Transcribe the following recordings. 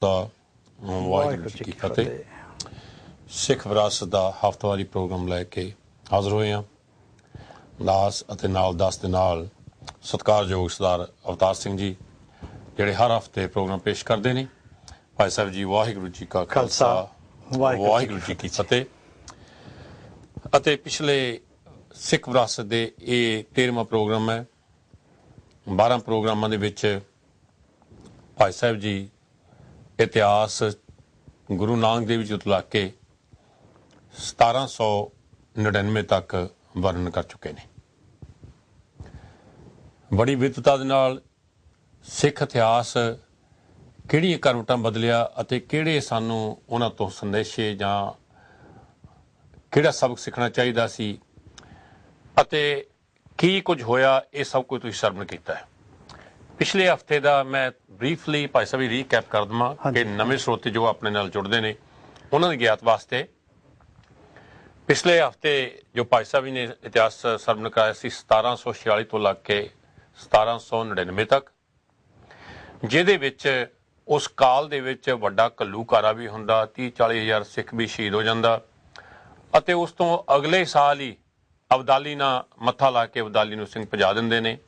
ਖਾਲਸਾ ਵਾਹਿਗੁਰੂ ਜੀ ਕੀ ਫਤਿਹ। ਸਿੱਖ ਵਿਰਾਸਤ ਦਾ ਹਫ਼ਤਾਵਾਰੀ ਪ੍ਰੋਗਰਾਮ ਲੈ ਕੇ ਹਾਜ਼ਰ ਹੋਏ ਹਾਂ। ਦਾਸ ਅਤੇ ਨਾਲ ਦਾਸ ਦੇ ਨਾਲ ਸਤਿਕਾਰਯੋਗ ਸਰਦਾਰ ਅਵਤਾਰ ਸਿੰਘ ਜੀ ਜਿਹੜੇ ਹਰ ਹਫ਼ਤੇ ਪ੍ਰੋਗਰਾਮ ਪੇਸ਼ ਕਰਦੇ ਨੇ। ਭਾਈ ਸਾਹਿਬ ਜੀ ਵਾਹਿਗੁਰੂ ਜੀ ਕਾ ਖਾਲਸਾ ਵਾਹਿਗੁਰੂ ਜੀ ਕੀ ਫਤਿਹ। ਅਤੇ ਪਿਛਲੇ ਸਿੱਖ ਵਿਰਾਸਤ ਦੇ ਇਹ 13ਵਾਂ ਪ੍ਰੋਗਰਾਮ ਹੈ। 12 ਪ੍ਰੋਗਰਾਮਾਂ ਦੇ ਵਿੱਚ ਭਾਈ ਸਾਹਿਬ ਜੀ ਇਤਿਹਾਸ ਗੁਰੂ ਨਾਨਕ ਦੇਵ ਜੀ ਤੋਂ ਲੈ ਕੇ 1799 ਤੱਕ ਵਰਣਨ ਕਰ ਚੁੱਕੇ ਨੇ। ਬੜੀ ਵਿਦਵਤਾ ਦੇ ਨਾਲ ਸਿੱਖ ਇਤਿਹਾਸ ਕਿਹੜੀਆਂ ਕਰਵਟਾਂ ਬਦਲਿਆ ਅਤੇ ਕਿਹੜੇ ਸਾਨੂੰ ਉਹਨਾਂ ਤੋਂ ਸੰਦੇਸ਼ੇ ਜਾਂ ਕਿਹੜਾ ਸਬਕ ਸਿੱਖਣਾ ਚਾਹੀਦਾ ਸੀ ਅਤੇ ਕੀ ਕੁਝ ਹੋਇਆ, ਇਹ ਸਭ ਕੁਝ ਤੁਸੀਂ ਸਰਵਣ ਕੀਤਾ ਹੈ। ਪਿਛਲੇ ਹਫ਼ਤੇ ਦਾ ਮੈਂ ਬਰੀਫਲੀ ਭਾਈ ਸਾਹਿਬ ਰੀਕੈਪ ਕਰ ਦੇਵਾਂ ਕਿ ਨਵੇਂ ਸਰੋਤੇ ਜੋ ਆਪਣੇ ਨਾਲ ਜੁੜਦੇ ਨੇ ਉਹਨਾਂ ਦੀ ਗਿਆਤ ਵਾਸਤੇ। ਪਿਛਲੇ ਹਫ਼ਤੇ ਜੋ ਭਾਈ ਸਾਹਿਬ ਨੇ ਇਤਿਹਾਸ ਸਰਵਣ ਕਰਾਇਆ ਸੀ 1746 ਤੋਂ ਲੱਗ ਕੇ 1799 ਤੱਕ, ਜਿਹਦੇ ਵਿੱਚ ਉਸ ਕਾਲ ਦੇ ਵਿੱਚ ਵੱਡਾ ਘੱਲੂਘਾਰਾ ਵੀ ਹੁੰਦਾ, 30-40 ਹਜ਼ਾਰ ਸਿੱਖ ਵੀ ਸ਼ਹੀਦ ਹੋ ਜਾਂਦਾ ਅਤੇ ਉਸ ਤੋਂ ਅਗਲੇ ਸਾਲ ਹੀ ਅਬਦਾਲੀ ਨਾਲ ਮੱਥਾ ਲਾ ਕੇ ਅਬਦਾਲੀ ਨੂੰ ਸਿੰਘ ਭਜਾ ਦਿੰਦੇ ਨੇ।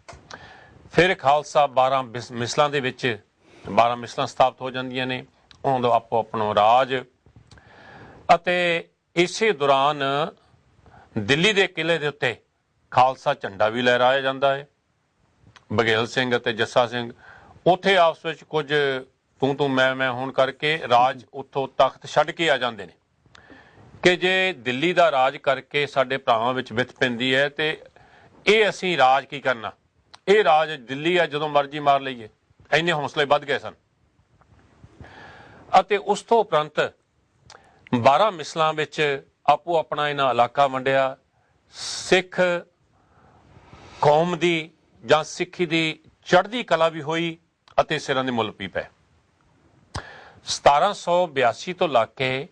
ਫਿਰ ਖਾਲਸਾ 12 ਮਿਸਲਾਂ ਦੇ ਵਿੱਚ 12 ਮਿਸਲਾਂ ਸਥਾਪਿਤ ਹੋ ਜਾਂਦੀਆਂ ਨੇ, ਉਹਨਾਂ ਦਾ ਆਪੋ ਆਪਣਾ ਰਾਜ। ਅਤੇ ਇਸੇ ਦੌਰਾਨ ਦਿੱਲੀ ਦੇ ਕਿਲੇ ਦੇ ਉੱਤੇ ਖਾਲਸਾ ਝੰਡਾ ਵੀ ਲਹਿਰਾਇਆ ਜਾਂਦਾ ਹੈ। ਬਘੇਲ ਸਿੰਘ ਅਤੇ ਜੱਸਾ ਸਿੰਘ ਉੱਥੇ ਆਪਸ ਵਿੱਚ ਕੁਝ ਤੂੰ ਮੈਂ ਹੋਣ ਕਰਕੇ ਰਾਜ ਉੱਥੋਂ ਤਖਤ ਛੱਡ ਕੇ ਆ ਜਾਂਦੇ ਨੇ ਕਿ ਜੇ ਦਿੱਲੀ ਦਾ ਰਾਜ ਕਰਕੇ ਸਾਡੇ ਭਰਾਵਾਂ ਵਿੱਚ ਵਿਥ ਪੈਂਦੀ ਹੈ ਤੇ ਇਹ ਅਸੀਂ ਰਾਜ ਕੀ ਕਰਨਾ, ਇਹ ਰਾਜ ਦਿੱਲੀ ਆ, ਜਦੋਂ ਮਰਜ਼ੀ ਮਾਰ ਲਈਏ। ਇੰਨੇ ਹੌਸਲੇ ਵੱਧ ਗਏ ਸਨ। ਅਤੇ ਉਸ ਤੋਂ ਉਪਰੰਤ 12 ਮਿਸਲਾਂ ਵਿੱਚ ਆਪੋ ਆਪਣਾ ਇਹਨਾਂ ਇਲਾਕਾ ਵੰਡਿਆ। ਸਿੱਖ ਕੌਮ ਦੀ ਜਾਂ ਸਿੱਖੀ ਦੀ ਚੜ੍ਹਦੀ ਕਲਾ ਵੀ ਹੋਈ ਅਤੇ ਸਿਰਾਂ ਦੇ ਮੁੱਲ ਵੀ ਪਏ। 1782 ਤੋਂ ਲੱਗ ਕੇ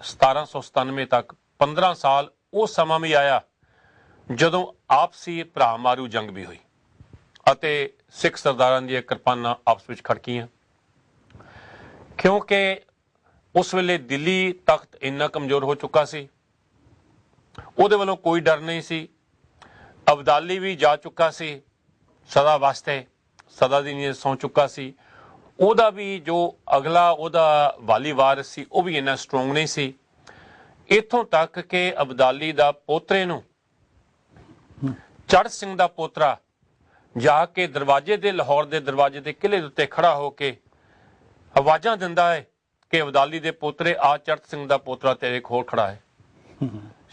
1797 ਤੱਕ 15 ਸਾਲ ਉਹ ਸਮਾਂ ਵੀ ਆਇਆ ਜਦੋਂ ਆਪਸੀ ਭਰਾ ਮਾਰੂ ਜੰਗ ਵੀ ਹੋਈ ਅਤੇ ਸਿੱਖ ਸਰਦਾਰਾਂ ਦੀਆਂ ਕਿਰਪਾਨਾਂ ਆਪਸ ਵਿੱਚ ਖੜਕੀਆਂ, ਕਿਉਂਕਿ ਉਸ ਵੇਲੇ ਦਿੱਲੀ ਤਖਤ ਇੰਨਾ ਕਮਜ਼ੋਰ ਹੋ ਚੁੱਕਾ ਸੀ, ਉਹਦੇ ਵੱਲੋਂ ਕੋਈ ਡਰ ਨਹੀਂ ਸੀ। ਅਬਦਾਲੀ ਵੀ ਜਾ ਚੁੱਕਾ ਸੀ ਸਦਾ ਵਾਸਤੇ, ਸਦਾ ਦੀ ਨੀਂਦ ਸੌਂ ਚੁੱਕਾ ਸੀ। ਉਹਦਾ ਵੀ ਜੋ ਅਗਲਾ ਉਹਦਾ ਵਾਲੀ ਵਾਰਿਸ ਸੀ ਉਹ ਵੀ ਇੰਨਾ ਸਟਰੋਂਗ ਨਹੀਂ ਸੀ। ਇੱਥੋਂ ਤੱਕ ਕਿ ਅਬਦਾਲੀ ਦਾ ਪੋਤਰੇ ਨੂੰ ਚੜ੍ਹ ਸਿੰਘ ਦਾ ਪੋਤਰਾ ਜਾ ਕੇ ਦਰਵਾਜ਼ੇ ਦੇ ਲਾਹੌਰ ਦੇ ਦਰਵਾਜ਼ੇ ਦੇ ਕਿਲੇ ਦੇ ਉੱਤੇ ਖੜਾ ਹੋ ਕੇ ਆਵਾਜ਼ਾਂ ਦਿੰਦਾ ਹੈ ਕਿ ਅਬਦਾਲੀ ਦੇ ਪੋਤਰੇ ਆ, ਚੜ੍ਹ ਸਿੰਘ ਦਾ ਪੋਤਰਾ ਤੇਰੇ ਕੋਲ ਖੜਾ ਹੈ।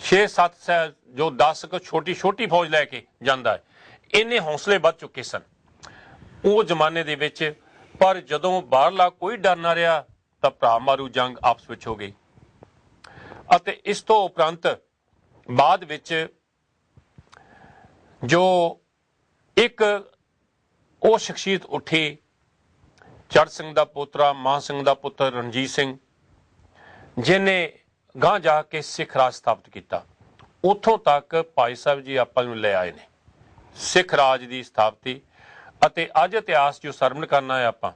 6-7 ਜੋ 10 ਕੁ ਛੋਟੀ ਫੌਜ ਲੈ ਕੇ ਜਾਂਦਾ ਹੈ। ਇੰਨੇ ਹੌਸਲੇ ਵੱਧ ਚੁੱਕੇ ਸਨ ਉਹ ਜ਼ਮਾਨੇ ਦੇ ਵਿੱਚ। ਪਰ ਜਦੋਂ ਬਾਹਰਲਾ ਕੋਈ ਡਰ ਨਾ ਰਿਹਾ ਤਾਂ ਭਰਾ ਮਾਰੂ ਜੰਗ ਆਪਸ ਵਿੱਚ ਹੋ ਗਈ। ਅਤੇ ਇਸ ਤੋਂ ਉਪਰੰਤ ਬਾਅਦ ਵਿੱਚ ਜੋ ਇੱਕ ਉਹ ਸ਼ਖਸੀਅਤ ਉੱਠੀ, ਚੜ੍ਹ ਸਿੰਘ ਦਾ ਪੋਤਰਾ, ਮਾਨ ਸਿੰਘ ਦਾ ਪੁੱਤਰ ਰਣਜੀਤ ਸਿੰਘ, ਜਿਹਨੇ ਗਾਂਹ ਜਾ ਕੇ ਸਿੱਖ ਰਾਜ ਸਥਾਪਿਤ ਕੀਤਾ। ਉੱਥੋਂ ਤੱਕ ਭਾਈ ਸਾਹਿਬ ਜੀ ਆਪਾਂ ਨੂੰ ਲੈ ਆਏ ਨੇ ਸਿੱਖ ਰਾਜ ਦੀ ਸਥਾਪਤੀ। ਅਤੇ ਅੱਜ ਇਤਿਹਾਸ ਜੋ ਸਰਵਣ ਕਰਨਾ ਹੈ ਆਪਾਂ,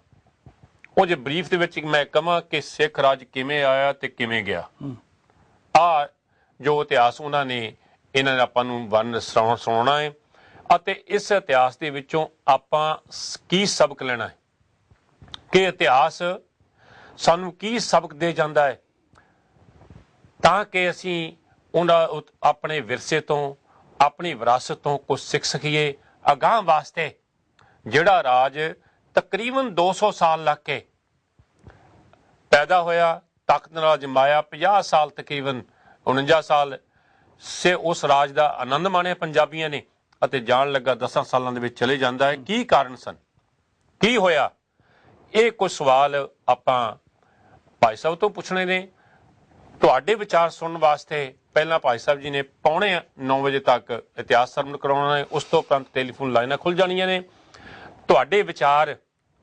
ਉਹ ਜੇ ਬਰੀਫ ਦੇ ਵਿੱਚ ਮੈਂ ਕਹਾਂ ਕਿ ਸਿੱਖ ਰਾਜ ਕਿਵੇਂ ਆਇਆ ਤੇ ਕਿਵੇਂ ਗਿਆ, ਆ ਜੋ ਇਤਿਹਾਸ ਉਹਨਾਂ ਨੇ ਇਹਨਾਂ ਨੇ ਆਪਾਂ ਨੂੰ ਵਰਨ ਸੁਣਾਉਣਾ ਹੈ। ਅਤੇ ਇਸ ਇਤਿਹਾਸ ਦੇ ਵਿੱਚੋਂ ਆਪਾਂ ਕੀ ਸਬਕ ਲੈਣਾ ਹੈ ਕਿ ਇਤਿਹਾਸ ਸਾਨੂੰ ਕੀ ਸਬਕ ਦੇ ਜਾਂਦਾ ਹੈ, ਤਾਂ ਕਿ ਅਸੀਂ ਉਹਨਾਂ ਆਪਣੇ ਵਿਰਸੇ ਤੋਂ, ਆਪਣੀ ਵਿਰਾਸਤ ਤੋਂ ਕੁਝ ਸਿੱਖ ਸਕੀਏ। ਅਗਾਂਹ ਵਾਸਤੇ ਜਿਹੜਾ ਰਾਜ ਤਕਰੀਬਨ 200 ਸਾਲ ਲੱਗ ਕੇ ਪੈਦਾ ਹੋਇਆ, ਤਖਤ ਨਾਲ ਜਮਾਇਆ, 50 ਸਾਲ ਤਕਰੀਬਨ 49 ਸਾਲ ਸੇ ਉਸ ਰਾਜ ਦਾ ਆਨੰਦ ਮਾਣਿਆ ਪੰਜਾਬੀਆਂ ਨੇ ਅਤੇ ਜਾਣ ਲੱਗਾ 10 ਸਾਲਾਂ ਦੇ ਵਿੱਚ ਚਲੇ ਜਾਂਦਾ ਹੈ। ਕੀ ਕਾਰਨ ਸਨ, ਕੀ ਹੋਇਆ, ਇਹ ਕੁਝ ਸਵਾਲ ਆਪਾਂ ਭਾਈ ਸਾਹਿਬ ਤੋਂ ਪੁੱਛਣੇ ਨੇ। ਤੁਹਾਡੇ ਵਿਚਾਰ ਸੁਣਨ ਵਾਸਤੇ ਪਹਿਲਾਂ ਭਾਈ ਸਾਹਿਬ ਜੀ ਨੇ 8:45 ਵਜੇ ਤੱਕ ਇਤਿਹਾਸ ਸਰਵਣ ਕਰਾਉਣਾ ਹੈ। ਉਸ ਤੋਂ ਉਪਰੰਤ ਟੈਲੀਫੋਨ ਲਾਈਨਾਂ ਖੁੱਲ੍ਹ ਜਾਣੀਆਂ ਨੇ। ਤੁਹਾਡੇ ਵਿਚਾਰ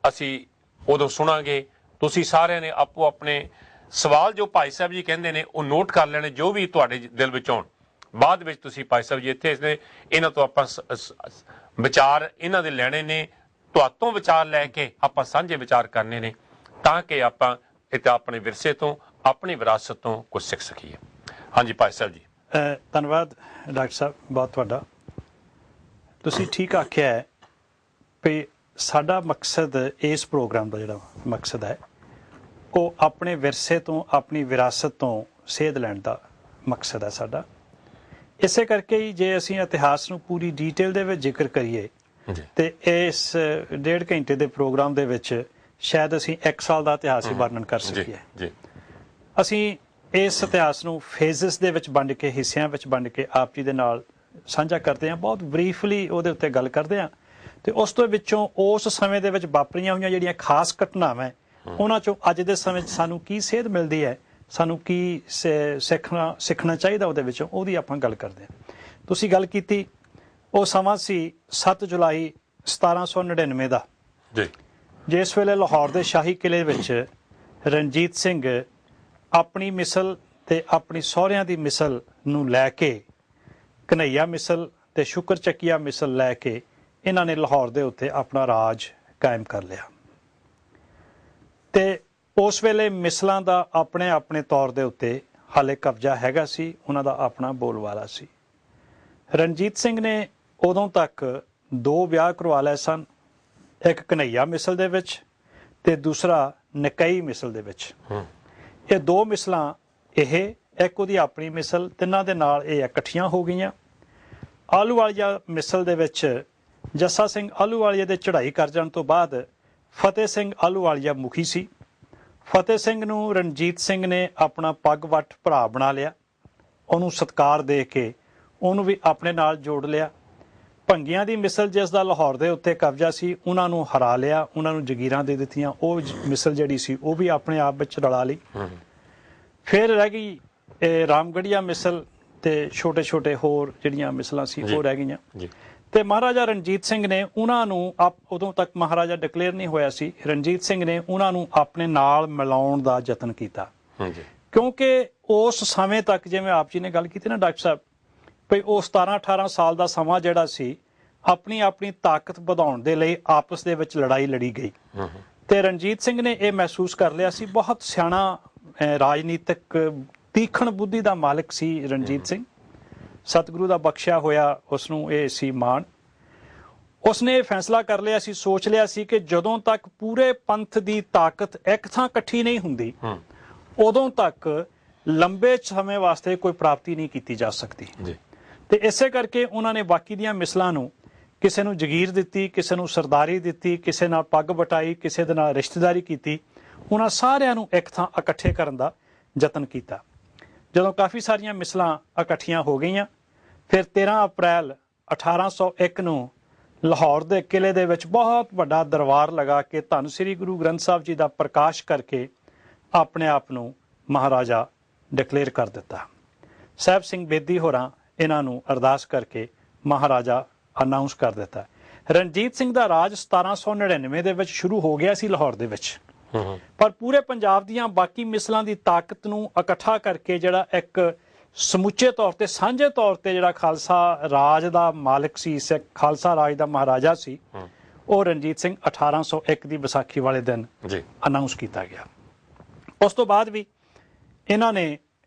ਅਸੀਂ ਉਦੋਂ ਸੁਣਾਂਗੇ। ਤੁਸੀਂ ਸਾਰਿਆਂ ਨੇ ਆਪੋ ਆਪਣੇ ਸਵਾਲ ਜੋ ਭਾਈ ਸਾਹਿਬ ਜੀ ਕਹਿੰਦੇ ਨੇ ਉਹ ਨੋਟ ਕਰ ਲੈਣੇ, ਜੋ ਵੀ ਤੁਹਾਡੇ ਦਿਲ ਵਿੱਚ ਆਉਣ। ਬਾਅਦ ਵਿੱਚ ਤੁਸੀਂ ਭਾਈ ਸਾਹਿਬ ਜੀ ਇੱਥੇ ਨੇ, ਇਹਨਾਂ ਤੋਂ ਆਪਾਂ ਵਿਚਾਰ ਇਹਨਾਂ ਦੇ ਲੈਣੇ ਨੇ, ਤੁਹਾਤੋਂ ਵਿਚਾਰ ਲੈ ਕੇ ਆਪਾਂ ਸਾਂਝੇ ਵਿਚਾਰ ਕਰਨੇ ਨੇ ਤਾਂ ਕਿ ਆਪਾਂ ਇਹ ਆਪਣੇ ਵਿਰਸੇ ਤੋਂ ਆਪਣੀ ਵਿਰਾਸਤ ਤੋਂ ਕੁਝ ਸਿੱਖ ਸਕੀਏ। ਹਾਂਜੀ ਭਾਈ ਸਾਹਿਬ ਜੀ। ਧੰਨਵਾਦ ਡਾਕਟਰ ਸਾਹਿਬ, ਬਹੁਤ ਤੁਹਾਡਾ। ਤੁਸੀਂ ਠੀਕ ਆਖਿਆ ਹੈ ਵੀ ਸਾਡਾ ਮਕਸਦ ਇਸ ਪ੍ਰੋਗਰਾਮ ਦਾ ਜਿਹੜਾ ਮਕਸਦ ਹੈ ਉਹ ਆਪਣੇ ਵਿਰਸੇ ਤੋਂ ਆਪਣੀ ਵਿਰਾਸਤ ਤੋਂ ਸੇਧ ਲੈਣ ਦਾ ਮਕਸਦ ਹੈ ਸਾਡਾ। ਇਸੇ ਕਰਕੇ ਹੀ ਜੇ ਅਸੀਂ ਇਤਿਹਾਸ ਨੂੰ ਪੂਰੀ ਡੀਟੇਲ ਦੇ ਵਿੱਚ ਜ਼ਿਕਰ ਕਰੀਏ ਤੇ ਇਸ 1.5 ਘੰਟੇ ਦੇ ਪ੍ਰੋਗਰਾਮ ਦੇ ਵਿੱਚ ਸ਼ਾਇਦ ਅਸੀਂ 1 ਸਾਲ ਦਾ ਇਤਿਹਾਸ ਹੀ ਵਰਣਨ ਕਰ ਸਕੀਏ। ਅਸੀਂ ਇਸ ਇਤਿਹਾਸ ਨੂੰ ਫੇਜ਼ਸ ਦੇ ਵਿੱਚ ਵੰਡ ਕੇ, ਹਿੱਸਿਆਂ ਵਿੱਚ ਵੰਡ ਕੇ ਆਪ ਜੀ ਦੇ ਨਾਲ ਸਾਂਝਾ ਕਰਦੇ ਹਾਂ, ਬਹੁਤ ਬਰੀਫਲੀ ਉਹਦੇ ਉੱਤੇ ਗੱਲ ਕਰਦੇ ਹਾਂ ਤੇ ਉਸ ਤੋਂ ਵਿੱਚੋਂ ਉਸ ਸਮੇਂ ਦੇ ਵਿੱਚ ਵਾਪਰੀਆਂ ਹੋਈਆਂ ਜਿਹੜੀਆਂ ਖਾਸ ਘਟਨਾਵਾਂ ਉਹਨਾਂ ਚੋਂ ਅੱਜ ਦੇ ਸਮੇਂ 'ਚ ਸਾਨੂੰ ਕੀ ਸੇਧ ਮਿਲਦੀ ਹੈ, ਸਾਨੂੰ ਕੀ ਸਿੱਖਣਾ ਚਾਹੀਦਾ ਉਹਦੇ ਵਿੱਚੋਂ, ਉਹਦੀ ਆਪਾਂ ਗੱਲ ਕਰਦੇ ਹਾਂ। ਤੁਸੀਂ ਗੱਲ ਕੀਤੀ, ਉਹ ਸਮਾਂ ਸੀ 7 ਜੁਲਾਈ 1799 ਦਾ, ਜਿਸ ਵੇਲੇ ਲਾਹੌਰ ਦੇ ਸ਼ਾਹੀ ਕਿਲੇ ਵਿੱਚ ਰਣਜੀਤ ਸਿੰਘ ਆਪਣੀ ਮਿਸਲ ਤੇ ਆਪਣੀ ਸਹੁਰਿਆਂ ਦੀ ਮਿਸਲ ਨੂੰ ਲੈ ਕੇ, ਕਨ੍ਹਈਆ ਮਿਸਲ ਤੇ ਸ਼ੁਕਰ ਚੱਕੀਆ ਮਿਸਲ ਲੈ ਕੇ ਇਹਨਾਂ ਨੇ ਲਾਹੌਰ ਦੇ ਉੱਤੇ ਆਪਣਾ ਰਾਜ ਕਾਇਮ ਕਰ ਲਿਆ। ਤੇ ਉਸ ਵੇਲੇ ਮਿਸਲਾਂ ਦਾ ਆਪਣੇ ਆਪਣੇ ਤੌਰ ਦੇ ਉੱਤੇ ਹਾਲੇ ਕਬਜ਼ਾ ਹੈਗਾ ਸੀ, ਉਹਨਾਂ ਦਾ ਆਪਣਾ ਬੋਲਬਾਲਾ ਸੀ। ਰਣਜੀਤ ਸਿੰਘ ਨੇ ਉਦੋਂ ਤੱਕ 2 ਵਿਆਹ ਕਰਵਾ ਲਏ ਸਨ, ਇੱਕ ਕਨ੍ਹਈਆ ਮਿਸਲ ਦੇ ਵਿੱਚ ਤੇ ਦੂਸਰਾ ਨਕਈ ਮਿਸਲ ਦੇ ਵਿੱਚ। ਇਹ 2 ਮਿਸਲਾਂ, ਇਹ ਇੱਕ ਉਹਦੀ ਆਪਣੀ ਮਿਸਲ, ਤਿੰਨਾਂ ਦੇ ਨਾਲ ਇਹ ਇਕੱਠੀਆਂ ਹੋ ਗਈਆਂ। ਆਹਲੂਵਾਲੀਆ ਮਿਸਲ ਦੇ ਵਿੱਚ ਜੱਸਾ ਸਿੰਘ ਆਹਲੂਵਾਲੀਆ ਦੇ ਚੜ੍ਹਾਈ ਕਰ ਜਾਣ ਤੋਂ ਬਾਅਦ ਫਤਿਹ ਸਿੰਘ ਆਹਲੂਵਾਲੀਆ ਮੁਖੀ ਸੀ। ਫਤਿਹ ਸਿੰਘ ਨੂੰ ਰਣਜੀਤ ਸਿੰਘ ਨੇ ਆਪਣਾ ਪੱਗ ਵੱਟ ਭਰਾ ਬਣਾ ਲਿਆ, ਉਹਨੂੰ ਸਤਿਕਾਰ ਦੇ ਕੇ ਉਹਨੂੰ ਵੀ ਆਪਣੇ ਨਾਲ ਜੋੜ ਲਿਆ। ਭੰਗੀਆਂ ਦੀ ਮਿਸਲ ਜਿਸ ਦਾ ਲਾਹੌਰ ਦੇ ਉੱਤੇ ਕਬਜ਼ਾ ਸੀ, ਉਹਨਾਂ ਨੂੰ ਹਰਾ ਲਿਆ, ਉਹਨਾਂ ਨੂੰ ਜਗੀਰਾਂ ਦੇ ਦਿੱਤੀਆਂ। ਉਹ ਮਿਸਲ ਜਿਹੜੀ ਸੀ ਉਹ ਵੀ ਆਪਣੇ ਆਪ ਵਿੱਚ ਰਲਾ ਲਈ। ਫਿਰ ਰਹਿ ਗਈ ਰਾਮਗੜੀਆ ਮਿਸਲ ਤੇ ਛੋਟੇ ਛੋਟੇ ਹੋਰ ਜਿਹੜੀਆਂ ਮਿਸਲਾਂ ਸੀ ਉਹ ਰਹਿ ਗਈਆਂ। ਤੇ ਮਹਾਰਾਜਾ ਰਣਜੀਤ ਸਿੰਘ ਨੇ ਉਹਨਾਂ ਨੂੰ, ਉਦੋਂ ਤੱਕ ਮਹਾਰਾਜਾ ਡਿਕਲੇਅਰ ਨਹੀਂ ਹੋਇਆ ਸੀ, ਰਣਜੀਤ ਸਿੰਘ ਨੇ ਉਹਨਾਂ ਨੂੰ ਆਪਣੇ ਨਾਲ ਮਿਲਾਉਣ ਦਾ ਯਤਨ ਕੀਤਾ। ਕਿਉਂਕਿ ਉਸ ਸਮੇਂ ਤੱਕ, ਜਿਵੇਂ ਆਪ ਜੀ ਨੇ ਗੱਲ ਕੀਤੀ ਨਾ ਡਾਕਟਰ ਸਾਹਿਬ, ਵੀ ਉਹ 17-18 ਸਾਲ ਦਾ ਸਮਾਂ ਜਿਹੜਾ ਸੀ ਆਪਣੀ ਆਪਣੀ ਤਾਕਤ ਵਧਾਉਣ ਦੇ ਲਈ ਆਪਸ ਦੇ ਵਿੱਚ ਲੜਾਈ ਲੜੀ ਗਈ। ਤੇ ਰਣਜੀਤ ਸਿੰਘ ਨੇ ਇਹ ਮਹਿਸੂਸ ਕਰ ਲਿਆ ਸੀ, ਬਹੁਤ ਸਿਆਣਾ ਰਾਜਨੀਤਿਕ ਤੀਖਣ ਬੁੱਧੀ ਦਾ ਮਾਲਕ ਸੀ ਰਣਜੀਤ ਸਿੰਘ, ਸਤਿਗੁਰੂ ਦਾ ਬਖਸ਼ਿਆ ਹੋਇਆ ਉਸਨੂੰ ਇਹ ਸੀ ਮਾਣ। ਉਸਨੇ ਇਹ ਫੈਸਲਾ ਕਰ ਲਿਆ ਸੀ, ਸੋਚ ਲਿਆ ਸੀ ਕਿ ਜਦੋਂ ਤੱਕ ਪੂਰੇ ਪੰਥ ਦੀ ਤਾਕਤ ਇੱਕ ਥਾਂ ਇਕੱਠੀ ਨਹੀਂ ਹੁੰਦੀ, ਉਦੋਂ ਤੱਕ ਲੰਬੇ ਸਮੇਂ ਵਾਸਤੇ ਕੋਈ ਪ੍ਰਾਪਤੀ ਨਹੀਂ ਕੀਤੀ ਜਾ ਸਕਦੀ। ਤੇ ਇਸੇ ਕਰਕੇ ਉਹਨਾਂ ਨੇ ਬਾਕੀ ਦੀਆਂ ਮਿਸਲਾਂ ਨੂੰ, ਕਿਸੇ ਨੂੰ ਜਗੀਰ ਦਿੱਤੀ, ਕਿਸੇ ਨੂੰ ਸਰਦਾਰੀ ਦਿੱਤੀ, ਕਿਸੇ ਨਾਲ ਪੱਗ ਵਟਾਈ, ਕਿਸੇ ਦੇ ਨਾਲ ਰਿਸ਼ਤੇਦਾਰੀ ਕੀਤੀ, ਉਹਨਾਂ ਸਾਰਿਆਂ ਨੂੰ ਇੱਕ ਥਾਂ ਇਕੱਠੇ ਕਰਨ ਦਾ ਯਤਨ ਕੀਤਾ। ਜਦੋਂ ਕਾਫੀ ਸਾਰੀਆਂ ਮਿਸਲਾਂ ਇਕੱਠੀਆਂ ਹੋ ਗਈਆਂ, ਫਿਰ 13 ਅਪ੍ਰੈਲ 1801 ਨੂੰ ਲਾਹੌਰ ਦੇ ਕਿਲੇ ਦੇ ਵਿੱਚ ਬਹੁਤ ਵੱਡਾ ਦਰਬਾਰ ਲਗਾ ਕੇ ਧੰਨ ਸ੍ਰੀ ਗੁਰੂ ਗ੍ਰੰਥ ਸਾਹਿਬ ਜੀ ਦਾ ਪ੍ਰਕਾਸ਼ ਕਰਕੇ ਆਪਣੇ ਆਪ ਨੂੰ ਮਹਾਰਾਜਾ ਡਿਕਲੇਅਰ ਕਰ ਦਿੱਤਾ। ਸਾਹਿਬ ਸਿੰਘ ਬੇਦੀ ਹੋਰਾਂ ਇਹਨਾਂ ਨੂੰ ਅਰਦਾਸ ਕਰਕੇ ਮਹਾਰਾਜਾ ਅਨਾਉਂਸ ਕਰ ਦਿੱਤਾ। ਰਣਜੀਤ ਸਿੰਘ ਦਾ ਰਾਜ 1799 ਦੇ ਵਿੱਚ ਸ਼ੁਰੂ ਹੋ ਗਿਆ ਸੀ ਲਾਹੌਰ ਦੇ ਵਿੱਚ, ਪਰ ਪੂਰੇ ਪੰਜਾਬ ਦੀਆਂ ਬਾਕੀ ਮਿਸਲਾਂ ਦੀ ਤਾਕਤ ਨੂੰ ਇਕੱਠਾ ਕਰਕੇ ਜਿਹੜਾ ਇੱਕ ਸਮੁੱਚੇ ਤੌਰ ਤੇ, ਸਾਂਝੇ ਤੌਰ ਤੇ ਜਿਹੜਾ ਖਾਲਸਾ ਰਾਜ ਦਾ ਮਾਲਕ ਸੀ, ਸਿੱਖ ਖਾਲਸਾ ਰਾਜ ਦਾ ਮਹਾਰਾਜਾ ਸੀ, ਉਹ ਰਣਜੀਤ ਸਿੰਘ 1801 ਦੀ ਵਿਸਾਖੀ ਵਾਲੇ ਦਿਨ ਅਨਾਉਂਸ ਕੀਤਾ ਗਿਆ। ਉਸ ਤੋਂ ਬਾਅਦ ਵੀ ਇਹਨਾਂ ਨੇ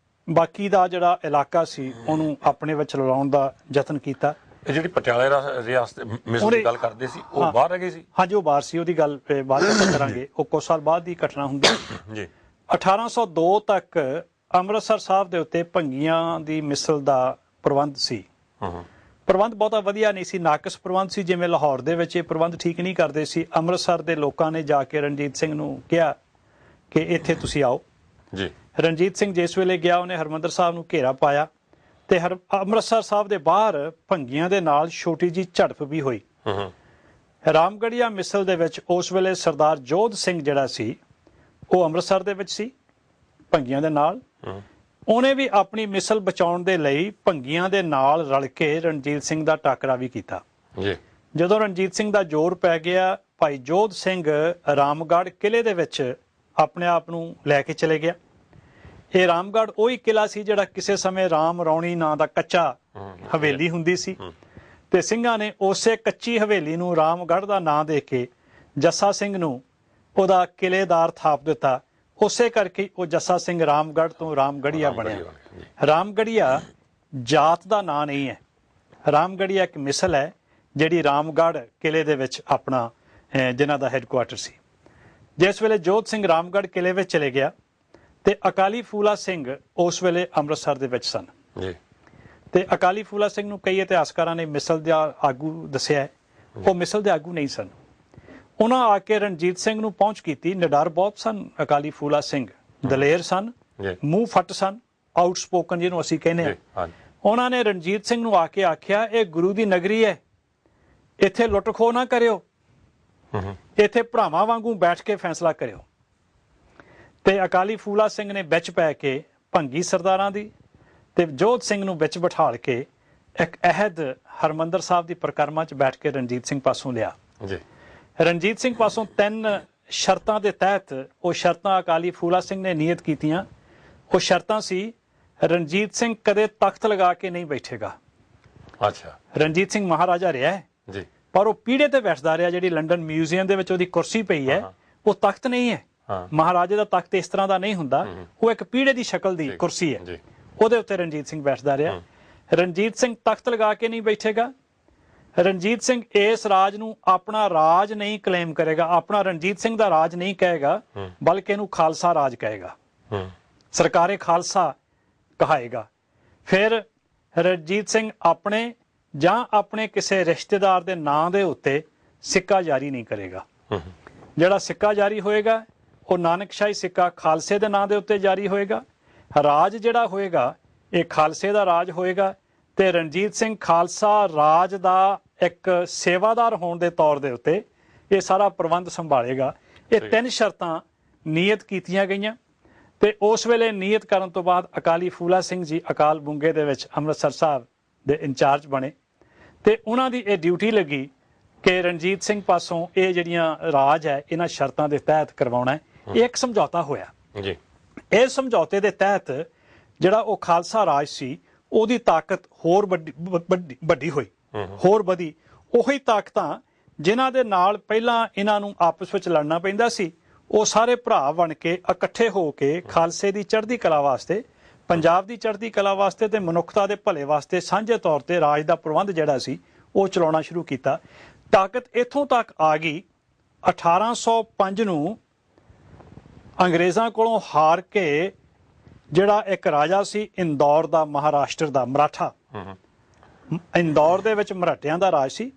ਬਾਕੀ ਦਾ ਜਿਹੜਾ ਇਲਾਕਾ ਸੀ ਉਹਨੂੰ ਆਪਣੇ ਵਿੱਚ ਰਲਾਉਣ ਦਾ ਯਤਨ ਕੀਤਾ। ਇਹ ਜਿਹੜੀ ਪਟਿਆਲੇ ਰਿਆਸਤ ਮਿਸਲ ਦੀ ਗੱਲ ਕਰਦੇ ਸੀ, ਉਹ ਬਾਹਰ ਰਹਿ ਗਏ ਸੀ? ਹਾਂਜੀ, ਉਹ ਬਾਹਰ ਸੀ। ਉਹਦੀ ਗੱਲ ਬਾਅਦ ਵਿੱਚ ਕਰਾਂਗੇ, ਉਹ ਕੁਝ ਸਾਲ ਬਾਅਦ ਦੀ ਘਟਨਾ ਹੁੰਦੀ ਜੀ। 1802 ਤੱਕ ਅੰਮ੍ਰਿਤਸਰ ਸਾਹਿਬ ਦੇ ਉੱਤੇ ਭੰਗੀਆਂ ਦੀ ਮਿਸਲ ਦਾ ਪ੍ਰਬੰਧ ਸੀ। ਪ੍ਰਬੰਧ ਬਹੁਤਾ ਵਧੀਆ ਨਹੀਂ ਸੀ, ਨਾਕਸ ਪ੍ਰਬੰਧ ਸੀ। ਜਿਵੇਂ ਲਾਹੌਰ ਦੇ ਵਿੱਚ ਇਹ ਪ੍ਰਬੰਧ ਠੀਕ ਨਹੀਂ ਕਰਦੇ ਸੀ, ਅੰਮ੍ਰਿਤਸਰ ਦੇ ਲੋਕਾਂ ਨੇ ਜਾ ਕੇ ਰਣਜੀਤ ਸਿੰਘ ਨੂੰ ਕਿਹਾ ਕਿ ਇੱਥੇ ਤੁਸੀਂ ਆਓ ਜੀ। ਰਣਜੀਤ ਸਿੰਘ ਜਿਸ ਵੇਲੇ ਗਿਆ, ਉਹਨੇ ਹਰਿਮੰਦਰ ਸਾਹਿਬ ਨੂੰ ਘੇਰਾ ਪਾਇਆ ਤੇ ਅੰਮ੍ਰਿਤਸਰ ਸਾਹਿਬ ਦੇ ਬਾਹਰ ਭੰਗੀਆਂ ਦੇ ਨਾਲ ਛੋਟੀ ਜਿਹੀ ਝੜਪ ਵੀ ਹੋਈ। ਰਾਮਗੜੀਆ ਮਿਸਲ ਦੇ ਵਿੱਚ ਉਸ ਵੇਲੇ ਸਰਦਾਰ ਜੋਧ ਸਿੰਘ ਜਿਹੜਾ ਸੀ, ਉਹ ਅੰਮ੍ਰਿਤਸਰ ਦੇ ਵਿੱਚ ਸੀ ਭੰਗੀਆਂ ਦੇ ਨਾਲ। ਉਹਨੇ ਵੀ ਆਪਣੀ ਮਿਸਲ ਬਚਾਉਣ ਦੇ ਲਈ ਭੰਗੀਆਂ ਦੇ ਨਾਲ ਰਲ ਕੇ ਰਣਜੀਤ ਸਿੰਘ ਦਾ ਟਾਕਰਾ ਵੀ ਕੀਤਾ। ਜਦੋਂ ਰਣਜੀਤ ਸਿੰਘ ਦਾ ਜ਼ੋਰ ਪੈ ਗਿਆ, ਭਾਈ ਜੋਧ ਸਿੰਘ ਰਾਮਗੜ੍ਹ ਕਿਲੇ ਦੇ ਵਿੱਚ ਆਪਣੇ ਆਪ ਨੂੰ ਲੈ ਕੇ ਚਲੇ ਗਿਆ। ਇਹ ਰਾਮਗੜ੍ਹ ਉਹੀ ਕਿਲਾ ਸੀ ਜਿਹੜਾ ਕਿਸੇ ਸਮੇਂ ਰਾਮ ਰੌਣੀ ਨਾਂ ਦਾ ਕੱਚਾ ਹਵੇਲੀ ਹੁੰਦੀ ਸੀ, ਤੇ ਸਿੰਘਾਂ ਨੇ ਉਸੇ ਕੱਚੀ ਹਵੇਲੀ ਨੂੰ ਰਾਮਗੜ੍ਹ ਦਾ ਨਾਂ ਦੇ ਕੇ ਜੱਸਾ ਸਿੰਘ ਨੂੰ ਉਹਦਾ ਕਿਲੇਦਾਰ ਥਾਪ ਦਿੱਤਾ। ਉਸੇ ਕਰਕੇ ਉਹ ਜੱਸਾ ਸਿੰਘ ਰਾਮਗੜ੍ਹ ਤੋਂ ਰਾਮਗੜੀਆ ਬਣਿਆ। ਰਾਮਗੜੀਆ ਜਾਤ ਦਾ ਨਾਂ ਨਹੀਂ ਹੈ। ਰਾਮਗੜੀਆ ਇੱਕ ਮਿਸਲ ਹੈ ਜਿਹੜੀ ਰਾਮਗੜ੍ਹ ਕਿਲੇ ਦੇ ਵਿੱਚ ਆਪਣਾ ਜਿਨ੍ਹਾਂ ਦਾ ਹੈੱਡਕੁਆਟਰ ਸੀ। ਜਿਸ ਵੇਲੇ ਜੋਧ ਸਿੰਘ ਰਾਮਗੜ੍ਹ ਕਿਲੇ ਵਿੱਚ ਚਲੇ ਗਿਆ ਤੇ ਅਕਾਲੀ ਫੂਲਾ ਸਿੰਘ ਉਸ ਵੇਲੇ ਅੰਮ੍ਰਿਤਸਰ ਦੇ ਵਿੱਚ ਸਨ ਤੇ ਅਕਾਲੀ ਫੂਲਾ ਸਿੰਘ ਨੂੰ ਕਈ ਇਤਿਹਾਸਕਾਰਾਂ ਨੇ ਮਿਸਲ ਦਾ ਆਗੂ ਦੱਸਿਆ ਹੈ। ਉਹ ਮਿਸਲ ਦੇ ਆਗੂ ਨਹੀਂ ਸਨ। ਉਹਨਾਂ ਆ ਕੇ ਰਣਜੀਤ ਸਿੰਘ ਨੂੰ ਪਹੁੰਚ ਕੀਤੀ। ਨਿਡਰ ਬਹੁਤ ਸਨ ਅਕਾਲੀ ਫੂਲਾ ਸਿੰਘ, ਦਲੇਰ ਸਨ, ਮੂੰਹ ਫੱਟ ਸਨ, ਆਊਟਸਪੋਕਨ ਜਿਹਨੂੰ ਅਸੀਂ ਕਹਿੰਦੇ ਹਾਂ। ਉਹਨਾਂ ਨੇ ਰਣਜੀਤ ਸਿੰਘ ਨੂੰ ਆ ਕੇ ਆਖਿਆ, ਇਹ ਗੁਰੂ ਦੀ ਨਗਰੀ ਹੈ, ਇੱਥੇ ਲੁੱਟ ਖੋਹ ਨਾ ਕਰਿਓ, ਇੱਥੇ ਭਰਾਵਾਂ ਵਾਂਗੂ ਬੈਠ ਕੇ ਫੈਸਲਾ ਕਰਿਓ। ਤੇ ਅਕਾਲੀ ਫੂਲਾ ਸਿੰਘ ਨੇ ਵਿੱਚ ਪੈ ਕੇ ਭੰਗੀ ਸਰਦਾਰਾਂ ਦੀ ਤੇ ਜੋਧ ਸਿੰਘ ਨੂੰ ਵਿੱਚ ਬਿਠਾਲ ਕੇ ਇੱਕ ਅਹਿਦ ਹਰਮੰਦਰ ਸਾਹਿਬ ਦੀ ਪਰਿਕਰਮਾ 'ਚ ਬੈਠ ਕੇ ਰਣਜੀਤ ਸਿੰਘ ਪਾਸੋਂ ਲਿਆ। ਰਣਜੀਤ ਸਿੰਘ ਪਾਸੋਂ 3 ਸ਼ਰਤਾਂ ਦੇ ਤਹਿਤ ਉਹ ਸ਼ਰਤਾਂ ਅਕਾਲੀ ਫੂਲਾ ਸਿੰਘ ਨੇ ਨੀਅਤ ਕੀਤੀਆਂ। ਉਹ ਸ਼ਰਤਾਂ ਸੀ, ਰਣਜੀਤ ਸਿੰਘ ਕਦੇ ਤਖਤ ਲਗਾ ਕੇ ਨਹੀਂ ਬੈਠੇਗਾ। ਅੱਛਾ। ਰਣਜੀਤ ਸਿੰਘ ਮਹਾਰਾਜਾ ਰਿਹਾ ਹੈ ਜੀ, ਪਰ ਉਹ ਪੀੜੇ ਤੇ ਬੈਠਦਾ ਰਿਹਾ। ਜਿਹੜੀ ਲੰਡਨ ਮਿਊਜ਼ੀਅਮ ਦੇ ਵਿੱਚ ਉਹਦੀ ਕੁਰਸੀ ਪਈ ਹੈ, ਉਹ ਤਖਤ ਨਹੀਂ ਹੈ। ਮਹਾਰਾਜੇ ਦਾ ਤਖਤ ਇਸ ਤਰ੍ਹਾਂ ਦਾ ਨਹੀਂ ਹੁੰਦਾ, ਉਹ ਇੱਕ ਪੀੜੇ ਦੀ ਸ਼ਕਲ ਦੀ ਕੁਰਸੀ ਹੈ, ਉਹਦੇ ਉੱਤੇ ਰਣਜੀਤ ਸਿੰਘ ਬੈਠਦਾ ਰਿਹਾ। ਰਣਜੀਤ ਸਿੰਘ ਤਖਤ ਲਗਾ ਕੇ ਨਹੀਂ ਬੈਠੇਗਾ। ਰਣਜੀਤ ਸਿੰਘ ਇਸ ਰਾਜ ਨੂੰ ਆਪਣਾ ਰਾਜ ਨਹੀਂ ਕਲੇਮ ਕਰੇਗਾ, ਆਪਣਾ ਰਣਜੀਤ ਸਿੰਘ ਦਾ ਰਾਜ ਨਹੀਂ ਕਹੇਗਾ, ਬਲਕਿ ਇਹਨੂੰ ਖਾਲਸਾ ਰਾਜ ਕਹੇਗਾ, ਸਰਕਾਰੇ ਖਾਲਸਾ ਕਹਾਏਗਾ। ਫਿਰ ਰਣਜੀਤ ਸਿੰਘ ਆਪਣੇ ਜਾਂ ਆਪਣੇ ਕਿਸੇ ਰਿਸ਼ਤੇਦਾਰ ਦੇ ਨਾਂ ਦੇ ਉੱਤੇ ਸਿੱਕਾ ਜਾਰੀ ਨਹੀਂ ਕਰੇਗਾ। ਜਿਹੜਾ ਸਿੱਕਾ ਜਾਰੀ ਹੋਏਗਾ ਉਹ ਨਾਨਕਸ਼ਾਹੀ ਸਿੱਕਾ ਖਾਲਸੇ ਦੇ ਨਾਂ ਦੇ ਉੱਤੇ ਜਾਰੀ ਹੋਏਗਾ। ਰਾਜ ਜਿਹੜਾ ਹੋਏਗਾ ਇਹ ਖਾਲਸੇ ਦਾ ਰਾਜ ਹੋਏਗਾ ਤੇ ਰਣਜੀਤ ਸਿੰਘ ਖਾਲਸਾ ਰਾਜ ਦਾ ਇੱਕ ਸੇਵਾਦਾਰ ਹੋਣ ਦੇ ਤੌਰ ਦੇ ਉੱਤੇ ਇਹ ਸਾਰਾ ਪ੍ਰਬੰਧ ਸੰਭਾਲੇਗਾ। ਇਹ 3 ਸ਼ਰਤਾਂ ਨੀਅਤ ਕੀਤੀਆਂ ਗਈਆਂ ਤੇ ਉਸ ਵੇਲੇ ਨੀਅਤ ਕਰਨ ਤੋਂ ਬਾਅਦ ਅਕਾਲੀ ਫੂਲਾ ਸਿੰਘ ਜੀ ਅਕਾਲ ਬੁੰਗੇ ਦੇ ਵਿੱਚ ਅੰਮ੍ਰਿਤਸਰ ਸਾਹਿਬ ਦੇ ਇੰਚਾਰਜ ਬਣੇ ਤੇ ਉਹਨਾਂ ਦੀ ਇਹ ਡਿਊਟੀ ਲੱਗੀ ਕਿ ਰਣਜੀਤ ਸਿੰਘ ਪਾਸੋਂ ਇਹ ਜਿਹੜੀਆਂ ਰਾਜ ਹੈ ਇਹਨਾਂ ਸ਼ਰਤਾਂ ਦੇ ਤਹਿਤ ਕਰਵਾਉਣਾ ਹੈ। ਇਹ ਇੱਕ ਸਮਝੌਤਾ ਹੋਇਆ ਜੀ। ਇਸ ਸਮਝੌਤੇ ਦੇ ਤਹਿਤ ਜਿਹੜਾ ਉਹ ਖਾਲਸਾ ਰਾਜ ਸੀ ਉਹਦੀ ਤਾਕਤ ਹੋਰ ਵੱਡੀ ਹੋਈ, ਹੋਰ ਵਧੀ। ਉਹੀ ਤਾਕਤਾਂ ਜਿਨ੍ਹਾਂ ਦੇ ਨਾਲ ਪਹਿਲਾਂ ਇਹਨਾਂ ਨੂੰ ਆਪਸ ਵਿੱਚ ਲੜਨਾ ਪੈਂਦਾ ਸੀ, ਉਹ ਸਾਰੇ ਭਰਾ ਬਣ ਕੇ ਇਕੱਠੇ ਹੋ ਕੇ ਖਾਲਸੇ ਦੀ ਚੜ੍ਹਦੀ ਕਲਾ ਵਾਸਤੇ, ਪੰਜਾਬ ਦੀ ਚੜ੍ਹਦੀ ਕਲਾ ਵਾਸਤੇ ਤੇ ਮਨੁੱਖਤਾ ਦੇ ਭਲੇ ਵਾਸਤੇ ਸਾਂਝੇ ਤੌਰ ਤੇ ਰਾਜ ਦਾ ਪ੍ਰਬੰਧ ਜਿਹੜਾ ਸੀ ਉਹ ਚਲਾਉਣਾ ਸ਼ੁਰੂ ਕੀਤਾ। ਤਾਕਤ ਇੱਥੋਂ ਤੱਕ ਆ ਗਈ 1805 ਨੂੰ ਅੰਗਰੇਜ਼ਾਂ ਕੋਲੋਂ ਹਾਰ ਕੇ ਜਿਹੜਾ ਇੱਕ ਰਾਜਾ ਸੀ ਇੰਦੌਰ ਦਾ, ਮਹਾਰਾਸ਼ਟਰ ਦਾ, ਮਰਾਠਾ, ਇੰਦੌਰ ਦੇ ਵਿੱਚ ਮਰਾਠਿਆਂ ਦਾ ਰਾਜ ਸੀ।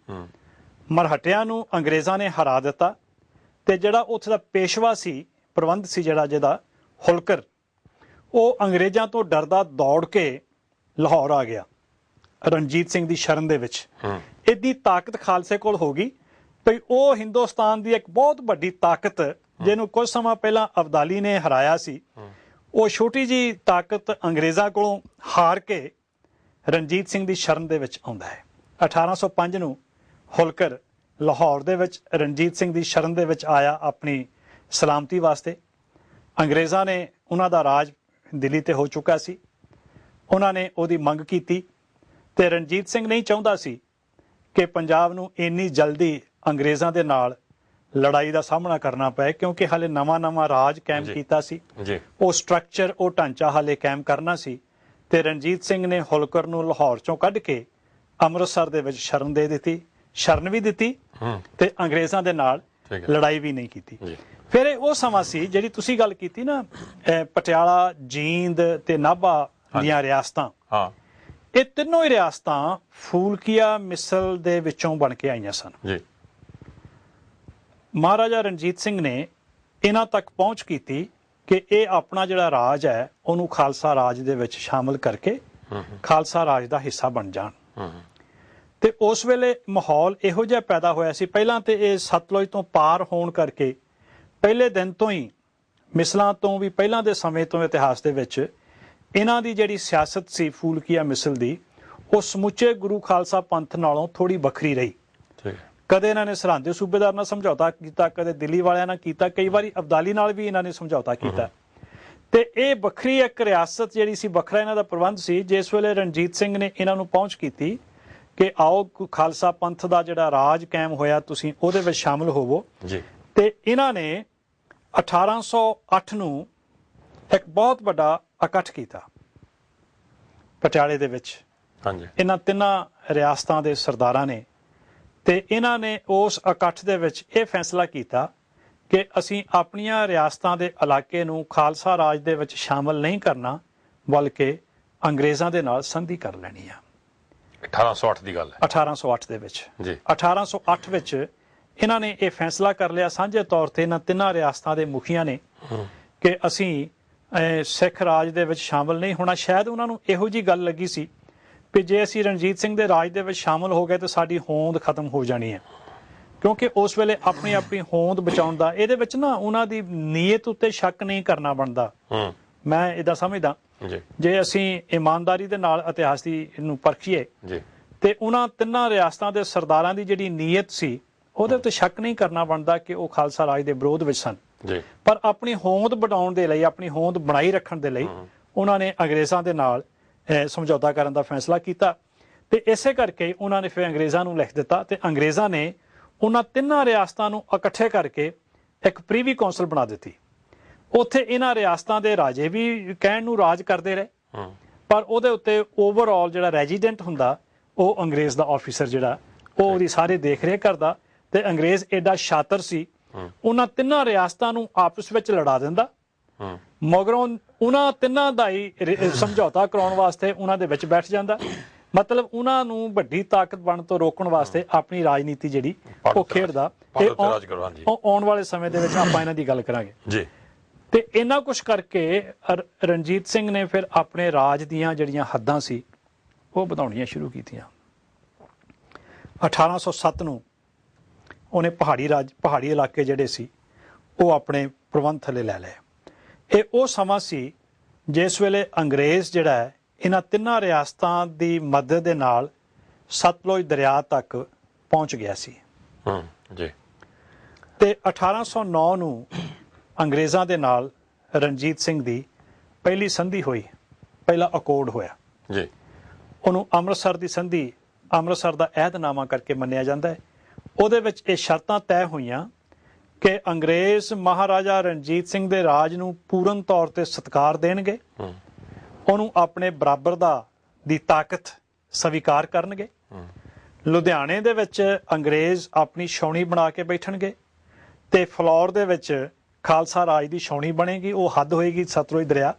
ਮਰਾਠਿਆਂ ਨੂੰ ਅੰਗਰੇਜ਼ਾਂ ਨੇ ਹਰਾ ਦਿੱਤਾ ਤੇ ਜਿਹੜਾ ਉੱਥੇ ਦਾ ਪੇਸ਼ਵਾ ਸੀ, ਪ੍ਰਬੰਧ ਸੀ ਜਿਹੜਾ ਜਿਹਦਾ, ਹੋਲਕਰ, ਉਹ ਅੰਗਰੇਜ਼ਾਂ ਤੋਂ ਡਰਦਾ ਦੌੜ ਕੇ ਲਾਹੌਰ ਆ ਗਿਆ ਰਣਜੀਤ ਸਿੰਘ ਦੀ ਸ਼ਰਨ ਦੇ ਵਿੱਚ। ਇਹਦੀ ਤਾਕਤ ਖਾਲਸੇ ਕੋਲ ਹੋ ਗਈ ਭਈ ਉਹ ਹਿੰਦੁਸਤਾਨ ਦੀ ਇੱਕ ਬਹੁਤ ਵੱਡੀ ਤਾਕਤ ਜਿਹਨੂੰ ਕੁਝ ਸਮਾਂ ਪਹਿਲਾਂ ਅਬਦਾਲੀ ਨੇ ਹਰਾਇਆ ਸੀ, ਉਹ ਛੋਟੀ ਜੀ ਤਾਕਤ ਅੰਗਰੇਜ਼ਾਂ ਕੋਲੋਂ ਹਾਰ ਕੇ ਰਣਜੀਤ ਸਿੰਘ ਦੀ ਸ਼ਰਨ ਦੇ ਵਿੱਚ ਆਉਂਦਾ ਹੈ। 1805 ਨੂੰ ਹੋਲਕਰ ਲਾਹੌਰ ਦੇ ਵਿੱਚ ਰਣਜੀਤ ਸਿੰਘ ਦੀ ਸ਼ਰਨ ਦੇ ਵਿੱਚ ਆਇਆ ਆਪਣੀ ਸਲਾਮਤੀ ਵਾਸਤੇ। ਅੰਗਰੇਜ਼ਾਂ ਨੇ, ਉਹਨਾਂ ਦਾ ਰਾਜ ਦਿੱਲੀ ਤੇ ਹੋ ਚੁੱਕਾ ਸੀ, ਉਹਨਾਂ ਨੇ ਉਹਦੀ ਮੰਗ ਕੀਤੀ ਤੇ ਰਣਜੀਤ ਸਿੰਘ ਨਹੀਂ ਚਾਹੁੰਦਾ ਸੀ ਕਿ ਪੰਜਾਬ ਨੂੰ ਇੰਨੀ ਜਲਦੀ ਅੰਗਰੇਜ਼ਾਂ ਦੇ ਨਾਲ ਲੜਾਈ ਦਾ ਸਾਹਮਣਾ ਕਰਨਾ ਪਏ, ਕਿਉਂਕਿ ਹਾਲੇ ਨਵਾਂ ਰਾਜ ਕਾਇਮ ਕੀਤਾ ਸੀ, ਉਹ ਸਟਰਕਚਰ, ਉਹ ਢਾਂਚਾ ਹਾਲੇ ਕਾਇਮ ਕਰਨਾ ਸੀ। ਤੇ ਰਣਜੀਤ ਸਿੰਘ ਨੇ ਹੋਲਕਰ ਨੂੰ ਲਾਹੌਰ ਚੋਂ ਕੱਢ ਕੇ ਅੰਮ੍ਰਿਤਸਰ ਦੇ ਵਿੱਚ ਸ਼ਰਨ ਦੇ ਦਿੱਤੀ, ਸ਼ਰਨ ਵੀ ਦਿੱਤੀ ਤੇ ਅੰਗਰੇਜ਼ਾਂ ਦੇ ਨਾਲ ਲੜਾਈ ਵੀ ਨਹੀਂ ਕੀਤੀ। ਫਿਰ ਇਹ ਉਹ ਸਮਾਂ ਸੀ ਜਿਹੜੀ ਤੁਸੀਂ ਗੱਲ ਕੀਤੀ ਨਾ, ਪਟਿਆਲਾ, ਜੀਂਦ ਤੇ ਨਾਭਾ ਦੀਆਂ ਰਿਆਸਤਾਂ, ਇਹ ਤਿੰਨੋਂ ਹੀ ਰਿਆਸਤਾਂ ਫੂਲਕੀਆ ਮਿਸਲ ਦੇ ਵਿੱਚੋਂ ਬਣ ਕੇ ਆਈਆਂ ਸਨ। ਮਹਾਰਾਜਾ ਰਣਜੀਤ ਸਿੰਘ ਨੇ ਇਹਨਾਂ ਤੱਕ ਪਹੁੰਚ ਕੀਤੀ ਕਿ ਇਹ ਆਪਣਾ ਜਿਹੜਾ ਰਾਜ ਹੈ ਉਹਨੂੰ ਖਾਲਸਾ ਰਾਜ ਦੇ ਵਿੱਚ ਸ਼ਾਮਲ ਕਰਕੇ ਖਾਲਸਾ ਰਾਜ ਦਾ ਹਿੱਸਾ ਬਣ ਜਾਣ। ਤੇ ਉਸ ਵੇਲੇ ਮਾਹੌਲ ਇਹੋ ਜਿਹਾ ਪੈਦਾ ਹੋਇਆ ਸੀ। ਪਹਿਲਾਂ ਤੇ ਇਹ ਸਤਲੁਜ ਤੋਂ ਪਾਰ ਹੋਣ ਕਰਕੇ ਪਹਿਲੇ ਦਿਨ ਤੋਂ ਹੀ, ਮਿਸਲਾਂ ਤੋਂ ਵੀ ਪਹਿਲਾਂ ਦੇ ਸਮੇਂ ਤੋਂ ਇਤਿਹਾਸ ਦੇ ਵਿੱਚ ਇਹਨਾਂ ਦੀ ਜਿਹੜੀ ਸਿਆਸਤ ਸੀ ਫੂਲਕੀਆ ਮਿਸਲ ਦੀ, ਉਹ ਸਮੁੱਚੇ ਗੁਰੂ ਖਾਲਸਾ ਪੰਥ ਨਾਲੋਂ ਥੋੜੀ ਵੱਖਰੀ ਰਹੀ। ਕਦੇ ਇਹਨਾਂ ਨੇ ਸਰਹੰਦ ਦੇ ਸੂਬੇਦਾਰ ਨਾਲ ਸਮਝੌਤਾ ਕੀਤਾ, ਕਦੇ ਦਿੱਲੀ ਵਾਲਿਆਂ ਨਾਲ ਕੀਤਾ, ਕਈ ਵਾਰੀ ਅਬਦਾਲੀ ਨਾਲ ਵੀ ਇਹਨਾਂ ਨੇ ਸਮਝੌਤਾ ਕੀਤਾ। ਤੇ ਇਹ ਵੱਖਰੀ ਇੱਕ ਰਿਆਸਤ ਜਿਹੜੀ ਸੀ, ਵੱਖਰਾ ਇਹਨਾਂ ਦਾ ਪ੍ਰਬੰਧ ਸੀ। ਜਿਸ ਵੇਲੇ ਰਣਜੀਤ ਸਿੰਘ ਨੇ ਇਹਨਾਂ ਨੂੰ ਪਹੁੰਚ ਕੀਤੀ ਕਿ ਆਓ ਖਾਲਸਾ ਪੰਥ ਦਾ ਜਿਹੜਾ ਰਾਜ ਕਾਇਮ ਹੋਇਆ, ਤੁਸੀਂ ਉਹਦੇ ਵਿੱਚ ਸ਼ਾਮਲ ਹੋਵੋ। ਤੇ ਇਹਨਾਂ ਨੇ 1808 ਨੂੰ ਇੱਕ ਬਹੁਤ ਵੱਡਾ ਇਕੱਠ ਕੀਤਾ ਪਟਿਆਲੇ ਦੇ ਵਿੱਚ। ਹਾਂਜੀ। ਇਹਨਾਂ ਤਿੰਨਾਂ ਰਿਆਸਤਾਂ ਦੇ ਸਰਦਾਰਾਂ ਨੇ, ਤੇ ਇਹਨਾਂ ਨੇ ਉਸ ਇਕੱਠ ਦੇ ਵਿੱਚ ਇਹ ਫੈਸਲਾ ਕੀਤਾ ਕਿ ਅਸੀਂ ਆਪਣੀਆਂ ਰਿਆਸਤਾਂ ਦੇ ਇਲਾਕੇ ਨੂੰ ਖਾਲਸਾ ਰਾਜ ਦੇ ਵਿੱਚ ਸ਼ਾਮਲ ਨਹੀਂ ਕਰਨਾ, ਬਲਕਿ ਅੰਗਰੇਜ਼ਾਂ ਦੇ ਨਾਲ ਸੰਧੀ ਕਰ ਲੈਣੀ ਆ। 1808 ਦੀ ਗੱਲ ਹੈ। 1808 ਦੇ ਵਿੱਚ ਜੀ। 1808 ਵਿੱਚ ਇਹਨਾਂ ਨੇ ਇਹ ਫੈਸਲਾ ਕਰ ਲਿਆ ਸਾਂਝੇ ਤੌਰ ਤੇ ਇਹਨਾਂ ਤਿੰਨਾਂ ਰਿਆਸਤਾਂ ਦੇ ਮੁਖੀਆਂ ਨੇ ਕਿ ਅਸੀਂ ਸਿੱਖ ਰਾਜ ਦੇ ਵਿੱਚ ਸ਼ਾਮਲ ਨਹੀਂ ਹੋਣਾ। ਸ਼ਾਇਦ ਉਹਨਾਂ ਨੂੰ ਇਹੋ ਜੀ ਗੱਲ ਲੱਗੀ ਸੀ ਕਿ ਜੇ ਅਸੀਂ ਰਣਜੀਤ ਸਿੰਘ ਦੇ ਰਾਜ ਦੇ ਵਿੱਚ ਸ਼ਾਮਲ ਹੋ ਗਏ ਤਾਂ ਸਾਡੀ ਹੋਂਦ ਖਤਮ ਹੋ ਜਾਣੀ ਹੈ, ਕਿਉਂਕਿ ਉਸ ਵੇਲੇ ਆਪਣੀ ਆਪਣੀ ਹੋਂਦ ਬਚਾਉਣ ਦਾ ਇਹਦੇ ਵਿੱਚ ਨਾ ਉਹਨਾਂ ਦੀ ਨੀਅਤ ਉੱਤੇ ਸ਼ੱਕ ਨਹੀਂ ਕਰਨਾ ਬਣਦਾ। ਮੈਂ ਇਦਾਂ ਸਮਝਦਾ ਜੇ ਅਸੀਂ ਇਮਾਨਦਾਰੀ ਦੇ ਨਾਲ ਇਤਿਹਾਸ ਦੀ ਇਹਨੂੰ ਪਰਖੀਏ ਤੇ ਉਹਨਾਂ ਤਿੰਨਾਂ ਰਿਆਸਤਾਂ ਦੇ ਸਰਦਾਰਾਂ ਦੀ ਜਿਹੜੀ ਨੀਅਤ ਸੀ ਉਹਦੇ ਉੱਤੇ ਸ਼ੱਕ ਨਹੀਂ ਕਰਨਾ ਬਣਦਾ ਕਿ ਉਹ ਖਾਲਸਾ ਰਾਜ ਦੇ ਵਿਰੋਧ ਵਿੱਚ ਸਨ। ਪਰ ਆਪਣੀ ਹੋਂਦ ਬਣਾਉਣ ਦੇ ਲਈ, ਆਪਣੀ ਹੋਂਦ ਬਣਾਈ ਰੱਖਣ ਦੇ ਲਈ ਉਹਨਾਂ ਨੇ ਅੰਗਰੇਜ਼ਾਂ ਦੇ ਨਾਲ ਸਮਝੌਤਾ ਕਰਨ ਦਾ ਫੈਸਲਾ ਕੀਤਾ, ਤੇ ਇਸੇ ਕਰਕੇ ਉਹਨਾਂ ਨੇ ਫਿਰ ਅੰਗਰੇਜ਼ਾਂ ਨੂੰ ਲਿਖ ਦਿੱਤਾ, ਤੇ ਅੰਗਰੇਜ਼ਾਂ ਨੇ ਉਹਨਾਂ ਤਿੰਨਾਂ ਰਿਆਸਤਾਂ ਨੂੰ ਇਕੱਠੇ ਕਰਕੇ ਇੱਕ ਪ੍ਰੀਵੀ ਕੌਂਸਲ ਬਣਾ ਦਿੱਤੀ। ਉੱਥੇ ਇਹਨਾਂ ਰਿਆਸਤਾਂ ਦੇ ਰਾਜੇ ਵੀ ਕਹਿਣ ਨੂੰ ਰਾਜ ਕਰਦੇ ਰਹੇ, ਪਰ ਉਹਦੇ ਉੱਤੇ ਓਵਰਆਲ ਜਿਹੜਾ ਰੈਜ਼ੀਡੈਂਟ ਹੁੰਦਾ ਉਹ ਅੰਗਰੇਜ਼ ਦਾ ਆਫੀਸਰ ਜਿਹੜਾ ਉਹ ਉਹਦੀ ਸਾਰੇ ਦੇਖ ਰੇਖ ਕਰਦਾ। ਤੇ ਅੰਗਰੇਜ਼ ਐਡਾ ਸ਼ਾਤਰ ਸੀ, ਉਹਨਾਂ ਤਿੰਨਾਂ ਰਿਆਸਤਾਂ ਨੂੰ ਆਪਸ ਵਿੱਚ ਲੜਾ ਦਿੰਦਾ, ਮਗਰੋਂ ਉਹਨਾਂ ਤਿੰਨਾਂ ਦਾ ਹੀ ਸਮਝੌਤਾ ਕਰਾਉਣ ਵਾਸਤੇ ਉਹਨਾਂ ਦੇ ਵਿੱਚ ਬੈਠ ਜਾਂਦਾ। ਮਤਲਬ ਉਹਨਾਂ ਨੂੰ ਵੱਡੀ ਤਾਕਤ ਬਣਨ ਤੋਂ ਰੋਕਣ ਵਾਸਤੇ ਆਪਣੀ ਰਾਜਨੀਤੀ ਜਿਹੜੀ ਉਹ ਖੇਡਦਾ। ਤੇ ਆਉਣ ਵਾਲੇ ਸਮੇਂ ਦੇ ਵਿੱਚ ਆਪਾਂ ਇਹਨਾਂ ਦੀ ਗੱਲ ਕਰਾਂਗੇ ਜੀ। ਤੇ ਇਹਨਾਂ ਕੁਛ ਕਰਕੇ ਰਣਜੀਤ ਸਿੰਘ ਨੇ ਫਿਰ ਆਪਣੇ ਰਾਜ ਦੀਆਂ ਜਿਹੜੀਆਂ ਹੱਦਾਂ ਸੀ ਉਹ ਵਧਾਉਣੀਆਂ ਸ਼ੁਰੂ ਕੀਤੀਆਂ। 1807 ਨੂੰ ਉਹਨੇ ਪਹਾੜੀ ਇਲਾਕੇ ਜਿਹੜੇ ਸੀ ਉਹ ਆਪਣੇ ਪ੍ਰਬੰਧ ਥੱਲੇ ਲੈ ਲਏ। ਇਹ ਉਹ ਸਮਾਂ ਸੀ ਜਿਸ ਵੇਲੇ ਅੰਗਰੇਜ਼ ਜਿਹੜਾ ਹੈ ਇਹਨਾਂ ਤਿੰਨਾਂ ਰਿਆਸਤਾਂ ਦੀ ਮਦਦ ਦੇ ਨਾਲ ਸਤਲੁਜ ਦਰਿਆ ਤੱਕ ਪਹੁੰਚ ਗਿਆ ਸੀ ਜੀ। ਤੇ 1809 ਨੂੰ ਅੰਗਰੇਜ਼ਾਂ ਦੇ ਨਾਲ ਰਣਜੀਤ ਸਿੰਘ ਦੀ ਪਹਿਲੀ ਸੰਧੀ ਹੋਈ, ਪਹਿਲਾ ਅਕੋਰਡ ਹੋਇਆ ਜੀ। ਉਹਨੂੰ ਅੰਮ੍ਰਿਤਸਰ ਦੀ ਸੰਧੀ, ਅੰਮ੍ਰਿਤਸਰ ਦਾ ਅਹਿਦਨਾਮਾ ਕਰਕੇ ਮੰਨਿਆ ਜਾਂਦਾ ਹੈ। ਉਹਦੇ ਵਿੱਚ ਇਹ ਸ਼ਰਤਾਂ ਤੈਅ ਹੋਈਆਂ ਕਿ ਅੰਗਰੇਜ਼ ਮਹਾਰਾਜਾ ਰਣਜੀਤ ਸਿੰਘ ਦੇ ਰਾਜ ਨੂੰ ਪੂਰਨ ਤੌਰ ਤੇ ਸਤਿਕਾਰ ਦੇਣਗੇ, ਉਹਨੂੰ ਆਪਣੇ ਬਰਾਬਰ ਦੀ ਤਾਕਤ ਸਵੀਕਾਰ ਕਰਨਗੇ। ਲੁਧਿਆਣੇ ਦੇ ਵਿੱਚ ਅੰਗਰੇਜ਼ ਆਪਣੀ ਛਾਉਣੀ ਬਣਾ ਕੇ ਬੈਠਣਗੇ ਤੇ ਫਲੌਰ ਦੇ ਵਿੱਚ ਖਾਲਸਾ ਰਾਜ ਦੀ ਛਾਉਣੀ ਬਣੇਗੀ, ਉਹ ਹੱਦ ਹੋਏਗੀ ਸਤਲੁਜ ਦਰਿਆ।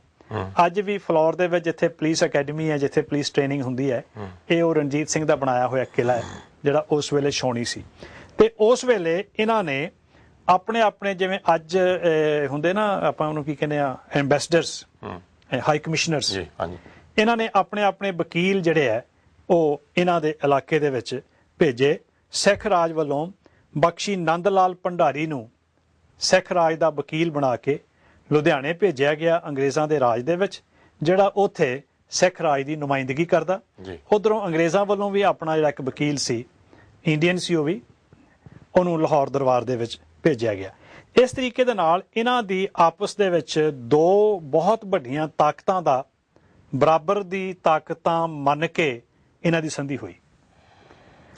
ਅੱਜ ਵੀ ਫਲੌਰ ਦੇ ਵਿੱਚ ਜਿੱਥੇ ਪੁਲਿਸ ਅਕੈਡਮੀ ਹੈ, ਜਿੱਥੇ ਪੁਲਿਸ ਟ੍ਰੇਨਿੰਗ ਹੁੰਦੀ ਹੈ, ਇਹ ਉਹ ਰਣਜੀਤ ਸਿੰਘ ਦਾ ਬਣਾਇਆ ਹੋਇਆ ਕਿਲਾ ਹੈ ਜਿਹੜਾ ਉਸ ਵੇਲੇ ਛਾਉਣੀ ਸੀ। ਤੇ ਉਸ ਵੇਲੇ ਇਹਨਾਂ ਨੇ ਆਪਣੇ ਆਪਣੇ ਜਿਵੇਂ ਅੱਜ ਹੁੰਦੇ ਨਾ, ਆਪਾਂ ਉਹਨੂੰ ਕੀ ਕਹਿੰਦੇ ਆ, ਐਂਬੈਸਡਰਸ, ਹਾਈ ਕਮਿਸ਼ਨਰਸ, ਇਹਨਾਂ ਨੇ ਆਪਣੇ ਆਪਣੇ ਵਕੀਲ ਜਿਹੜੇ ਹੈ ਉਹ ਇਹਨਾਂ ਦੇ ਇਲਾਕੇ ਦੇ ਵਿੱਚ ਭੇਜੇ। ਸਿੱਖ ਰਾਜ ਵੱਲੋਂ ਬਖਸ਼ੀ ਨੰਦ ਲਾਲ ਭੰਡਾਰੀ ਨੂੰ ਸਿੱਖ ਰਾਜ ਦਾ ਵਕੀਲ ਬਣਾ ਕੇ ਲੁਧਿਆਣੇ ਭੇਜਿਆ ਗਿਆ ਅੰਗਰੇਜ਼ਾਂ ਦੇ ਰਾਜ ਦੇ ਵਿੱਚ, ਜਿਹੜਾ ਉੱਥੇ ਸਿੱਖ ਰਾਜ ਦੀ ਨੁਮਾਇੰਦਗੀ ਕਰਦਾ। ਉਧਰੋਂ ਅੰਗਰੇਜ਼ਾਂ ਵੱਲੋਂ ਵੀ ਆਪਣਾ ਜਿਹੜਾ ਇੱਕ ਵਕੀਲ ਸੀ, ਇੰਡੀਅਨ ਸੀ, ਉਹ ਵੀ ਉਹਨੂੰ ਲਾਹੌਰ ਦਰਬਾਰ ਦੇ ਵਿੱਚ ਭੇਜਿਆ ਗਿਆ। ਇਸ ਤਰੀਕੇ ਦੇ ਨਾਲ ਇਹਨਾਂ ਦੀ ਆਪਸ ਦੇ ਵਿੱਚ ਦੋ ਬਹੁਤ ਵੱਡੀਆਂ ਤਾਕਤਾਂ ਦਾ ਬਰਾਬਰ ਦੀ ਤਾਕਤਾਂ ਮੰਨ ਕੇ ਇਹਨਾਂ ਦੀ ਸੰਧੀ ਹੋਈ।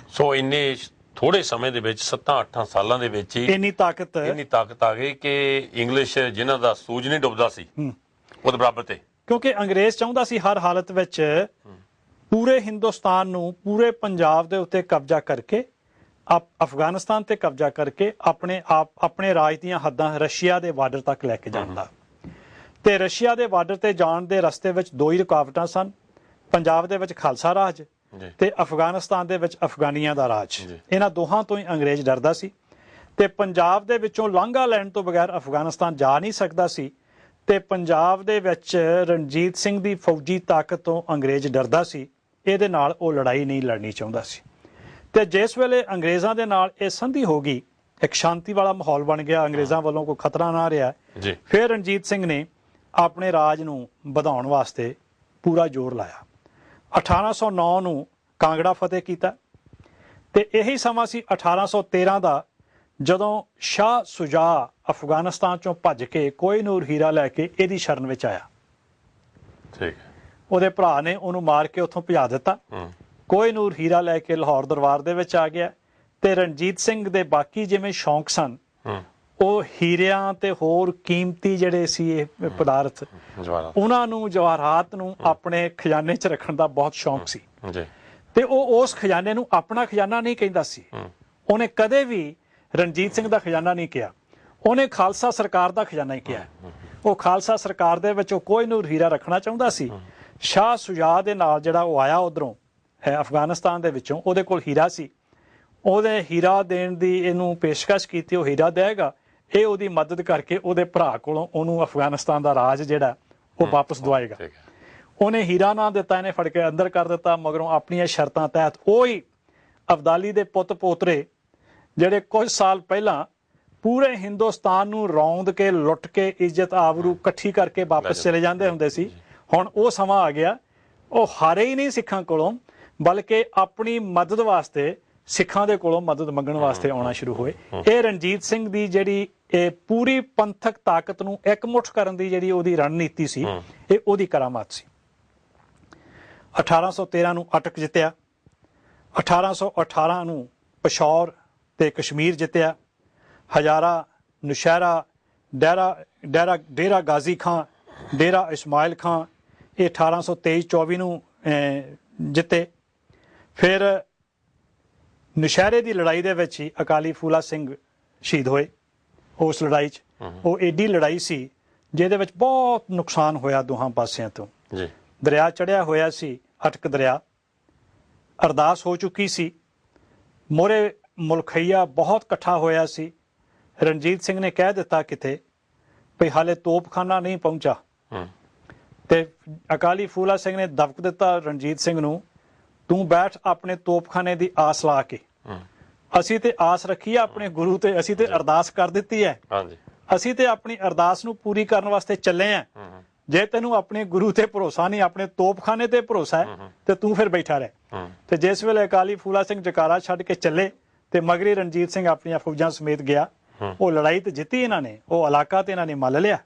ਸੋ ਇੰਨੇ ਥੋੜੇ ਸਮੇਂ ਦੇ ਵਿੱਚ 7-8 ਸਾਲਾਂ ਦੇ ਵਿੱਚ ਹੀ ਇੰਨੀ ਤਾਕਤ ਆ ਗਈ ਕਿ ਇੰਗਲਿਸ਼ ਜਿਨ੍ਹਾਂ ਦਾ ਸੂਝ ਨਹੀਂ ਡੁੱਬਦਾ ਸੀ ਉਹਦੇ ਬਰਾਬਰ ਤੇ, ਕਿਉਂਕਿ ਅੰਗਰੇਜ਼ ਚਾਹੁੰਦਾ ਸੀ ਹਰ ਹਾਲਤ ਵਿੱਚ ਪੂਰੇ ਹਿੰਦੁਸਤਾਨ ਨੂੰ, ਪੂਰੇ ਪੰਜਾਬ ਦੇ ਉੱਤੇ ਕਬਜ਼ਾ ਕਰਕੇ, ਅਫਗਾਨਿਸਤਾਨ ਤੇ ਕਬਜ਼ਾ ਕਰਕੇ ਆਪਣੇ ਰਾਜ ਦੀਆਂ ਹੱਦਾਂ ਰਸ਼ੀਆ ਦੇ ਬਾਰਡਰ ਤੱਕ ਲੈ ਕੇ ਜਾਣ ਦਾ। ਤੇ ਰਸ਼ੀਆ ਦੇ ਬਾਰਡਰ ਤੇ ਜਾਣ ਦੇ ਰਸਤੇ ਵਿੱਚ ਦੋ ਹੀ ਰੁਕਾਵਟਾਂ ਸਨ, ਪੰਜਾਬ ਦੇ ਵਿੱਚ ਖਾਲਸਾ ਰਾਜ ਤੇ ਅਫਗਾਨਿਸਤਾਨ ਦੇ ਵਿੱਚ ਅਫਗਾਨੀਆਂ ਦਾ ਰਾਜ। ਇਹਨਾਂ ਦੋਹਾਂ ਤੋਂ ਹੀ ਅੰਗਰੇਜ਼ ਡਰਦਾ ਸੀ ਤੇ ਪੰਜਾਬ ਦੇ ਵਿੱਚੋਂ ਲਾਂਘਾ ਲੈਣ ਤੋਂ ਬਗੈਰ ਅਫਗਾਨਿਸਤਾਨ ਜਾ ਨਹੀਂ ਸਕਦਾ ਸੀ। ਤੇ ਪੰਜਾਬ ਦੇ ਵਿੱਚ ਰਣਜੀਤ ਸਿੰਘ ਦੀ ਫੌਜੀ ਤਾਕਤ ਤੋਂ ਅੰਗਰੇਜ਼ ਡਰਦਾ ਸੀ, ਇਹਦੇ ਨਾਲ ਉਹ ਲੜਾਈ ਨਹੀਂ ਲੜਨੀ ਚਾਹੁੰਦਾ ਸੀ। ਤੇ ਜਿਸ ਵੇਲੇ ਅੰਗਰੇਜ਼ਾਂ ਦੇ ਨਾਲ ਇਹ ਸੰਧੀ ਹੋ ਗਈ, ਇੱਕ ਸ਼ਾਂਤੀ ਵਾਲਾ ਮਾਹੌਲ ਬਣ ਗਿਆ, ਅੰਗਰੇਜ਼ਾਂ ਵੱਲੋਂ ਕੋਈ ਖਤਰਾ ਨਾ ਰਿਹਾ, ਫਿਰ ਰਣਜੀਤ ਸਿੰਘ ਨੇ ਆਪਣੇ ਰਾਜ ਨੂੰ ਵਧਾਉਣ ਵਾਸਤੇ ਪੂਰਾ ਜ਼ੋਰ ਲਾਇਆ। 1809 ਨੂੰ ਕਾਂਗੜਾ ਫਤਿਹ ਕੀਤਾ ਤੇ ਇਹੀ ਸਮਾਂ ਸੀ 1813 ਦਾ, ਜਦੋਂ ਸ਼ਾਹ ਸੁਜਾ ਅਫਗਾਨਿਸਤਾਨ ਚੋਂ ਭੱਜ ਕੇ ਕੋਹੀਨੂਰ ਹੀਰਾ ਲੈ ਕੇ ਇਹਦੀ ਸ਼ਰਨ ਵਿੱਚ ਆਇਆ। ਉਹਦੇ ਭਰਾ ਨੇ ਉਹਨੂੰ ਮਾਰ ਕੇ ਉੱਥੋਂ ਭਜਾ ਦਿੱਤਾ। ਕੋਹੀਨੂਰ ਹੀਰਾ ਲੈ ਕੇ ਲਾਹੌਰ ਦਰਬਾਰ ਦੇ ਵਿੱਚ ਆ ਗਿਆ ਤੇ ਰਣਜੀਤ ਸਿੰਘ ਦੇ ਬਾਕੀ ਜਿਵੇਂ ਸ਼ੌਂਕ ਸਨ ਉਹ ਹੀਰਿਆਂ ਤੇ ਹੋਰ ਕੀਮਤੀ ਜਿਹੜੇ ਸੀ ਇਹ ਪਦਾਰਥ ਉਹਨਾਂ ਨੂੰ ਜਵਾਹਰਾਤ ਨੂੰ ਆਪਣੇ ਖਜ਼ਾਨੇ 'ਚ ਰੱਖਣ ਦਾ ਬਹੁਤ ਸ਼ੌਂਕ ਸੀ ਤੇ ਉਹ ਉਸ ਖਜ਼ਾਨੇ ਨੂੰ ਆਪਣਾ ਖਜ਼ਾਨਾ ਨਹੀਂ ਕਹਿੰਦਾ ਸੀ। ਉਹਨੇ ਕਦੇ ਵੀ ਰਣਜੀਤ ਸਿੰਘ ਦਾ ਖਜ਼ਾਨਾ ਨਹੀਂ ਕਿਹਾ, ਉਹਨੇ ਖਾਲਸਾ ਸਰਕਾਰ ਦਾ ਖਜ਼ਾਨਾ ਹੀ ਕਿਹਾ। ਉਹ ਖਾਲਸਾ ਸਰਕਾਰ ਦੇ ਵਿੱਚ ਉਹ ਕੋਹੀਨੂਰ ਹੀਰਾ ਰੱਖਣਾ ਚਾਹੁੰਦਾ ਸੀ। ਸ਼ਾਹ ਸੁਜਾ ਦੇ ਨਾਲ ਜਿਹੜਾ ਉਹ ਆਇਆ ਉਧਰੋਂ ਅਫਗਾਨਿਸਤਾਨ ਦੇ ਵਿੱਚੋਂ, ਉਹਦੇ ਕੋਲ ਹੀਰਾ ਸੀ, ਉਹਦੇ ਹੀਰਾ ਦੇਣ ਦੀ ਇਹਨੂੰ ਪੇਸ਼ਕਸ਼ ਕੀਤੀ, ਉਹ ਹੀਰਾ ਦੇਗਾ, ਇਹ ਉਹਦੀ ਮਦਦ ਕਰਕੇ ਉਹਦੇ ਭਰਾ ਕੋਲੋਂ ਉਹਨੂੰ ਅਫਗਾਨਿਸਤਾਨ ਦਾ ਰਾਜ ਜਿਹੜਾ ਉਹ ਵਾਪਸ ਦਵਾਏਗਾ। ਉਹਨੇ ਹੀਰਾ ਨਾ ਦਿੱਤਾ, ਇਹਨੇ ਫੜ ਕੇ ਅੰਦਰ ਕਰ ਦਿੱਤਾ। ਮਗਰੋਂ ਆਪਣੀਆਂ ਸ਼ਰਤਾਂ ਤਹਿਤ ਉਹ ਹੀ ਅਬਦਾਲੀ ਦੇ ਪੁੱਤ ਪੋਤਰੇ ਜਿਹੜੇ ਕੁਝ ਸਾਲ ਪਹਿਲਾਂ ਪੂਰੇ ਹਿੰਦੁਸਤਾਨ ਨੂੰ ਰੌਂਦ ਕੇ ਲੁੱਟ ਕੇ ਇੱਜ਼ਤ ਆਬਰੂ ਇਕੱਠੀ ਕਰਕੇ ਵਾਪਸ ਚਲੇ ਜਾਂਦੇ ਹੁੰਦੇ ਸੀ, ਹੁਣ ਉਹ ਸਮਾਂ ਆ ਗਿਆ। ਉਹ ਹਾਰੇ ਹੀ ਨਹੀਂ ਸਿੱਖਾਂ ਕੋਲੋਂ, ਬਲਕਿ ਆਪਣੀ ਮਦਦ ਵਾਸਤੇ ਸਿੱਖਾਂ ਦੇ ਕੋਲੋਂ ਮਦਦ ਮੰਗਣ ਵਾਸਤੇ ਆਉਣਾ ਸ਼ੁਰੂ ਹੋਏ। ਇਹ ਰਣਜੀਤ ਸਿੰਘ ਦੀ ਜਿਹੜੀ ਇਹ ਪੂਰੀ ਪੰਥਕ ਤਾਕਤ ਨੂੰ ਇਕਮੁੱਠ ਕਰਨ ਦੀ ਜਿਹੜੀ ਉਹਦੀ ਰਣਨੀਤੀ ਸੀ, ਇਹ ਉਹਦੀ ਕਰਾਮਾਤ ਸੀ। 1813 ਨੂੰ ਅਟਕ ਜਿੱਤਿਆ, 1818 ਨੂੰ ਪਿਸ਼ੌਰ ਤੇ ਕਸ਼ਮੀਰ ਜਿੱਤਿਆ, ਹਜ਼ਾਰਾ, ਨੁਸ਼ਹਿਰਾ, ਡੇਰਾ ਗਾਜ਼ੀ ਖਾਂ, ਡੇਰਾ ਇਸਮਾਇਲ ਖਾਂ, ਇਹ 1823-24 ਨੂੰ ਜਿੱਤੇ। ਫਿਰ ਨੁਸ਼ਹਿਰੇ ਦੀ ਲੜਾਈ ਦੇ ਵਿੱਚ ਹੀ ਅਕਾਲੀ ਫੂਲਾ ਸਿੰਘ ਸ਼ਹੀਦ ਹੋਏ। ਉਸ ਲੜਾਈ 'ਚ ਉਹ ਏਡੀ ਲੜਾਈ ਸੀ ਜਿਹਦੇ ਵਿੱਚ ਬਹੁਤ ਨੁਕਸਾਨ ਹੋਇਆ ਦੋਹਾਂ ਪਾਸਿਆਂ ਤੋਂ। ਦਰਿਆ ਚੜਿਆ ਹੋਇਆ ਸੀ, ਅਟਕ ਦਰਿਆ, ਅਰਦਾਸ ਹੋ ਚੁੱਕੀ ਸੀ, ਮੋਰੇ ਮੁਲਖਈਆ ਬਹੁਤ ਇਕੱਠਾ ਹੋਇਆ ਸੀ। ਰਣਜੀਤ ਸਿੰਘ ਨੇ ਕਹਿ ਦਿੱਤਾ ਕਿਤੇ ਵੀ ਹਾਲੇ ਤੋਪਖਾਨਾ ਨਹੀਂ ਪਹੁੰਚਾ, ਤੇ ਅਕਾਲੀ ਫੂਲਾ ਸਿੰਘ ਨੇ ਦਬਕ ਦਿੱਤਾ ਰਣਜੀਤ ਸਿੰਘ ਨੂੰ, ਤੂੰ ਬੈਠ ਆਪਣੇ ਤੋਪਖਾਨੇ ਦੀ ਆਸ ਲਾ ਕੇ, ਅਸੀਂ ਤੇ ਆਸ ਰੱਖੀ ਆ ਆਪਣੇ ਗੁਰੂ ਤੇ, ਅਸੀਂ ਤੇ ਅਰਦਾਸ ਕਰ ਦਿੱਤੀ ਹੈ, ਅਸੀਂ ਤੇ ਆਪਣੀ ਅਰਦਾਸ ਨੂੰ ਪੂਰੀ ਕਰਨ ਵਾਸਤੇ ਚੱਲੇ ਆ। ਜੇ ਤੈਨੂੰ ਆਪਣੇ ਗੁਰੂ ਤੇ ਭਰੋਸਾ ਨਹੀਂ, ਆਪਣੇ ਤੋਪਖਾਨੇ ਤੇ ਭਰੋਸਾ ਹੈ, ਤੇ ਤੂੰ ਫਿਰ ਬੈਠਾ ਰਹਿ। ਤੇ ਜਿਸ ਵੇਲੇ ਅਕਾਲੀ ਫੂਲਾ ਸਿੰਘ ਜਕਾਰਾ ਛੱਡ ਕੇ ਚੱਲੇ ਤੇ ਮਗਰੀ ਰਣਜੀਤ ਸਿੰਘ ਆਪਣੀਆਂ ਫੌਜਾਂ ਸਮੇਤ ਗਿਆ। ਉਹ ਲੜਾਈ ਤੇ ਜਿੱਤੀ ਇਹਨਾਂ ਨੇ, ਉਹ ਇਲਾਕਾ ਤੇ ਇਹਨਾਂ ਨੇ ਮੱਲ ਲਿਆ,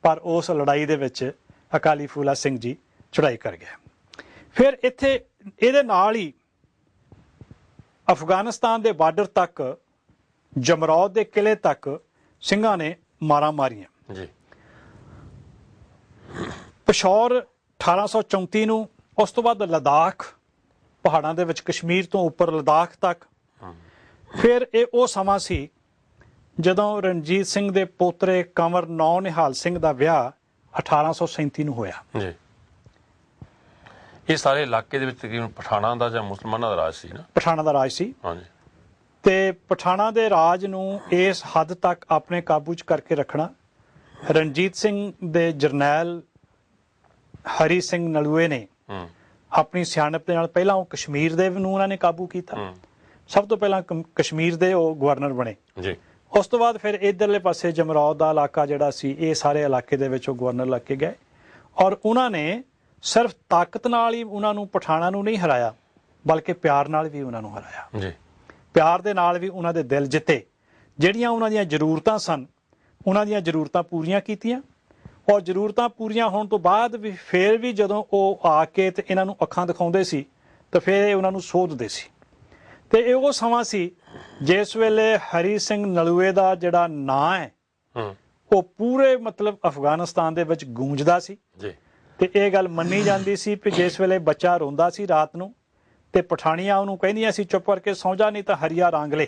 ਪਰ ਉਸ ਲੜਾਈ ਦੇ ਵਿੱਚ ਅਕਾਲੀ ਫੂਲਾ ਸਿੰਘ ਜੀ ਚੜਾਈ ਕਰ ਗਿਆ। ਫਿਰ ਇੱਥੇ ਇਹਦੇ ਨਾਲ ਹੀ ਅਫਗਾਨਿਸਤਾਨ ਦੇ ਬਾਰਡਰ ਤੱਕ, ਜਮਰੌਦ ਦੇ ਕਿਲੇ ਤੱਕ ਸਿੰਘਾਂ ਨੇ ਮਾਰਾਂ ਮਾਰੀਆਂ। ਪਿਸ਼ੌਰ 1834 ਨੂੰ, ਉਸ ਤੋਂ ਬਾਅਦ ਲਦਾਖ, ਪਹਾੜਾਂ ਦੇ ਵਿੱਚ ਕਸ਼ਮੀਰ ਤੋਂ ਉੱਪਰ ਲਦਾਖ ਤੱਕ। ਫਿਰ ਇਹ ਉਹ ਸਮਾਂ ਸੀ ਜਦੋਂ ਰਣਜੀਤ ਸਿੰਘ ਦੇ ਪੋਤਰੇ ਕੰਵਰ ਨੌ ਨਿਹਾਲ ਸਿੰਘ ਦਾ ਵਿਆਹ 1837 ਨੂੰ ਹੋਇਆ। ਇਹ ਸਾਰੇ ਇਲਾਕੇ ਦੇ ਵਿੱਚ ਤਕਰੀਬਨ ਪਠਾਣਾਂ ਦਾ ਜਾਂ ਮੁਸਲਮਾਨਾਂ ਦਾ ਰਾਜ ਸੀ ਨਾ? ਪਠਾਣਾਂ ਦਾ ਰਾਜ ਸੀ। ਤੇ ਪਠਾਣਾਂ ਦੇ ਰਾਜ ਨੂੰ ਇਸ ਹੱਦ ਤੱਕ ਆਪਣੇ ਕਾਬੂ 'ਚ ਕਰਕੇ ਰੱਖਣਾ, ਰਣਜੀਤ ਸਿੰਘ ਦੇ ਜਰਨੈਲ ਹਰੀ ਸਿੰਘ ਨਲੂਏ ਨੇ ਆਪਣੀ ਸਿਆਣਪ ਦੇ ਨਾਲ ਪਹਿਲਾਂ ਉਹ ਕਸ਼ਮੀਰ ਦੇ ਨੂੰ ਉਹਨਾਂ ਨੇ ਕਾਬੂ ਕੀਤਾ। ਸਭ ਤੋਂ ਪਹਿਲਾਂ ਕਸ਼ਮੀਰ ਦੇ ਉਹ ਗਵਰਨਰ ਬਣੇ। ਉਸ ਤੋਂ ਬਾਅਦ ਫਿਰ ਇਧਰਲੇ ਪਾਸੇ ਜਮਰੌਦ ਦਾ ਇਲਾਕਾ ਜਿਹੜਾ ਸੀ, ਇਹ ਸਾਰੇ ਇਲਾਕੇ ਦੇ ਵਿੱਚ ਉਹ ਗਵਰਨਰ ਲੱਗ ਕੇ ਗਏ। ਔਰ ਉਹਨਾਂ ਨੇ ਸਿਰਫ ਤਾਕਤ ਨਾਲ ਹੀ ਉਹਨਾਂ ਨੂੰ, ਪਠਾਣਾਂ ਨੂੰ ਨਹੀਂ ਹਰਾਇਆ, ਬਲਕਿ ਪਿਆਰ ਨਾਲ ਵੀ ਉਹਨਾਂ ਨੂੰ ਹਰਾਇਆ। ਪਿਆਰ ਦੇ ਨਾਲ ਵੀ ਉਹਨਾਂ ਦੇ ਦਿਲ ਜਿੱਤੇ। ਜਿਹੜੀਆਂ ਉਹਨਾਂ ਦੀਆਂ ਜ਼ਰੂਰਤਾਂ ਸਨ, ਉਹਨਾਂ ਦੀਆਂ ਜ਼ਰੂਰਤਾਂ ਪੂਰੀਆਂ ਕੀਤੀਆਂ। ਔਰ ਜ਼ਰੂਰਤਾਂ ਪੂਰੀਆਂ ਹੋਣ ਤੋਂ ਬਾਅਦ ਵੀ ਫਿਰ ਵੀ ਜਦੋਂ ਉਹ ਆ ਕੇ ਤੇ ਇਹਨਾਂ ਨੂੰ ਅੱਖਾਂ ਦਿਖਾਉਂਦੇ ਸੀ ਤਾਂ ਫਿਰ ਇਹ ਉਹਨਾਂ ਨੂੰ ਸੋਧਦੇ ਸੀ। ਤੇ ਇਹ ਉਹ ਸਮਾਂ ਸੀ ਜਿਸ ਵੇਲੇ ਹਰੀ ਸਿੰਘ ਨਲੂਏ ਦਾ ਜਿਹੜਾ ਨਾਂ ਹੈ ਉਹ ਪੂਰੇ ਮਤਲਬ ਅਫਗਾਨਿਸਤਾਨ ਦੇ ਵਿੱਚ ਗੂੰਜਦਾ ਸੀ। ਤੇ ਇਹ ਗੱਲ ਮੰਨੀ ਜਾਂਦੀ ਸੀ ਕਿ ਜਿਸ ਵੇਲੇ ਬੱਚਾ ਰੋਂਦਾ ਸੀ ਰਾਤ ਨੂੰ ਤੇ ਪਠਾਣੀਆਂ ਉਹਨੂੰ ਕਹਿੰਦੀਆਂ ਸੀ ਚੁੱਪ ਕਰਕੇ ਸੌਂ ਜਾ, ਨਹੀਂ ਤਾਂ ਹਰੀਆ ਰਾਂਗ ਲੈ,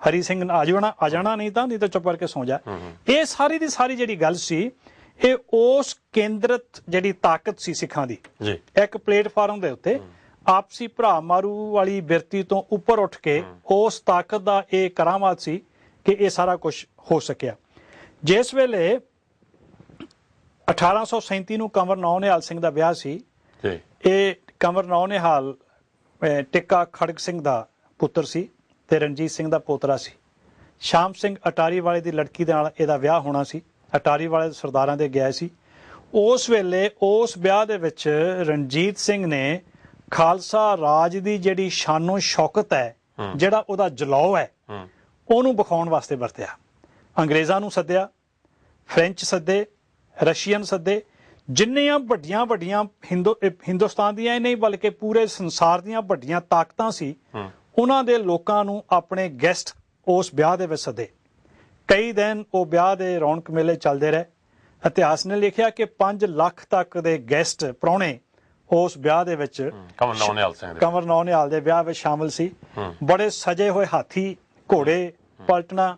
ਹਰੀ ਸਿੰਘ ਆ ਜਾਣਾ ਨਹੀਂ ਤਾਂ ਚੁੱਪ ਕਰਕੇ ਸੌਂ ਜਾ। ਇਹ ਸਾਰੀ ਦੀ ਸਾਰੀ ਜਿਹੜੀ ਗੱਲ ਸੀ, ਇਹ ਉਸ ਕੇਂਦਰਤ ਜਿਹੜੀ ਤਾਕਤ ਸੀ ਸਿੱਖਾਂ ਦੀ, ਇੱਕ ਪਲੇਟਫਾਰਮ ਦੇ ਉੱਤੇ ਆਪਸੀ ਭਰਾ ਮਾਰੂ ਵਾਲੀ ਬਿਰਤੀ ਤੋਂ ਉੱਪਰ ਉੱਠ ਕੇ ਉਸ ਤਾਕਤ ਦਾ ਇਹ ਕਰਾਮਾਤ ਸੀ ਕਿ ਇਹ ਸਾਰਾ ਕੁਝ ਹੋ ਸਕਿਆ। ਜਿਸ ਵੇਲੇ 1837 ਨੂੰ ਕੰਵਰ ਨੌ ਨਿਹਾਲ ਸਿੰਘ ਦਾ ਵਿਆਹ ਸੀ, ਇਹ ਕੰਵਰ ਨੌ ਨਿਹਾਲ ਟਿੱਕਾ ਖੜਗ ਸਿੰਘ ਦਾ ਪੁੱਤਰ ਸੀ ਤੇ ਰਣਜੀਤ ਸਿੰਘ ਦਾ ਪੋਤਰਾ ਸੀ। ਸ਼ਾਮ ਸਿੰਘ ਅਟਾਰੀ ਵਾਲੇ ਦੀ ਲੜਕੀ ਦੇ ਨਾਲ ਇਹਦਾ ਵਿਆਹ ਹੋਣਾ ਸੀ। ਅਟਾਰੀ ਵਾਲੇ ਸਰਦਾਰਾਂ ਦੇ ਗਿਆ ਸੀ। ਉਸ ਵੇਲੇ ਉਸ ਵਿਆਹ ਦੇ ਵਿੱਚ ਰਣਜੀਤ ਸਿੰਘ ਨੇ ਖਾਲਸਾ ਰਾਜ ਦੀ ਜਿਹੜੀ ਸ਼ਾਨੋ ਸ਼ੌਕਤ ਹੈ, ਜਿਹੜਾ ਉਹਦਾ ਜਲਾਉ ਹੈ, ਉਹਨੂੰ ਵਿਖਾਉਣ ਵਾਸਤੇ ਵਰਤਿਆ। ਅੰਗਰੇਜ਼ਾਂ ਨੂੰ ਸੱਦਿਆ, ਫ੍ਰੈਂਚ ਸੱਦੇ, ਰਸ਼ੀਅਨ ਸੱਦੇ, ਜਿੰਨੀਆਂ ਵੱਡੀਆਂ ਹਿੰਦੁਸਤਾਨ ਦੀਆਂ ਹੀ ਨਹੀਂ ਬਲਕਿ ਪੂਰੇ ਸੰਸਾਰ ਦੀਆਂ ਵੱਡੀਆਂ ਤਾਕਤਾਂ ਸੀ, ਉਹਨਾਂ ਦੇ ਲੋਕਾਂ ਨੂੰ ਆਪਣੇ ਗੈਸਟ ਉਸ ਵਿਆਹ ਦੇ ਵਿੱਚ ਸੱਦੇ। ਕਈ ਦਿਨ ਉਹ ਵਿਆਹ ਦੇ ਰੌਣਕ ਮੇਲੇ ਚੱਲਦੇ ਰਹੇ। ਇਤਿਹਾਸ ਨੇ ਲਿਖਿਆ ਕਿ 5 ਲੱਖ ਤੱਕ ਦੇ ਗੈਸਟ ਪ੍ਰਾਹੁਣੇ ਉਸ ਵਿਆਹ ਦੇ ਵਿੱਚ ਕੰਵਰ ਨੌ ਨਿਹਾਲ ਦੇ ਵਿਆਹ ਵਿੱਚ ਸ਼ਾਮਲ ਸੀ। ਬੜੇ ਸਜੇ ਹੋਏ ਹਾਥੀ ਘੋੜੇ ਪਲਟਣਾ।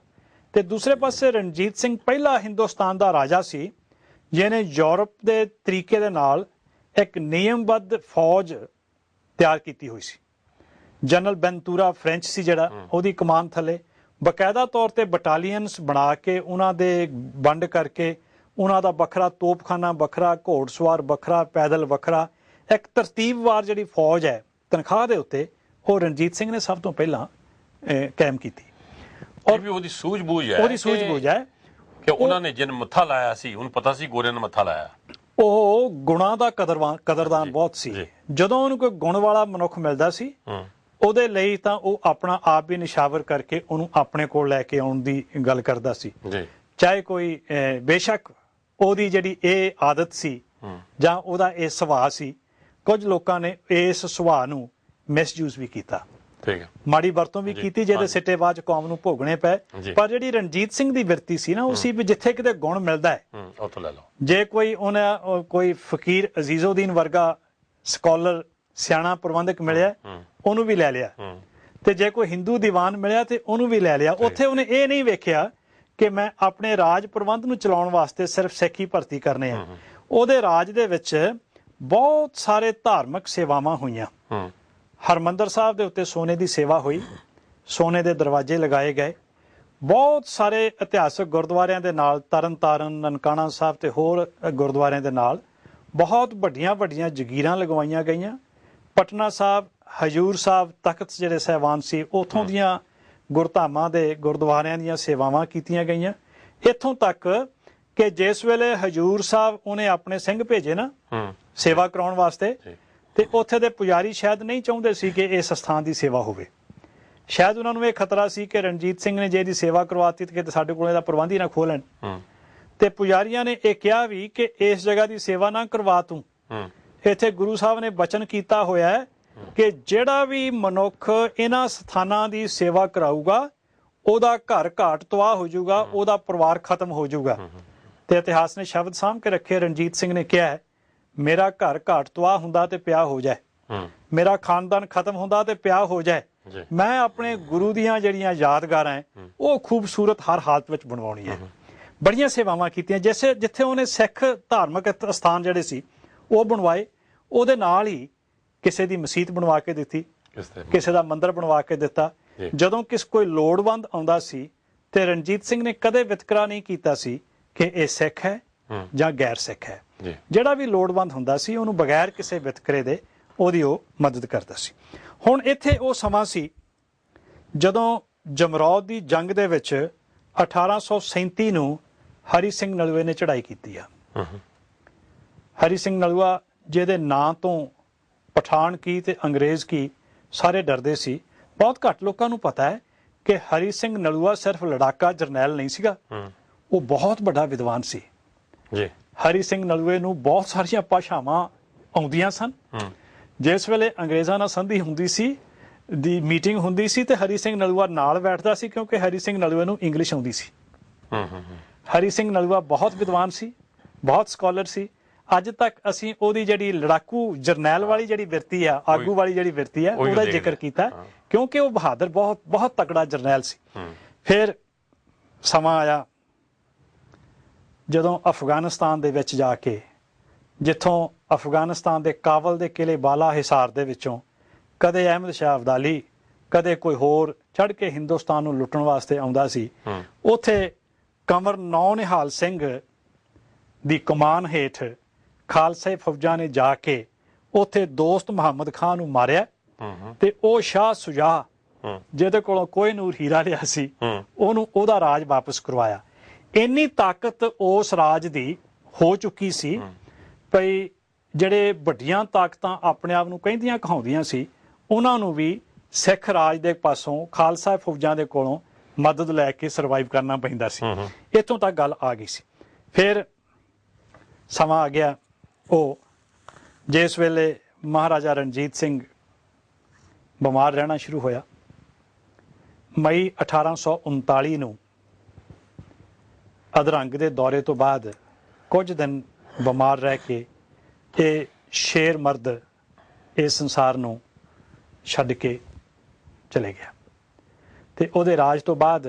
ਤੇ ਦੂਸਰੇ ਪਾਸੇ ਰਣਜੀਤ ਸਿੰਘ ਪਹਿਲਾ ਹਿੰਦੁਸਤਾਨ ਦਾ ਰਾਜਾ ਸੀ ਜਿਹਨੇ ਯੂਰਪ ਦੇ ਤਰੀਕੇ ਦੇ ਨਾਲ ਇੱਕ ਨਿਯਮਬੱਧ ਫੌਜ ਤਿਆਰ ਕੀਤੀ ਹੋਈ ਸੀ। ਜਨਰਲ ਬੈਨਤੂਰਾ ਫ੍ਰੈਂਚ ਸੀ ਜਿਹੜਾ, ਉਹਦੀ ਕਮਾਨ ਥੱਲੇ ਬਕਾਇਦਾ ਤੌਰ ਤੇ ਬਟਾਲੀਅਨਸ ਬਣਾ ਕੇ ਉਹਨਾਂ ਦੇ ਵੰਡ ਕਰਕੇ ਉਹਨਾਂ ਦਾ ਵੱਖਰਾ ਤੋਪਖਾਨਾ, ਵੱਖਰਾ ਘੋੜਸਵਾਰ, ਵੱਖਰਾ ਪੈਦਲ, ਵੱਖਰਾ ਇੱਕ ਤਰਤੀਬਵਾਰ ਜਿਹੜੀ ਫੌਜ ਹੈ ਤਨਖਾਹ ਦੇ ਉੱਤੇ, ਉਹ ਰਣਜੀਤ ਸਿੰਘ ਨੇ ਸਭ ਤੋਂ ਪਹਿਲਾਂ ਕਾਇਮ ਕੀਤੀ। ਔਰ ਵੀ ਉਹਦੀ ਸੂਝ-ਬੂਝ ਹੈ ਕਿ ਉਹਨਾਂ ਨੇ ਜਿਨ ਮੱਥਾ ਲਾਇਆ ਸੀ, ਉਹਨੂੰ ਪਤਾ ਸੀ ਗੋਰਿਆਂ ਨੇ ਮੱਥਾ ਲਾਇਆ। ਉਹ ਗੁਣਾਂ ਦਾ ਕਦਰਦਾਨ ਬਹੁਤ ਸੀ। ਜਦੋਂ ਉਹਨੂੰ ਕੋਈ ਗੁਣ ਵਾਲਾ ਮਨੁੱਖ ਮਿਲਦਾ ਸੀ ਉਹਦੇ ਲਈ ਤਾਂ ਉਹ ਆਪਣਾ ਆਪ ਵੀ ਨਿਸ਼ਾਵਰ ਕਰਕੇ ਉਹਨੂੰ ਆਪਣੇ ਕੋਲ ਲੈ ਕੇ ਆਉਣ ਦੀ ਗੱਲ ਕਰਦਾ ਸੀ। ਚਾਹੇ ਕੋਈ ਬੇਸ਼ੱਕ ਉਹਦੀ ਜਿਹੜੀ ਇਹ ਆਦਤ ਸੀ ਜਾਂ ਉਹਦਾ ਇਹ ਸੁਭਾਅ ਸੀ, ਕੁਝ ਲੋਕਾਂ ਨੇ ਇਸ ਸੁਭਾਅ ਨੂੰ ਮਿਸਯੂਜ਼ ਵੀ ਕੀਤਾ, ਮਾੜੀ ਵਰਤੋਂ ਵੀ ਕੀਤੀ, ਜਿਹਦੇ ਸਿੱਟੇ ਬਾਅਦ ਕੌਮ ਨੂੰ ਭੋਗਣੇ ਪਏ। ਪਰ ਜਿਹੜੀ ਰਣਜੀਤ ਸਿੰਘ ਦੀ ਵਿਰਤੀ ਸੀ ਨਾ, ਉਹ ਸੀ ਵੀ ਜਿੱਥੇ ਕਿਤੇ ਗੁਣ ਮਿਲਦਾ ਹੈ ਉੱਥੋਂ ਲੈ ਲਓ। ਜੇ ਕੋਈ ਫਕੀਰ ਅਜ਼ੀਜ਼ੁਦੀਨ ਵਰਗਾ ਸਕਾਲਰ ਸਿਆਣਾ ਪ੍ਰਬੰਧਕ ਮਿਲਿਆ, ਉਹਨੂੰ ਵੀ ਲੈ ਲਿਆ। ਤੇ ਜੇ ਕੋਈ ਹਿੰਦੂ ਦੀਵਾਨ ਮਿਲਿਆ ਤੇ ਉਹਨੂੰ ਵੀ ਲੈ ਲਿਆ। ਉੱਥੇ ਉਹਨੇ ਇਹ ਨਹੀਂ ਵੇਖਿਆ ਕਿ ਮੈਂ ਆਪਣੇ ਰਾਜ ਪ੍ਰਬੰਧ ਨੂੰ ਚਲਾਉਣ ਵਾਸਤੇ ਸਿਰਫ ਸਿੱਖੀ ਭਰਤੀ ਕਰਨੇ ਆ। ਉਹਦੇ ਰਾਜ ਦੇ ਵਿੱਚ ਬਹੁਤ ਸਾਰੇ ਧਾਰਮਿਕ ਸੇਵਾਵਾਂ ਹੋਈਆਂ। ਹਰਮੰਦਰ ਸਾਹਿਬ ਦੇ ਉੱਤੇ ਸੋਨੇ ਦੀ ਸੇਵਾ ਹੋਈ, ਸੋਨੇ ਦੇ ਦਰਵਾਜ਼ੇ ਲਗਾਏ ਗਏ। ਬਹੁਤ ਸਾਰੇ ਇਤਿਹਾਸਕ ਗੁਰਦੁਆਰਿਆਂ ਦੇ ਨਾਲ, ਤਰਨ ਤਾਰਨ, ਨਨਕਾਣਾ ਸਾਹਿਬ ਤੇ ਹੋਰ ਗੁਰਦੁਆਰਿਆਂ ਦੇ ਨਾਲ ਬਹੁਤ ਵੱਡੀਆਂ ਵੱਡੀਆਂ ਜਗੀਰਾਂ ਲਗਵਾਈਆਂ ਗਈਆਂ। ਪਟਨਾ ਸਾਹਿਬ, ਹਜੂਰ ਸਾਹਿਬ, ਤਖਤ ਜਿਹੜੇ ਸਾਹਿਬਾਨ ਸੀ, ਉੱਥੋਂ ਦੀਆਂ ਗੁਰਧਾਮਾਂ ਦੇ ਗੁਰਦੁਆਰਿਆਂ ਦੀਆਂ ਸੇਵਾਵਾਂ ਕੀਤੀਆਂ ਗਈਆਂ। ਇੱਥੋਂ ਤੱਕ ਕਿ ਜਿਸ ਵੇਲੇ ਹਜੂਰ ਸਾਹਿਬ ਉਹਨੇ ਆਪਣੇ ਸਿੰਘ ਭੇਜੇ ਨਾ ਸੇਵਾ ਕਰਾਉਣ ਵਾਸਤੇ, ਤੇ ਉੱਥੇ ਦੇ ਪੁਜਾਰੀ ਸ਼ਾਇਦ ਨਹੀਂ ਚਾਹੁੰਦੇ ਸੀ ਕਿ ਇਸ ਸਥਾਨ ਦੀ ਸੇਵਾ ਹੋਵੇ। ਸ਼ਾਇਦ ਉਹਨਾਂ ਨੂੰ ਇਹ ਖਤਰਾ ਸੀ ਕਿ ਰਣਜੀਤ ਸਿੰਘ ਨੇ ਜੇ ਇਹਦੀ ਸੇਵਾ ਕਰਵਾਤੀ ਤੇ ਸਾਡੇ ਕੋਲ ਇਹਦਾ ਪ੍ਰਬੰਧ ਹੀ ਨਾ ਖੋਹ ਲੈਣ। ਤੇ ਪੁਜਾਰੀਆਂ ਨੇ ਇਹ ਕਿਹਾ ਵੀ ਕਿ ਇਸ ਜਗ੍ਹਾ ਦੀ ਸੇਵਾ ਨਾ ਕਰਵਾ ਤੂੰ। ਇੱਥੇ ਗੁਰੂ ਸਾਹਿਬ ਨੇ ਬਚਨ ਕੀਤਾ ਹੋਇਆ ਹੈ ਕਿ ਜਿਹੜਾ ਵੀ ਮਨੁੱਖ ਇਹਨਾਂ ਸਥਾਨਾਂ ਦੀ ਸੇਵਾ ਕਰਾਊਗਾ ਉਹਦਾ ਘਰ ਘਾਟ ਤਬਾਹ ਹੋ ਜਾਊਗਾ, ਉਹਦਾ ਪਰਿਵਾਰ ਖਤਮ ਹੋ ਜਾਊਗਾ। ਤੇ ਇਤਿਹਾਸ ਨੇ ਸ਼ਬਦ ਸਾਂਭ ਕੇ ਰੱਖੇ। ਰਣਜੀਤ ਸਿੰਘ ਨੇ ਕਿਹਾ, ਮੇਰਾ ਘਰ ਘਾਟ ਤਬਾਹ ਹੁੰਦਾ ਤੇ ਪਿਆ ਹੋ ਜਾਏ, ਮੇਰਾ ਖਾਨਦਾਨ ਖਤਮ ਹੁੰਦਾ ਤੇ ਪਿਆ ਹੋ ਜਾਏ, ਮੈਂ ਆਪਣੇ ਗੁਰੂ ਦੀਆਂ ਜਿਹੜੀਆਂ ਯਾਦਗਾਰਾਂ ਉਹ ਖੂਬਸੂਰਤ ਹਰ ਹਾਲਤ ਵਿੱਚ ਬਣਵਾਉਣੀ ਹੈ। ਬੜੀਆਂ ਸੇਵਾਵਾਂ ਕੀਤੀਆਂ। ਜਿੱਥੇ ਉਹਨੇ ਸਿੱਖ ਧਾਰਮਿਕ ਸਥਾਨ ਜਿਹੜੇ ਸੀ ਉਹ ਬਣਵਾਏ, ਉਹਦੇ ਨਾਲ ਹੀ ਕਿਸੇ ਦੀ ਮਸੀਤ ਬਣਵਾ ਕੇ ਦਿੱਤੀ, ਕਿਸੇ ਦਾ ਮੰਦਿਰ ਬਣਵਾ ਕੇ ਦਿੱਤਾ। ਜਦੋਂ ਕੋਈ ਲੋੜਵੰਦ ਆਉਂਦਾ ਸੀ ਤੇ ਰਣਜੀਤ ਸਿੰਘ ਨੇ ਕਦੇ ਵਿਤਕਰਾ ਨਹੀਂ ਕੀਤਾ ਸੀ ਕਿ ਇਹ ਸਿੱਖ ਹੈ ਜਾਂ ਗੈਰ ਸਿੱਖ ਹੈ। ਜਿਹੜਾ ਵੀ ਲੋੜਵੰਦ ਹੁੰਦਾ ਸੀ ਉਹਨੂੰ ਬਗੈਰ ਕਿਸੇ ਵਿਤਕਰੇ ਦੇ ਉਹਦੀ ਉਹ ਮਦਦ ਕਰਦਾ ਸੀ। ਹੁਣ ਇੱਥੇ ਉਹ ਸਮਾਂ ਸੀ ਜਦੋਂ ਜਮਰੌਦ ਦੀ ਜੰਗ ਦੇ ਵਿੱਚ 1837 ਨੂੰ ਹਰੀ ਸਿੰਘ ਨਲੂਏ ਨੇ ਚੜ੍ਹਾਈ ਕੀਤੀ ਆ। ਹਰੀ ਸਿੰਘ ਨਲੂਆ ਜਿਹਦੇ ਨਾਂ ਤੋਂ ਪਠਾਨ ਕੀ ਤੇ ਅੰਗਰੇਜ਼ ਕੀ ਸਾਰੇ ਡਰਦੇ ਸੀ। ਬਹੁਤ ਘੱਟ ਲੋਕਾਂ ਨੂੰ ਪਤਾ ਹੈ ਕਿ ਹਰੀ ਸਿੰਘ ਨਲੂਆ ਸਿਰਫ ਲੜਾਕਾ ਜਰਨੈਲ ਨਹੀਂ ਸੀਗਾ, ਉਹ ਬਹੁਤ ਵੱਡਾ ਵਿਦਵਾਨ ਸੀ। ਹਰੀ ਸਿੰਘ ਨਲੂਏ ਨੂੰ ਬਹੁਤ ਸਾਰੀਆਂ ਭਾਸ਼ਾਵਾਂ ਆਉਂਦੀਆਂ ਸਨ। ਜਿਸ ਵੇਲੇ ਅੰਗਰੇਜ਼ਾਂ ਨਾਲ ਸੰਧੀ ਹੁੰਦੀ ਸੀ, ਦੀ ਮੀਟਿੰਗ ਹੁੰਦੀ ਸੀ, ਤੇ ਹਰੀ ਸਿੰਘ ਨਲੂਆ ਨਾਲ ਬੈਠਦਾ ਸੀ ਕਿਉਂਕਿ ਹਰੀ ਸਿੰਘ ਨਲੂਏ ਨੂੰ ਇੰਗਲਿਸ਼ ਆਉਂਦੀ ਸੀ। ਹਰੀ ਸਿੰਘ ਨਲੂਆ ਬਹੁਤ ਵਿਦਵਾਨ ਸੀ, ਬਹੁਤ ਸਕਾਲਰ ਸੀ। ਅੱਜ ਤੱਕ ਅਸੀਂ ਉਹਦੀ ਜਿਹੜੀ ਲੜਾਕੂ ਜਰਨੈਲ ਵਾਲੀ ਜਿਹੜੀ ਬਿਰਤੀ ਆ, ਆਗੂ ਵਾਲੀ ਜਿਹੜੀ ਬਿਰਤੀ ਆ, ਉਹਦਾ ਜ਼ਿਕਰ ਕੀਤਾ ਕਿਉਂਕਿ ਉਹ ਬਹਾਦਰ ਬਹੁਤ ਤਕੜਾ ਜਰਨੈਲ ਸੀ। ਫਿਰ ਸਮਾਂ ਆਇਆ ਜਦੋਂ ਅਫਗਾਨਿਸਤਾਨ ਦੇ ਵਿੱਚ ਜਾ ਕੇ, ਜਿੱਥੋਂ ਅਫਗਾਨਿਸਤਾਨ ਦੇ ਕਾਬਲ ਦੇ ਕਿਲੇ ਬਾਲਾ ਹਿਸਾਰ ਦੇ ਵਿੱਚੋਂ ਕਦੇ ਅਹਿਮਦ ਸ਼ਾਹ ਅਬਦਾਲੀ, ਕਦੇ ਕੋਈ ਹੋਰ ਚੜ੍ਹ ਕੇ ਹਿੰਦੁਸਤਾਨ ਨੂੰ ਲੁੱਟਣ ਵਾਸਤੇ ਆਉਂਦਾ ਸੀ। ਉੱਥੇ ਕੰਵਰ ਨੌ ਨਿਹਾਲ ਸਿੰਘ ਦੀ ਕਮਾਨ ਹੇਠ ਖਾਲਸਾ ਫੌਜਾਂ ਨੇ ਜਾ ਕੇ ਉੱਥੇ ਦੋਸਤ ਮੁਹੰਮਦ ਖਾਨ ਨੂੰ ਮਾਰਿਆ ਤੇ ਉਹ ਸ਼ਾਹ ਸੁਜਾ, ਜਿਹਦੇ ਕੋਲੋਂ ਕੋਈ ਨੂਰ ਹੀਰਾ ਲਿਆ ਸੀ, ਉਹਨੂੰ ਉਹਦਾ ਰਾਜ ਵਾਪਸ ਕਰਵਾਇਆ। ਇੰਨੀ ਤਾਕਤ ਉਸ ਰਾਜ ਦੀ ਹੋ ਚੁੱਕੀ ਸੀ ਭਈ ਜਿਹੜੇ ਵੱਡੀਆਂ ਤਾਕਤਾਂ ਆਪਣੇ ਆਪ ਨੂੰ ਕਹਿੰਦੀਆਂ ਕਹਾਉਂਦੀਆਂ ਸੀ, ਉਹਨਾਂ ਨੂੰ ਵੀ ਸਿੱਖ ਰਾਜ ਦੇ ਪਾਸੋਂ ਖਾਲਸਾ ਫੌਜਾਂ ਦੇ ਕੋਲੋਂ ਮਦਦ ਲੈ ਕੇ ਸਰਵਾਈਵ ਕਰਨਾ ਪੈਂਦਾ ਸੀ। ਇੱਥੋਂ ਤੱਕ ਗੱਲ ਆ ਗਈ ਸੀ। ਫਿਰ ਸਮਾਂ ਆ ਗਿਆ ਉਹ ਜਿਸ ਵੇਲੇ ਮਹਾਰਾਜਾ ਰਣਜੀਤ ਸਿੰਘ ਬਿਮਾਰ ਰਹਿਣਾ ਸ਼ੁਰੂ ਹੋਇਆ। ਮਈ 1839 ਨੂੰ ਅਧਰੰਗ ਦੇ ਦੌਰੇ ਤੋਂ ਬਾਅਦ ਕੁਝ ਦਿਨ ਬਿਮਾਰ ਰਹਿ ਕੇ ਇਹ ਸ਼ੇਰ ਮਰਦ ਇਸ ਸੰਸਾਰ ਨੂੰ ਛੱਡ ਕੇ ਚਲੇ ਗਿਆ। ਤੇ ਉਹਦੇ ਰਾਜ ਤੋਂ ਬਾਅਦ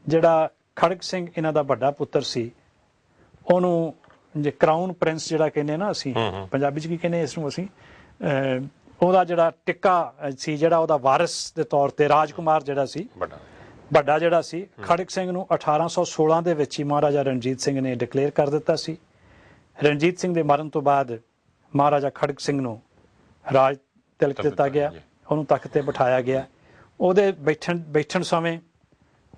ਜਿਹੜਾ ਖੜਗ ਸਿੰਘ ਇਹਨਾਂ ਦਾ ਵੱਡਾ ਪੁੱਤਰ ਸੀ, ਉਹਨੂੰ ਜੇ ਕਰਾਊਨ ਪ੍ਰਿੰਸ ਜਿਹੜਾ ਕਹਿੰਦੇ ਨਾ ਅਸੀਂ ਪੰਜਾਬੀ 'ਚ ਕੀ ਕਹਿੰਦੇ ਇਸ ਨੂੰ ਅਸੀਂ, ਉਹਦਾ ਜਿਹੜਾ ਟਿੱਕਾ ਸੀ, ਜਿਹੜਾ ਉਹਦਾ ਵਾਰਿਸ ਦੇ ਤੌਰ ਤੇ ਰਾਜਕੁਮਾਰ ਜਿਹੜਾ ਸੀ ਵੱਡਾ ਜਿਹੜਾ ਸੀ, ਖੜਗ ਸਿੰਘ ਨੂੰ 1816 ਦੇ ਵਿੱਚ ਹੀ ਮਹਾਰਾਜਾ ਰਣਜੀਤ ਸਿੰਘ ਨੇ ਡਿਕਲੇਅਰ ਕਰ ਦਿੱਤਾ ਸੀ। ਰਣਜੀਤ ਸਿੰਘ ਦੇ ਮਰਨ ਤੋਂ ਬਾਅਦ ਮਹਾਰਾਜਾ ਖੜਗ ਸਿੰਘ ਨੂੰ ਰਾਜ ਤਿਲਕ ਦਿੱਤਾ ਗਿਆ, ਉਹਨੂੰ ਤਖਤ ਤੇ ਬਿਠਾਇਆ ਗਿਆ। ਉਹਦੇ ਬੈਠਣ ਸਮੇਂ,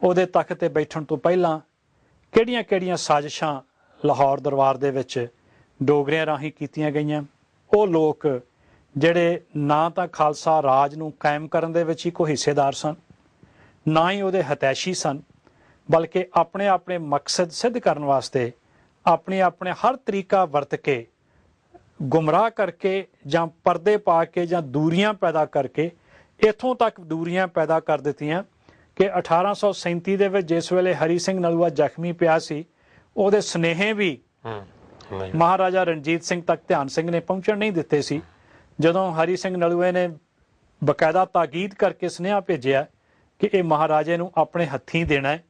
ਉਹਦੇ ਤਖਤ ਤੇ ਬੈਠਣ ਤੋਂ ਪਹਿਲਾਂ ਕਿਹੜੀਆਂ ਸਾਜ਼ਿਸ਼ਾਂ ਲਾਹੌਰ ਦਰਬਾਰ ਦੇ ਵਿੱਚ ਡੋਗਰਿਆਂ ਰਾਹੀਂ ਕੀਤੀਆਂ ਗਈਆਂ। ਉਹ ਲੋਕ ਜਿਹੜੇ ਨਾ ਤਾਂ ਖਾਲਸਾ ਰਾਜ ਨੂੰ ਕਾਇਮ ਕਰਨ ਦੇ ਵਿੱਚ ਹੀ ਕੋਈ ਹਿੱਸੇਦਾਰ ਸਨ, ਨਾ ਹੀ ਉਹਦੇ ਹਤੈਸ਼ੀ ਸਨ, ਬਲਕਿ ਆਪਣੇ ਆਪਣੇ ਮਕਸਦ ਸਿੱਧ ਕਰਨ ਵਾਸਤੇ ਆਪਣੇ ਹਰ ਤਰੀਕਾ ਵਰਤ ਕੇ, ਗੁੰਮਰਾਹ ਕਰਕੇ ਜਾਂ ਪਰਦੇ ਪਾ ਕੇ ਜਾਂ ਦੂਰੀਆਂ ਪੈਦਾ ਕਰਕੇ ਇੱਥੋਂ ਤੱਕ ਦੂਰੀਆਂ ਪੈਦਾ ਕਰ ਦਿੱਤੀਆਂ ਕਿ 1837 ਦੇ ਵਿੱਚ ਜਿਸ ਵੇਲੇ ਹਰੀ ਸਿੰਘ ਨਲੂਆ ਜ਼ਖਮੀ ਪਿਆ ਸੀ, ਉਹਦੇ ਸੁਨੇਹੇ ਵੀ ਮਹਾਰਾਜਾ ਰਣਜੀਤ ਸਿੰਘ ਤੱਕ ਧਿਆਨ ਸਿੰਘ ਨੇ ਪਹੁੰਚਣ ਨਹੀਂ ਦਿੱਤੇ ਸੀ। ਜਦੋਂ ਹਰੀ ਸਿੰਘ ਨਲੂਏ ਨੇ ਬਕਾਇਦਾ ਤਾਕੀਦ ਕਰਕੇ ਸੁਨੇਹਾ ਭੇਜਿਆ ਕਿ ਇਹ ਮਹਾਰਾਜੇ ਨੂੰ ਆਪਣੇ ਹੱਥੀਂ ਦੇਣਾ ਹੈ,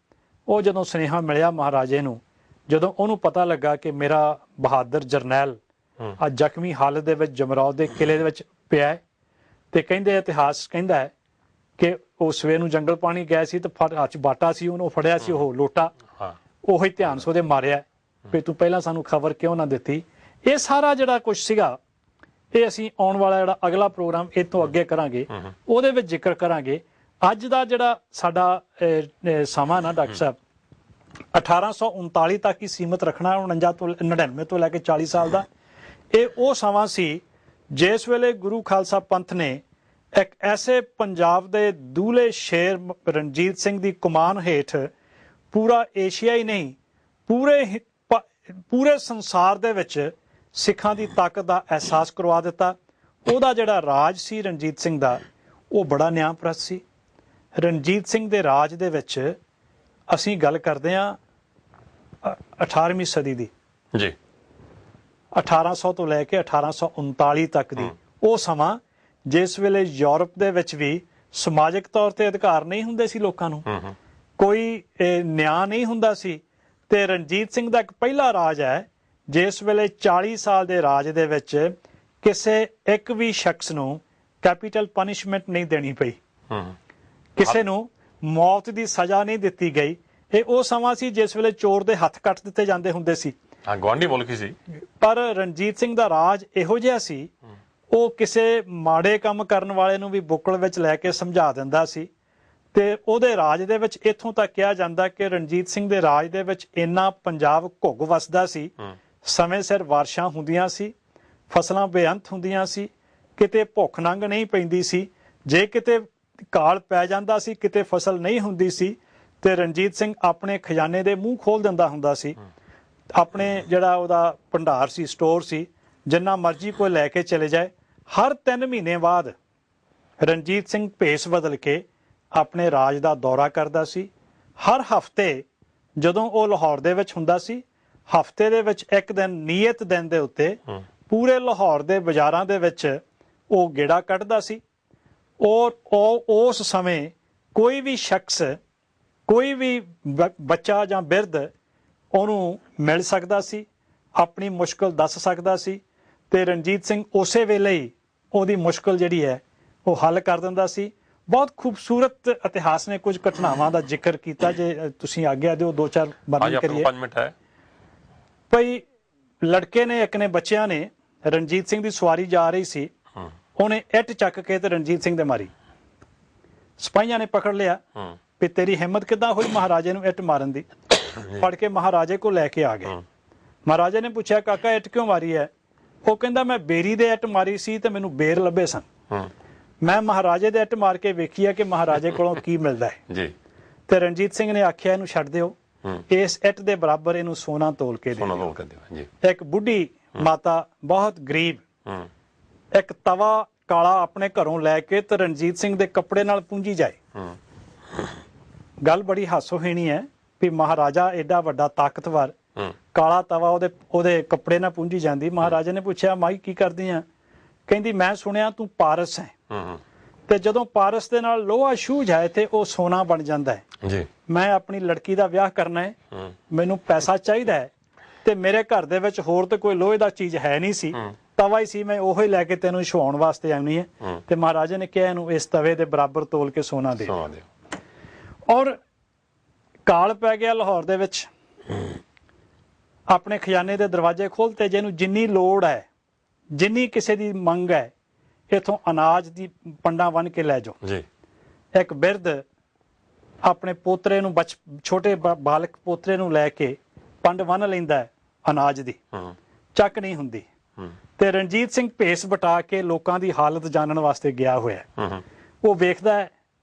ਉਹ ਜਦੋਂ ਸੁਨੇਹਾ ਮਿਲਿਆ ਮਹਾਰਾਜੇ ਨੂੰ, ਜਦੋਂ ਉਹਨੂੰ ਪਤਾ ਲੱਗਾ ਕਿ ਮੇਰਾ ਬਹਾਦਰ ਜਰਨੈਲ ਅੱਜ ਜ਼ਖਮੀ ਹਾਲਤ ਦੇ ਵਿੱਚ ਜਮਰੌਦ ਦੇ ਕਿਲੇ ਦੇ ਵਿੱਚ ਪਿਆ ਹੈ, ਤੇ ਕਹਿੰਦੇ ਇਤਿਹਾਸ ਕਹਿੰਦਾ ਹੈ ਕਿ ਉਹ ਸਵੇਰ ਨੂੰ ਜੰਗਲ ਪਾਣੀ ਗਿਆ ਸੀ ਤੇ ਹੱਥ 'ਚ ਬਾਟਾ ਸੀ, ਉਹਨੂੰ ਫੜਿਆ ਸੀ ਉਹ ਲੋਟਾ, ਉਹੀ ਧਿਆਨ ਸੋ ਦੇ ਮਾਰਿਆ ਵੀ ਤੂੰ ਪਹਿਲਾਂ ਸਾਨੂੰ ਖਬਰ ਕਿਉਂ ਨਾ ਦਿੱਤੀ। ਇਹ ਸਾਰਾ ਜਿਹੜਾ ਕੁਝ ਸੀਗਾ, ਇਹ ਅਸੀਂ ਆਉਣ ਵਾਲਾ ਜਿਹੜਾ ਅਗਲਾ ਪ੍ਰੋਗਰਾਮ ਇਹ ਤੋਂ ਅੱਗੇ ਕਰਾਂਗੇ, ਉਹਦੇ ਵਿੱਚ ਜ਼ਿਕਰ ਕਰਾਂਗੇ। ਅੱਜ ਦਾ ਜਿਹੜਾ ਸਾਡਾ ਸਮਾਂ ਨਾ ਡਾਕਟਰ ਸਾਹਿਬ 1839 ਤੱਕ ਹੀ ਸੀਮਤ ਰੱਖਣਾ, 99 ਤੋਂ ਲੈ ਕੇ 40 ਸਾਲ ਦਾ। ਇਹ ਉਹ ਸਮਾਂ ਸੀ ਜਿਸ ਵੇਲੇ ਗੁਰੂ ਖਾਲਸਾ ਪੰਥ ਨੇ ਇੱਕ ਐਸੇ ਪੰਜਾਬ ਦੇ ਦੂਲੇ ਸ਼ੇਰ ਰਣਜੀਤ ਸਿੰਘ ਦੀ ਕਮਾਨ ਹੇਠ ਪੂਰਾ ਏਸ਼ੀਆ ਹੀ ਨਹੀਂ, ਪੂਰੇ ਸੰਸਾਰ ਦੇ ਵਿੱਚ ਸਿੱਖਾਂ ਦੀ ਤਾਕਤ ਦਾ ਅਹਿਸਾਸ ਕਰਵਾ ਦਿੱਤਾ। ਉਹਦਾ ਜਿਹੜਾ ਰਾਜ ਸੀ ਰਣਜੀਤ ਸਿੰਘ ਦਾ, ਉਹ ਬੜਾ ਨਿਆਂਪ੍ਰਸਤ ਸੀ। ਰਣਜੀਤ ਸਿੰਘ ਦੇ ਰਾਜ ਦੇ ਵਿੱਚ ਅਸੀਂ ਗੱਲ ਕਰਦੇ ਹਾਂ 18ਵੀਂ ਸਦੀ ਦੀ ਜੀ, 1800 ਤੋਂ ਲੈ ਕੇ 1839 ਤੱਕ ਦੀ। ਉਹ ਸਮਾਂ ਜਿਸ ਵੇਲੇ ਯੂਰਪ ਦੇ ਵਿੱਚ ਵੀ ਸਮਾਜਿਕ ਤੌਰ ਤੇ ਅਧਿਕਾਰ ਨਹੀਂ ਹੁੰਦੇ ਸੀ ਲੋਕਾਂ ਨੂੰ, ਕੋਈ ਨਿਆਂ ਨਹੀਂ ਹੁੰਦਾ ਸੀ, ਤੇ ਰਣਜੀਤ ਸਿੰਘ ਦਾ ਇੱਕ ਪਹਿਲਾ ਰਾਜ ਹੈ ਜਿਸ ਵੇਲੇ 40 ਸਾਲ ਦੇ ਰਾਜ ਦੇ ਵਿੱਚ ਕਿਸੇ ਇੱਕ ਵੀ ਸ਼ਖਸ ਨੂੰ ਕੈਪੀਟਲ ਪਨਿਸ਼ਮੈਂਟ ਨਹੀਂ ਦੇਣੀ ਪਈ, ਕਿਸੇ ਨੂੰ ਮੌਤ ਦੀ ਸਜ਼ਾ ਨਹੀਂ ਦਿੱਤੀ ਗਈ। ਇਹ ਉਹ ਸਮਾਂ ਸੀ ਜਿਸ ਵੇਲੇ ਚੋਰ ਦੇ ਹੱਥ ਕੱਟ ਦਿੱਤੇ ਜਾਂਦੇ ਹੁੰਦੇ ਸੀ। ਗਵਾਂਢੀ ਮੁਲਕ ਹੀ ਸੀ, ਪਰ ਰਣਜੀਤ ਸਿੰਘ ਦਾ ਰਾਜ ਇਹੋ ਜਿਹਾ ਸੀ, ਉਹ ਕਿਸੇ ਮਾੜੇ ਕੰਮ ਕਰਨ ਵਾਲੇ ਨੂੰ ਵੀ ਬੁੱਕਲ ਵਿੱਚ ਲੈ ਕੇ ਸਮਝਾ ਦਿੰਦਾ ਸੀ। ਤੇ ਉਹਦੇ ਰਾਜ ਦੇ ਵਿੱਚ ਇੱਥੋਂ ਤੱਕ ਕਿਹਾ ਜਾਂਦਾ ਕਿ ਰਣਜੀਤ ਸਿੰਘ ਦੇ ਰਾਜ ਦੇ ਵਿੱਚ ਇੰਨਾ ਪੰਜਾਬ ਘੁੱਗ ਵਸਦਾ ਸੀ, ਸਮੇਂ ਸਿਰ ਬਾਰਿਸ਼ਾਂ ਹੁੰਦੀਆਂ ਸੀ, ਫਸਲਾਂ ਬੇਅੰਤ ਹੁੰਦੀਆਂ ਸੀ, ਕਿਤੇ ਭੁੱਖ ਨੰਗ ਨਹੀਂ ਪੈਂਦੀ ਸੀ। ਜੇ ਕਿਤੇ ਕਾਲ ਪੈ ਜਾਂਦਾ ਸੀ, ਕਿਤੇ ਫਸਲ ਨਹੀਂ ਹੁੰਦੀ ਸੀ, ਤੇ ਰਣਜੀਤ ਸਿੰਘ ਆਪਣੇ ਖਜ਼ਾਨੇ ਦੇ ਮੂੰਹ ਖੋਲ ਦਿੰਦਾ ਹੁੰਦਾ ਸੀ। ਆਪਣੇ ਜਿਹੜਾ ਉਹਦਾ ਭੰਡਾਰ ਸੀ, ਸਟੋਰ ਸੀ, ਜਿੰਨਾ ਮਰਜ਼ੀ ਕੋਈ ਲੈ ਕੇ ਚਲੇ ਜਾਏ। ਹਰ 3 ਮਹੀਨੇ ਬਾਅਦ ਰਣਜੀਤ ਸਿੰਘ ਭੇਸ ਬਦਲ ਕੇ ਆਪਣੇ ਰਾਜ ਦਾ ਦੌਰਾ ਕਰਦਾ ਸੀ। ਹਰ ਹਫ਼ਤੇ ਜਦੋਂ ਉਹ ਲਾਹੌਰ ਦੇ ਵਿੱਚ ਹੁੰਦਾ ਸੀ, ਹਫ਼ਤੇ ਦੇ ਵਿੱਚ ਇੱਕ ਦਿਨ ਨਿਯਤ ਦਿਨ ਦੇ ਉੱਤੇ ਪੂਰੇ ਲਾਹੌਰ ਦੇ ਬਾਜ਼ਾਰਾਂ ਦੇ ਵਿੱਚ ਉਹ ਗੇੜਾ ਕੱਢਦਾ ਸੀ। ਔਰ ਉਹ ਉਸ ਸਮੇਂ ਕੋਈ ਵੀ ਸ਼ਖਸ, ਕੋਈ ਵੀ ਬੱਚਾ ਜਾਂ ਬਿਰਧ ਉਹਨੂੰ ਮਿਲ ਸਕਦਾ ਸੀ, ਆਪਣੀ ਮੁਸ਼ਕਲ ਦੱਸ ਸਕਦਾ ਸੀ, ਤੇ ਰਣਜੀਤ ਸਿੰਘ ਉਸੇ ਵੇਲੇ ਹੀ ਉਹਦੀ ਮੁਸ਼ਕਲ ਜਿਹੜੀ ਹੈ ਉਹ ਹੱਲ ਕਰ ਦਿੰਦਾ ਸੀ। ਬਹੁਤ ਖੂਬਸੂਰਤ ਇਤਿਹਾਸ ਨੇ ਕੁਝ ਘਟਨਾਵਾਂ ਦਾ ਜ਼ਿਕਰ ਕੀਤਾ, ਜੇ ਤੁਸੀਂ ਆਗਿਆ ਦਿਓ 2-4 ਵਰਣਨ ਕਰੀਏ। 5 ਮਿੰਟ ਹੈ ਭਈ ਲੜਕੇ ਨੇ, ਇੱਕ ਨੇ, ਬੱਚਿਆਂ ਨੇ, ਰਣਜੀਤ ਸਿੰਘ ਦੀ ਸਵਾਰੀ ਜਾ ਰਹੀ ਸੀ, ਉਹਨੇ ਇੱਟ ਚੱਕ ਕੇ ਤੇ ਰਣਜੀਤ ਸਿੰਘ ਦੇ ਮਾਰੀ। ਸਿਪਾਹੀਆਂ ਨੇ ਪਕੜ ਲਿਆ ਵੀ ਤੇਰੀ ਹਿੰਮਤ ਕਿੱਦਾਂ ਹੋਈ ਮਹਾਰਾਜੇ ਨੂੰ ਇੱਟ ਮਾਰਨ ਦੀ। ਫੜ ਕੇ ਮਹਾਰਾਜੇ ਕੋਲ ਲੈ ਕੇ ਆ ਗਏ। ਮਹਾਰਾਜੇ ਨੇ ਪੁੱਛਿਆ ਕਾਕਾ ਇੱਟ ਕਿਉਂ ਮਾਰੀ ਹੈ? ਉਹ ਕਹਿੰਦਾ ਮੈਂ ਬੇਰੀ ਦੇ ਇੱਟ ਮਾਰੀ ਸੀ ਤੇ ਮੈਨੂੰ ਬੇਰ ਲੱਭੇ ਸਨ, ਮੈਂ ਮਹਾਰਾਜੇ ਦੇ ਇੱਟ ਮਾਰ ਕੇ ਵੇਖੀ ਹੈ ਕਿ ਮਹਾਰਾਜੇ ਕੋਲੋਂ ਕੀ ਮਿਲਦਾ ਹੈ ਜੀ। ਤੇ ਰਣਜੀਤ ਸਿੰਘ ਨੇ ਆਖਿਆ ਇਹਨੂੰ ਛੱਡ ਦਿਓ, ਇਸ ਇੱਟ ਦੇ ਬਰਾਬਰ ਇਹਨੂੰ ਸੋਨਾ ਤੋਲ ਕੇ ਦਿਓ ਜੀ। ਇੱਕ ਬੁੱਢੀ ਮਾਤਾ ਬਹੁਤ ਗਰੀਬ ਇੱਕ ਤਵਾ ਕਾਲਾ ਆਪਣੇ ਘਰੋਂ ਲੈ ਕੇ ਤੇ ਰਣਜੀਤ ਸਿੰਘ ਦੇ ਕੱਪੜੇ ਨਾਲ ਪੂੰਝੀ ਜਾਏ। ਗੱਲ ਬੜੀ ਹਾਸੋਹੀਣੀ ਹੈ ਵੀ ਮਹਾਰਾਜਾ ਐਡਾ ਵੱਡਾ ਤਾਕਤਵਰ, ਕਾਲਾ ਤਵਾ ਉਹਦੇ ਕੱਪੜੇ ਨਾਲ ਪੂੰਝੀ ਜਾਂਦੀ। ਮਹਾਰਾਜਾ ਨੇ ਪੁੱਛਿਆ ਮਾਈ ਕੀ ਕਰਦੀ ਆ? ਕਹਿੰਦੀ ਮੈਂ ਸੁਣਿਆ ਤੂੰ ਪਾਰਸ ਹੈ, ਤੇ ਜਦੋਂ ਪਾਰਸ ਦੇ ਨਾਲ ਲੋਹਾ ਛੂਹ ਜਾਏ ਤੇ ਉਹ ਸੋਨਾ ਬਣ ਜਾਂਦਾ ਹੈ ਜੀ। ਮੈਂ ਆਪਣੀ ਲੜਕੀ ਦਾ ਵਿਆਹ ਕਰਨਾ ਹੈ, ਮੈਨੂੰ ਪੈਸਾ ਚਾਹੀਦਾ ਹੈ, ਤੇ ਮੇਰੇ ਘਰ ਦੇ ਵਿੱਚ ਹੋਰ ਤੇ ਕੋਈ ਲੋਹੇ ਦਾ ਚੀਜ਼ ਹੈ ਨਹੀਂ ਸੀ, ਤਵਾ ਹੀ ਸੀ, ਮੈਂ ਉਹੀ ਲੈ ਕੇ ਤੈਨੂੰ ਛੁਆਉਣ ਵਾਸਤੇ ਆਉਣੀ ਹੈ। ਤੇ ਮਹਾਰਾਜਾ ਨੇ ਕਿਹਾ ਇਹਨੂੰ ਇਸ ਤਵੇ ਦੇ ਬਰਾਬਰ ਤੋਲ ਕੇ ਸੋਨਾ ਦੇ। ਔਰ ਕਾਲ ਪੈ ਗਿਆ ਲਾਹੌਰ ਦੇ ਵਿੱਚ, ਆਪਣੇ ਖਜ਼ਾਨੇ ਦੇ ਦਰਵਾਜ਼ੇ ਖੋਲ੍ਹਤੇ, ਜਿਹਨੂੰ ਜਿੰਨੀ ਲੋੜ ਹੈ, ਜਿੰਨੀ ਕਿਸੇ ਦੀ ਮੰਗ ਹੈ, ਇੱਥੋਂ ਅਨਾਜ ਦੀ ਪੰਡਾਂ ਬੰਨ ਕੇ ਲੈ ਜਾਓ ਜੀ। ਇੱਕ ਬਿਰਧ ਆਪਣੇ ਪੋਤਰੇ ਨੂੰ ਛੋਟੇ ਬਾਲਕ ਪੋਤਰੇ ਨੂੰ ਲੈ ਕੇ ਪੰਡ ਬੰਨ ਲੈਂਦਾ ਹੈ ਅਨਾਜ ਦੀ, ਚੱਕ ਨਹੀਂ ਹੁੰਦੀ। ਤੇ ਰਣਜੀਤ ਸਿੰਘ ਭੇਸ ਬਟਾ ਕੇ ਲੋਕਾਂ ਦੀ ਹਾਲਤ ਜਾਣਨ ਵਾਸਤੇ ਗਿਆ ਹੋਇਆ। ਉਹ ਵੇਖਦਾ ਹੈ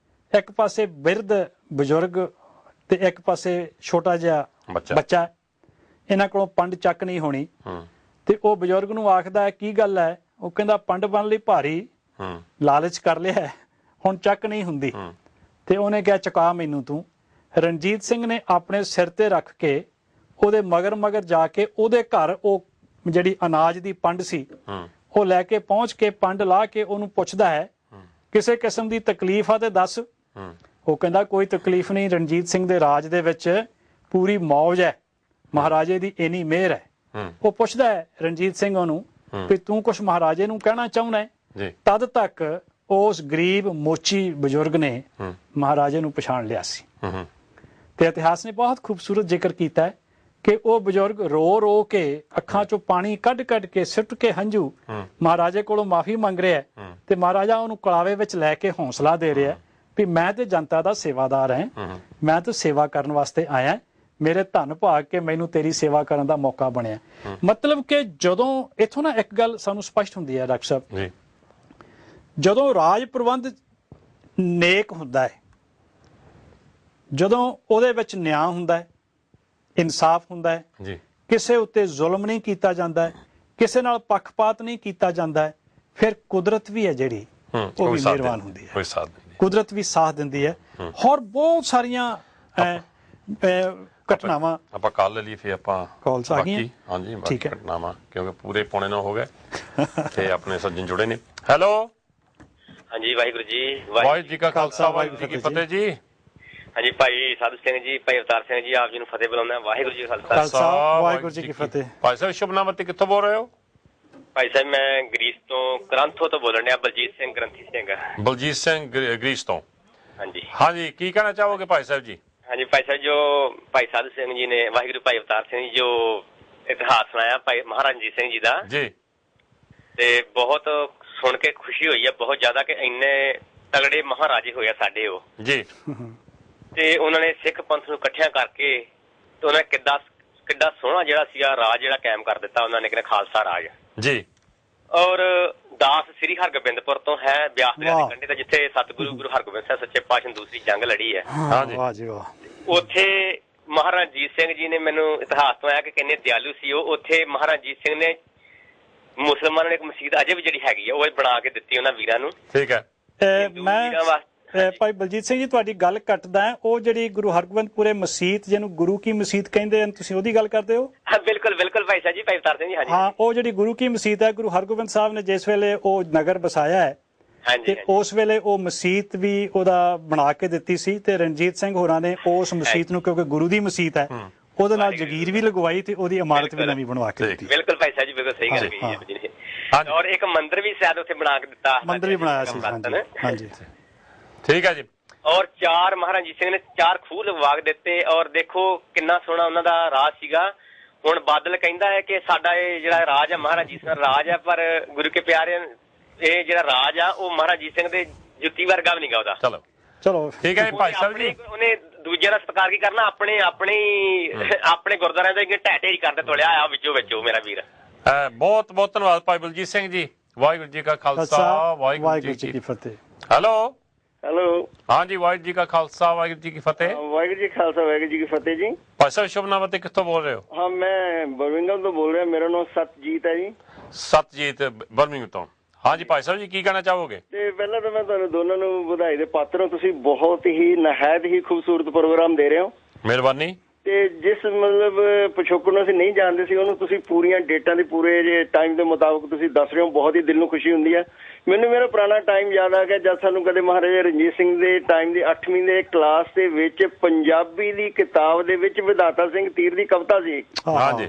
ਇੱਕ ਪਾਸੇ ਬਿਰਧ ਬਜ਼ੁਰਗ ਤੇ ਇੱਕ ਪਾਸੇ ਛੋਟਾ ਜਿਹਾ ਬੱਚਾ, ਇਹਨਾਂ ਕੋਲੋਂ ਪੰਡ ਚੱਕ ਨਹੀਂ ਹੋਣੀ। ਤੇ ਉਹ ਬਜ਼ੁਰਗ ਨੂੰ ਆਖਦਾ ਹੈ ਕੀ ਗੱਲ ਹੈ? ਉਹ ਕਹਿੰਦਾ ਪੰਡ ਬਣ ਲਈ ਭਾਰੀ, ਲਾਲਚ ਕਰ ਲਿਆ, ਹੁਣ ਚੱਕ ਨਹੀਂ ਹੁੰਦੀ। ਤੇ ਉਹਨੇ ਕਿਹਾ ਚੁਕਾ ਮੈਨੂੰ ਤੂੰ। ਰਣਜੀਤ ਸਿੰਘ ਨੇ ਆਪਣੇ ਸਿਰ ਤੇ ਰੱਖ ਕੇ ਉਹਦੇ ਮਗਰ ਮਗਰ ਜਾ ਕੇ ਉਹਦੇ ਘਰ ਉਹ ਜਿਹੜੀ ਅਨਾਜ ਦੀ ਪੰਡ ਸੀ ਉਹ ਲੈ ਕੇ ਪਹੁੰਚ ਕੇ ਪੰਡ ਲਾ ਕੇ ਉਹਨੂੰ ਪੁੱਛਦਾ ਹੈ ਕਿਸੇ ਕਿਸਮ ਦੀ ਤਕਲੀਫ ਆ ਤੇ ਦੱਸ। ਉਹ ਕਹਿੰਦਾ ਕੋਈ ਤਕਲੀਫ ਨਹੀਂ, ਰਣਜੀਤ ਸਿੰਘ ਦੇ ਰਾਜ ਦੇ ਵਿੱਚ ਪੂਰੀ ਮੌਜ ਹੈ, ਮਹਾਰਾਜੇ ਦੀ ਇੰਨੀ ਮਿਹਰ ਹੈ। ਉਹ ਪੁੱਛਦਾ ਹੈ ਰਣਜੀਤ ਸਿੰਘ ਉਹਨੂੰ ਵੀ ਤੂੰ ਕੁਛ ਮਹਾਰਾਜੇ ਨੂੰ ਕਹਿਣਾ ਚਾਹੁੰਦਾ ਹੈ? ਤਦ ਤੱਕ ਉਸ ਗਰੀਬ ਮੋਚੀ ਬਜ਼ੁਰਗ ਨੇ ਮਹਾਰਾਜੇ ਨੂੰ ਪਛਾਣ ਲਿਆ ਸੀ। ਤੇ ਇਤਿਹਾਸ ਨੇ ਬਹੁਤ ਖੂਬਸੂਰਤ ਜ਼ਿਕਰ ਕੀਤਾ ਹੈ ਕਿ ਉਹ ਬਜ਼ੁਰਗ ਰੋ ਰੋ ਕੇ ਅੱਖਾਂ ਚੋਂ ਪਾਣੀ ਕੱਢ ਕੱਢ ਕੇ ਸੁੱਟ ਕੇ ਹੰਝੂ ਮਹਾਰਾਜੇ ਕੋਲੋਂ ਮਾਫੀ ਮੰਗ ਰਿਹਾ, ਤੇ ਮਹਾਰਾਜਾ ਉਹਨੂੰ ਕਲਾਵੇ ਵਿੱਚ ਲੈ ਕੇ ਹੌਸਲਾ ਦੇ ਰਿਹਾ ਵੀ ਮੈਂ ਤੇ ਜਨਤਾ ਦਾ ਸੇਵਾਦਾਰ ਹਾਂ, ਮੈਂ ਤਾਂ ਸੇਵਾ ਕਰਨ ਵਾਸਤੇ ਆਇਆ, ਮੇਰੇ ਧੰਨ ਭਾਗ ਕੇ ਮੈਨੂੰ ਤੇਰੀ ਸੇਵਾ ਕਰਨ ਦਾ ਮੌਕਾ ਬਣਿਆ। ਮਤਲਬ ਕਿ ਜਦੋਂ ਇੱਥੋਂ ਨਾ ਇੱਕ ਗੱਲ ਸਾਨੂੰ ਸਪਸ਼ਟ ਹੁੰਦੀ ਹੈ ਡਾਕਟਰ ਸਾਹਿਬ, ਜਦੋਂ ਰਾਜ ਪ੍ਰਬੰਧ ਨੇਕ ਹੁੰਦਾ ਹੈ, ਜਦੋਂ ਉਹਦੇ ਵਿੱਚ ਨਿਆਂ ਹੁੰਦਾ ਹੈ, ਇਨਸਾਫ ਹੁੰਦਾ ਹੈ, ਕਿਸੇ ਉੱਤੇ ਜ਼ੁਲਮ ਨਹੀਂ ਕੀਤਾ ਜਾਂਦਾ ਹੈ, ਕਿਸੇ ਨਾਲ ਪੱਖਪਾਤ ਨਹੀਂ ਕੀਤਾ ਜਾਂਦਾ ਹੈ, ਫਿਰ ਕੁਦਰਤ ਵੀ ਹੈ ਜਿਹੜੀ ਉਹ ਵੀ ਮਿਹਰਬਾਨ ਹੁੰਦੀ ਹੈ, ਕੁਦਰਤ ਵੀ ਸਾਥ ਦਿੰਦੀ ਹੈ। ਹੋਰ ਬਹੁਤ ਸਾਰੀਆਂ ਘਟਨਾਵਾਂ ਆਪਾਂ ਕੱਲ ਲੈ ਲਈ, ਫਿਰ ਆਪਾਂ ਕਾਲਸ ਆ ਗਈਆਂ। ਹਾਂਜੀ ਠੀਕ ਹੈ, ਘਟਨਾਵਾਂ ਕਿਉਂਕਿ ਪੂਰੇ ਪੌਣੇ 9 ਹੋ ਗਏ ਤੇ ਆਪਣੇ ਸੱਜਣ ਜੁੜੇ ਨੇ। ਹੈਲੋ ਹਾਂਜੀ, ਵਾਹਿਗੁਰੂ ਜੀ। ਵਾਹਿਗੁਰੂ ਜੀ ਕਾ ਖਾਲਸਾ, ਵਾਹਿਗੁਰੂ ਜੀ ਕੀ ਫਤਿਹ ਜੀ। ਹਾਂਜੀ, ਭਾਈ ਸਾਧੂ ਸਿੰਘ ਜੀ, ਭਾਈ ਅਵਤਾਰ ਸਿੰਘ ਜੀ, ਆਪ ਜੀ ਨੂੰ ਫਤਿਹ ਬੁਲਾਉਂਦਾ। ਵਾਹਿਗੁਰੂ ਜੀ ਕਾ ਖਾਲਸਾ, ਵਾਹਿਗੁਰੂ ਜੀ ਕੀ ਫਤਿਹ। ਭਾਈ ਸਾਹਿਬ ਸ਼ੁਭ ਨਾਮ ਅਤੇ ਕਿੱਥੋਂ ਬੋਲ ਰਹੇ ਹੋ? ਭਾਈ ਸਾਹਿਬ ਮੈਂ ਗ੍ਰੀਸ ਤੋਂ ਗ੍ਰੰਥੋ ਤੋਂ ਬੋਲਣ ਡਿਆ, ਬਲਜੀਤ ਸਿੰਘ ਗ੍ਰੰਥੀ ਸਿੰਘ। ਬਲਜੀਤ ਸਿੰਘ ਗ੍ਰੀਸ ਤੋਂ। ਹਾਂਜੀ ਹਾਂਜੀ, ਕੀ ਕਹਿਣਾ ਚਾਹੋਗੇ ਭਾਈ ਸਾਹਿਬ ਜੀ? ਹਾਂਜੀ ਭਾਈ ਸਾਹਿਬ, ਜੋ ਭਾਈ ਸਾਧੂ ਸਿੰਘ ਜੀ ਨੇ, ਵਾਹਿਗੁਰੂ ਭਾਈ ਅਵਤਾਰ ਸਿੰਘ ਜੀ, ਜੋ ਇਤਿਹਾਸ ਸੁਣਾਇਆ ਭਾਈ ਮਹਾਰਾਜਾ ਰਣਜੀਤ ਸਿੰਘ ਜੀ ਦਾ ਜੀ, ਤੇ ਬਹੁਤ ਸੁਣ ਕੇ ਖੁਸ਼ੀ ਹੋਈ ਹੈ ਬਹੁਤ ਜ਼ਿਆਦਾ ਕਿ ਇੰਨੇ ਤਗੜੇ ਮਹਾਰਾਜੇ ਹੋਏ ਆ ਸਾਡੇ ਉਹ ਜੀ। ਤੇ ਉਹਨਾਂ ਨੇ ਸਿੱਖ ਪੰਥ ਨੂੰ ਇਕੱਠਿਆਂ ਕਰਕੇ ਤੇ ਉਹਨਾਂ ਨੇ ਕਿੱਡਾ ਸੋਹਣਾ ਜਿਹੜਾ ਸੀਗਾ ਰਾਜ ਜਿਹੜਾ ਕਾਇਮ ਕਰ ਦਿੱਤਾ ਉਹਨਾਂ ਨੇ, ਕਹਿੰਦੇ ਖਾਲਸਾ ਰਾਜ ਜੀ। ਔਰ ਦਾਸ ਸ੍ਰੀ ਹਰਗੋਬਿੰਦਪੁਰ ਤੋਂ ਹੈ, ਬਿਆਸ ਦਰਿਆ ਦੇ ਕੰਢੇ ਤੇ, ਜਿੱਥੇ ਸਤਿਗੁਰੂ ਗੁਰੂ ਹਰਗੋਬਿੰਦ ਸਾਹਿਬ ਸੱਚੇ ਪਾਤਸ਼ਾਹ ਨੇ ਦੂਸਰੀ ਜੰਗ ਲੜੀ ਹੈ। ਉੱਥੇ ਮਹਾਰਾਜਾ ਰਣਜੀਤ ਸਿੰਘ ਜੀ ਨੇ, ਮੈਨੂੰ ਇਤਿਹਾਸ ਤੋਂ ਆਇਆ ਕਿ ਕਿੰਨੇ ਦਿਆਲੂ ਸੀ ਉਹ। ਉੱਥੇ ਮਹਾਰਾਜਾ ਰਣਜੀਤ ਸਿੰਘ ਨੇ ਮੁਸਲਮਾਨਾਂ ਨੇ ਇੱਕ ਮਸਜਿਦ ਅਜੇ ਵੀ ਜਿਹੜੀ ਹੈਗੀ ਆ ਉਹ ਬਣਾ ਕੇ ਦਿੱਤੀ ਉਹਨਾਂ ਵੀਰਾਂ ਨੂੰ। ਠੀਕ ਹੈ। ਮੈਂ ਭਾਈ ਬਲਜੀਤ ਸਿੰਘ ਜੀ ਤੁਹਾਡੀ ਗੱਲ ਕੱਟਦਾ, ਉਹ ਜਿਹੜੀ ਗੁਰੂ ਹਰਗੋਬਿੰਦਪੁਰੇ ਮਸਜਿਦ ਜਿਹਨੂੰ ਗੁਰੂ ਕੀ ਮਸਜਿਦ ਕਹਿੰਦੇ ਹਨ, ਤੁਸੀਂ ਉਹਦੀ ਗੱਲ ਕਰਦੇ ਹੋ? ਹਾਂ ਬਿਲਕੁਲ ਬਿਲਕੁਲ ਭਾਈ ਸਾਹਿਬ ਜੀ, ਭਾਈ ਅਵਤਾਰ ਸਿੰਘ ਜੀ। ਹਾਂਜੀ ਹਾਂ, ਉਹ ਜਿਹੜੀ ਗੁਰੂ ਕੀ ਮਸਜਿਦ ਹੈ, ਗੁਰੂ ਹਰਗੋਬਿੰਦ ਸਾਹਿਬ ਨੇ ਜਿਸ ਵੇਲੇ ਉਹ ਨਗਰ ਬਸਾਇਆ ਹੈ, ਤੇ ਉਸ ਵੇਲੇ ਉਹ ਮਸਜਿਦ ਵੀ ਉਹਦਾ ਬਣਾ ਕੇ ਦਿੱਤੀ ਸੀ। ਤੇ ਰਣਜੀਤ ਸਿੰਘ ਹੋਰਾਂ ਨੇ ਉਸ ਮਸਜਿਦ ਨੂੰ, ਕਿਉਂਕਿ ਗੁਰੂ ਦੀ ਮਸਜਿਦ ਹੈ, ਉਹਦੇ ਨਾਲ ਜਗੀਰ ਵੀ ਲਗਵਾਈ ਤੇ ਉਹਦੀ ਇਮਾਰਤ ਵੀ ਨਵੀਂ ਬਣਵਾ ਕੇ ਦਿੱਤੀ। ਬਿਲਕੁਲ ਭਾਈ ਸਾਹਿਬ ਜੀ, ਬਿਲਕੁਲ ਸਹੀ ਗੱਲ ਕਹੀ ਹੈ। ਔਰ ਇੱਕ ਮੰਦਿਰ ਵੀ ਸ਼ਾਇਦ ਉੱਥੇ ਬਣਾ ਕੇ ਦਿੱਤਾ, ਮੰਦਿਰ ਵੀ ਬਣਾਇਆ ਸੀ। ਹਾਂਜੀ ਠੀਕ ਹੈ ਜੀ। ਔਰ ਚਾਰ ਮਹਾਰਾਜਾ ਰਣਜੀਤ ਸਿੰਘ ਨੇ 4 ਖੂਹ ਲਗਵਾ ਕੇ ਦਿੱਤੇ। ਔਰ ਦੇਖੋ ਕਿੰਨਾ ਸੋਹਣਾ ਉਹਨਾਂ ਦਾ ਰਾਜ ਸੀਗਾ। ਹੁਣ ਬਾਦਲ ਕਹਿੰਦਾ ਹੈ ਕਿ ਸਾਡਾ ਇਹ ਜਿਹੜਾ ਰਾਜ ਹੈ ਮਹਾਰਾਜਾ ਰਣਜੀਤ ਸਿੰਘ ਰਾਜ ਹੈ, ਪਰ ਗੁਰੂ ਕੇ ਪਿਆਰੇ ਇਹ ਜਿਹੜਾ ਰਾਜ ਆ ਉਹ ਮਹਾਰਾਜਾ ਰਣਜੀਤ ਸਿੰਘ ਦੇ ਜੁੱਤੀ ਵਰਗਾ ਵੀ ਨਹੀਂਗਾ ਉਹਦਾ। ਚਲੋ ਠੀਕ ਹੈ ਭਾਈ ਸਾਹਿਬ ਜੀ। ਉਹਨੇ ਦੂਜਿਆਂ ਦਾ ਸਤਿਕਾਰ ਕੀ ਕਰਨਾ, ਆਪਣੇ ਗੁਰਦੁਆਰਿਆਂ ਦੇ ਢਹਿ ਢੇਰੀ ਕਰਦੇ ਤੋਲਿਆ ਆ ਵਿੱਚੋਂ ਵਿੱਚੋਂ ਮੇਰਾ ਵੀਰ। ਬਹੁਤ ਬਹੁਤ ਧੰਨਵਾਦ ਭਾਈ ਬਲਜੀਤ ਸਿੰਘ ਜੀ। ਵਾਹਿਗੁਰੂ ਜੀ ਕਾ ਖਾਲਸਾ, ਵਾਹਿਗੁਰੂ ਜੀ ਕੀ ਫਤਿਹ। ਹੈਲੋ ਹੈਲੋ, ਹਾਂਜੀ, ਵਾਹਿਗੁਰੂ ਜੀ ਕਾ ਖਾਲਸਾ, ਵਾਹਿਗੁਰੂ ਜੀ ਕੀ ਫਤਿਹ। ਵਾਹਿਗੁਰੂ ਜੀ ਖਾਲਸਾ, ਵਾਹਿਗੁਰੂ ਜੀ ਕੀ ਫਤਿਹ ਜੀ। ਭਾਈ ਸਾਹਿਬ ਸ਼ੁਭ ਨਾਮ ਅਤੇ ਕਿੱਥੋਂ ਬੋਲ ਰਹੇ ਹੋ? ਹਾਂ, ਮੈਂ ਬਰਮਿੰਘਮ ਤੋਂ ਬੋਲ ਰਿਹਾ, ਮੇਰਾ ਨਾਮ ਸਤਜੀਤ ਹੈ ਜੀ। ਸਤਜੀਤ ਬਰਮਿੰਘਮ ਤੋਂ। ਹਾਂਜੀ ਭਾਈ ਸਾਹਿਬ ਜੀ, ਕੀ ਕਹਿਣਾ ਚਾਹੋਗੇ? ਤੇ ਪਹਿਲਾਂ ਤਾਂ ਮੈਂ ਤੁਹਾਨੂੰ ਦੋਨਾਂ ਨੂੰ ਵਧਾਈ ਦੇ ਪਾਤਰ ਹਾਂ, ਤੁਸੀਂ ਬਹੁਤ ਹੀ ਨਹਾਇਤ ਹੀ ਖੂਬਸੂਰਤ ਪ੍ਰੋਗਰਾਮ ਦੇ ਰਹੇ ਹੋ। ਮਿਹਰਬਾਨੀ। ਤੇ ਜਿਸ ਮਤਲਬ ਪਿਛੋਕੜ ਨੂੰ ਅਸੀਂ ਨਹੀਂ ਜਾਣਦੇ ਸੀ ਉਹਨੂੰ ਤੁਸੀਂ ਪੂਰੀਆਂ ਡੇਟਾਂ ਦੇ ਪੂਰੇ ਜੇ ਟਾਈਮ ਦੇ ਮੁਤਾਬਕ ਤੁਸੀਂ ਦੱਸ ਰਹੇ ਹੋ, ਬਹੁਤ ਹੀ ਦਿਲ ਨੂੰ ਖੁਸ਼ੀ ਹੁੰਦੀ ਹੈ। ਮੈਨੂੰ ਮੇਰਾ ਪੁਰਾਣਾ ਟਾਈਮ ਯਾਦ ਆ ਗਿਆ ਜਦ ਸਾਨੂੰ ਕਦੇ ਮਹਾਰਾਜਾ ਰਣਜੀਤ ਸਿੰਘ ਦੇ ਟਾਈਮ ਦੀ 8ਵੀਂ ਦੇ ਕਲਾਸ ਦੇ ਵਿੱਚ ਪੰਜਾਬੀ ਦੀ ਕਿਤਾਬ ਦੇ ਵਿੱਚ ਵਿਧਾਤਾ ਸਿੰਘ ਤੀਰ ਦੀ ਕਵਿਤਾ ਸੀ। ਹਾਂਜੀ,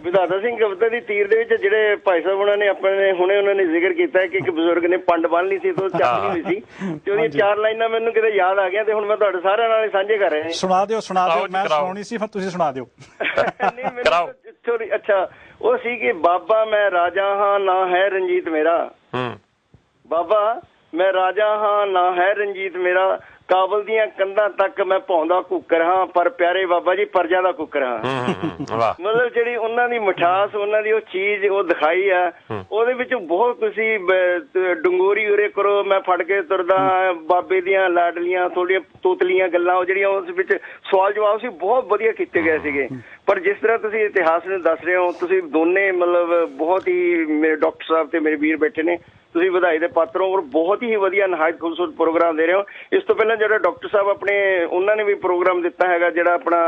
ਵਿਧਾਤਾ ਸਿੰਘ ਕਵਿਤਾ ਦੀ ਤੀਰ ਦੇ ਵਿੱਚ ਜਿਹੜੇ ਭਾਈ ਸਾਹਿਬ ਉਹਨਾਂ ਨੇ ਆਪਣੇ ਹੁਣੇ ਉਹਨਾਂ ਨੇ ਜ਼ਿਕਰ ਕੀਤਾ ਕਿ ਇੱਕ ਬਜ਼ੁਰਗ ਨੇ ਪੰਡ ਬੰਨ ਲਈ ਸੀ ਤੇ ਉਹ ਚੱਕ ਨਹੀਂ ਹੋਈ ਸੀ, ਤੇ ਉਹਦੀਆਂ 4 ਲਾਈਨਾਂ ਮੈਨੂੰ ਕਿਤੇ ਯਾਦ ਆ ਗਈਆਂ ਤੇ ਹੁਣ ਮੈਂ ਤੁਹਾਡੇ ਸਾਰਿਆਂ ਨਾਲ ਸਾਂਝੇ ਕਰ ਰਿਹਾ। ਸੁਣਾ ਦਿਓ ਮੈਂ ਸੁਣਾਉਣੀ ਸੀ, ਫਿਰ ਤੁਸੀਂ ਸੁਣਾ ਦਿਓ। ਅੱਛਾ, ਉਹ ਸੀ ਕਿ ਬਾਬਾ ਮੈਂ ਰਾਜਾ ਹਾਂ ਨਾ ਹੈ ਰਣਜੀਤ ਮੇਰਾ, ਬਾਬਾ ਮੈਂ ਰਾਜਾ ਹਾਂ ਨਾ ਹੈ ਰਣਜੀਤ ਮੇਰਾ, ਕਾਬਲ ਦੀਆਂ ਕੰਧਾਂ ਤੱਕ ਮੈਂ ਭੌਂਦਾ ਕੁੱਕਰ ਹਾਂ, ਪਰ ਪਿਆਰੇ ਬਾਬਾ ਜੀ ਪਰਜਾ ਦਾ ਕੁੱਕਰ ਹਾਂ। ਮਤਲਬ ਜਿਹੜੀ ਉਹਨਾਂ ਦੀ ਮਿਠਾਸ, ਉਹਨਾਂ ਦੀ ਉਹ ਚੀਜ਼ ਉਹ ਦਿਖਾਈ ਆ, ਉਹਦੇ ਵਿੱਚ ਬਹੁਤ ਤੁਸੀਂ ਡੰਗੋਰੀ ਉਰੇ ਕਰੋ ਮੈਂ ਫੜ ਕੇ ਤੁਰਦਾ, ਬਾਬੇ ਦੀਆਂ ਲਾਡਲੀਆਂ ਥੋੜੀਆਂ ਤੋਤਲੀਆਂ ਗੱਲਾਂ ਉਹ ਜਿਹੜੀਆਂ ਉਸ ਵਿੱਚ ਸਵਾਲ ਜਵਾਬ ਸੀ ਬਹੁਤ ਵਧੀਆ ਕੀਤੇ ਗਏ ਸੀਗੇ। ਪਰ ਜਿਸ ਤਰ੍ਹਾਂ ਤੁਸੀਂ ਇਤਿਹਾਸ ਨੂੰ ਦੱਸ ਰਹੇ ਹੋ, ਤੁਸੀਂ ਦੋਨੇ ਮਤਲਬ ਬਹੁਤ ਹੀ, ਮੇਰੇ ਡਾਕਟਰ ਸਾਹਿਬ ਤੇ ਮੇਰੇ ਵੀਰ ਬੈਠੇ ਨੇ, ਤੁਸੀਂ ਵਧਾਈ ਦੇ ਪਾਤਰ ਹੋ ਔਰ ਬਹੁਤ ਹੀ ਵਧੀਆ ਨਿਹਾਇਤ ਖੂਬਸੂਰਤ ਪ੍ਰੋਗਰਾਮ ਦੇ ਰਹੇ ਹੋ। ਇਸ ਤੋਂ ਪਹਿਲਾਂ ਜਿਹੜਾ ਡਾਕਟਰ ਸਾਹਿਬ ਆਪਣੇ ਉਹਨਾਂ ਨੇ ਵੀ ਪ੍ਰੋਗਰਾਮ ਦਿੱਤਾ ਹੈਗਾ ਜਿਹੜਾ ਆਪਣਾ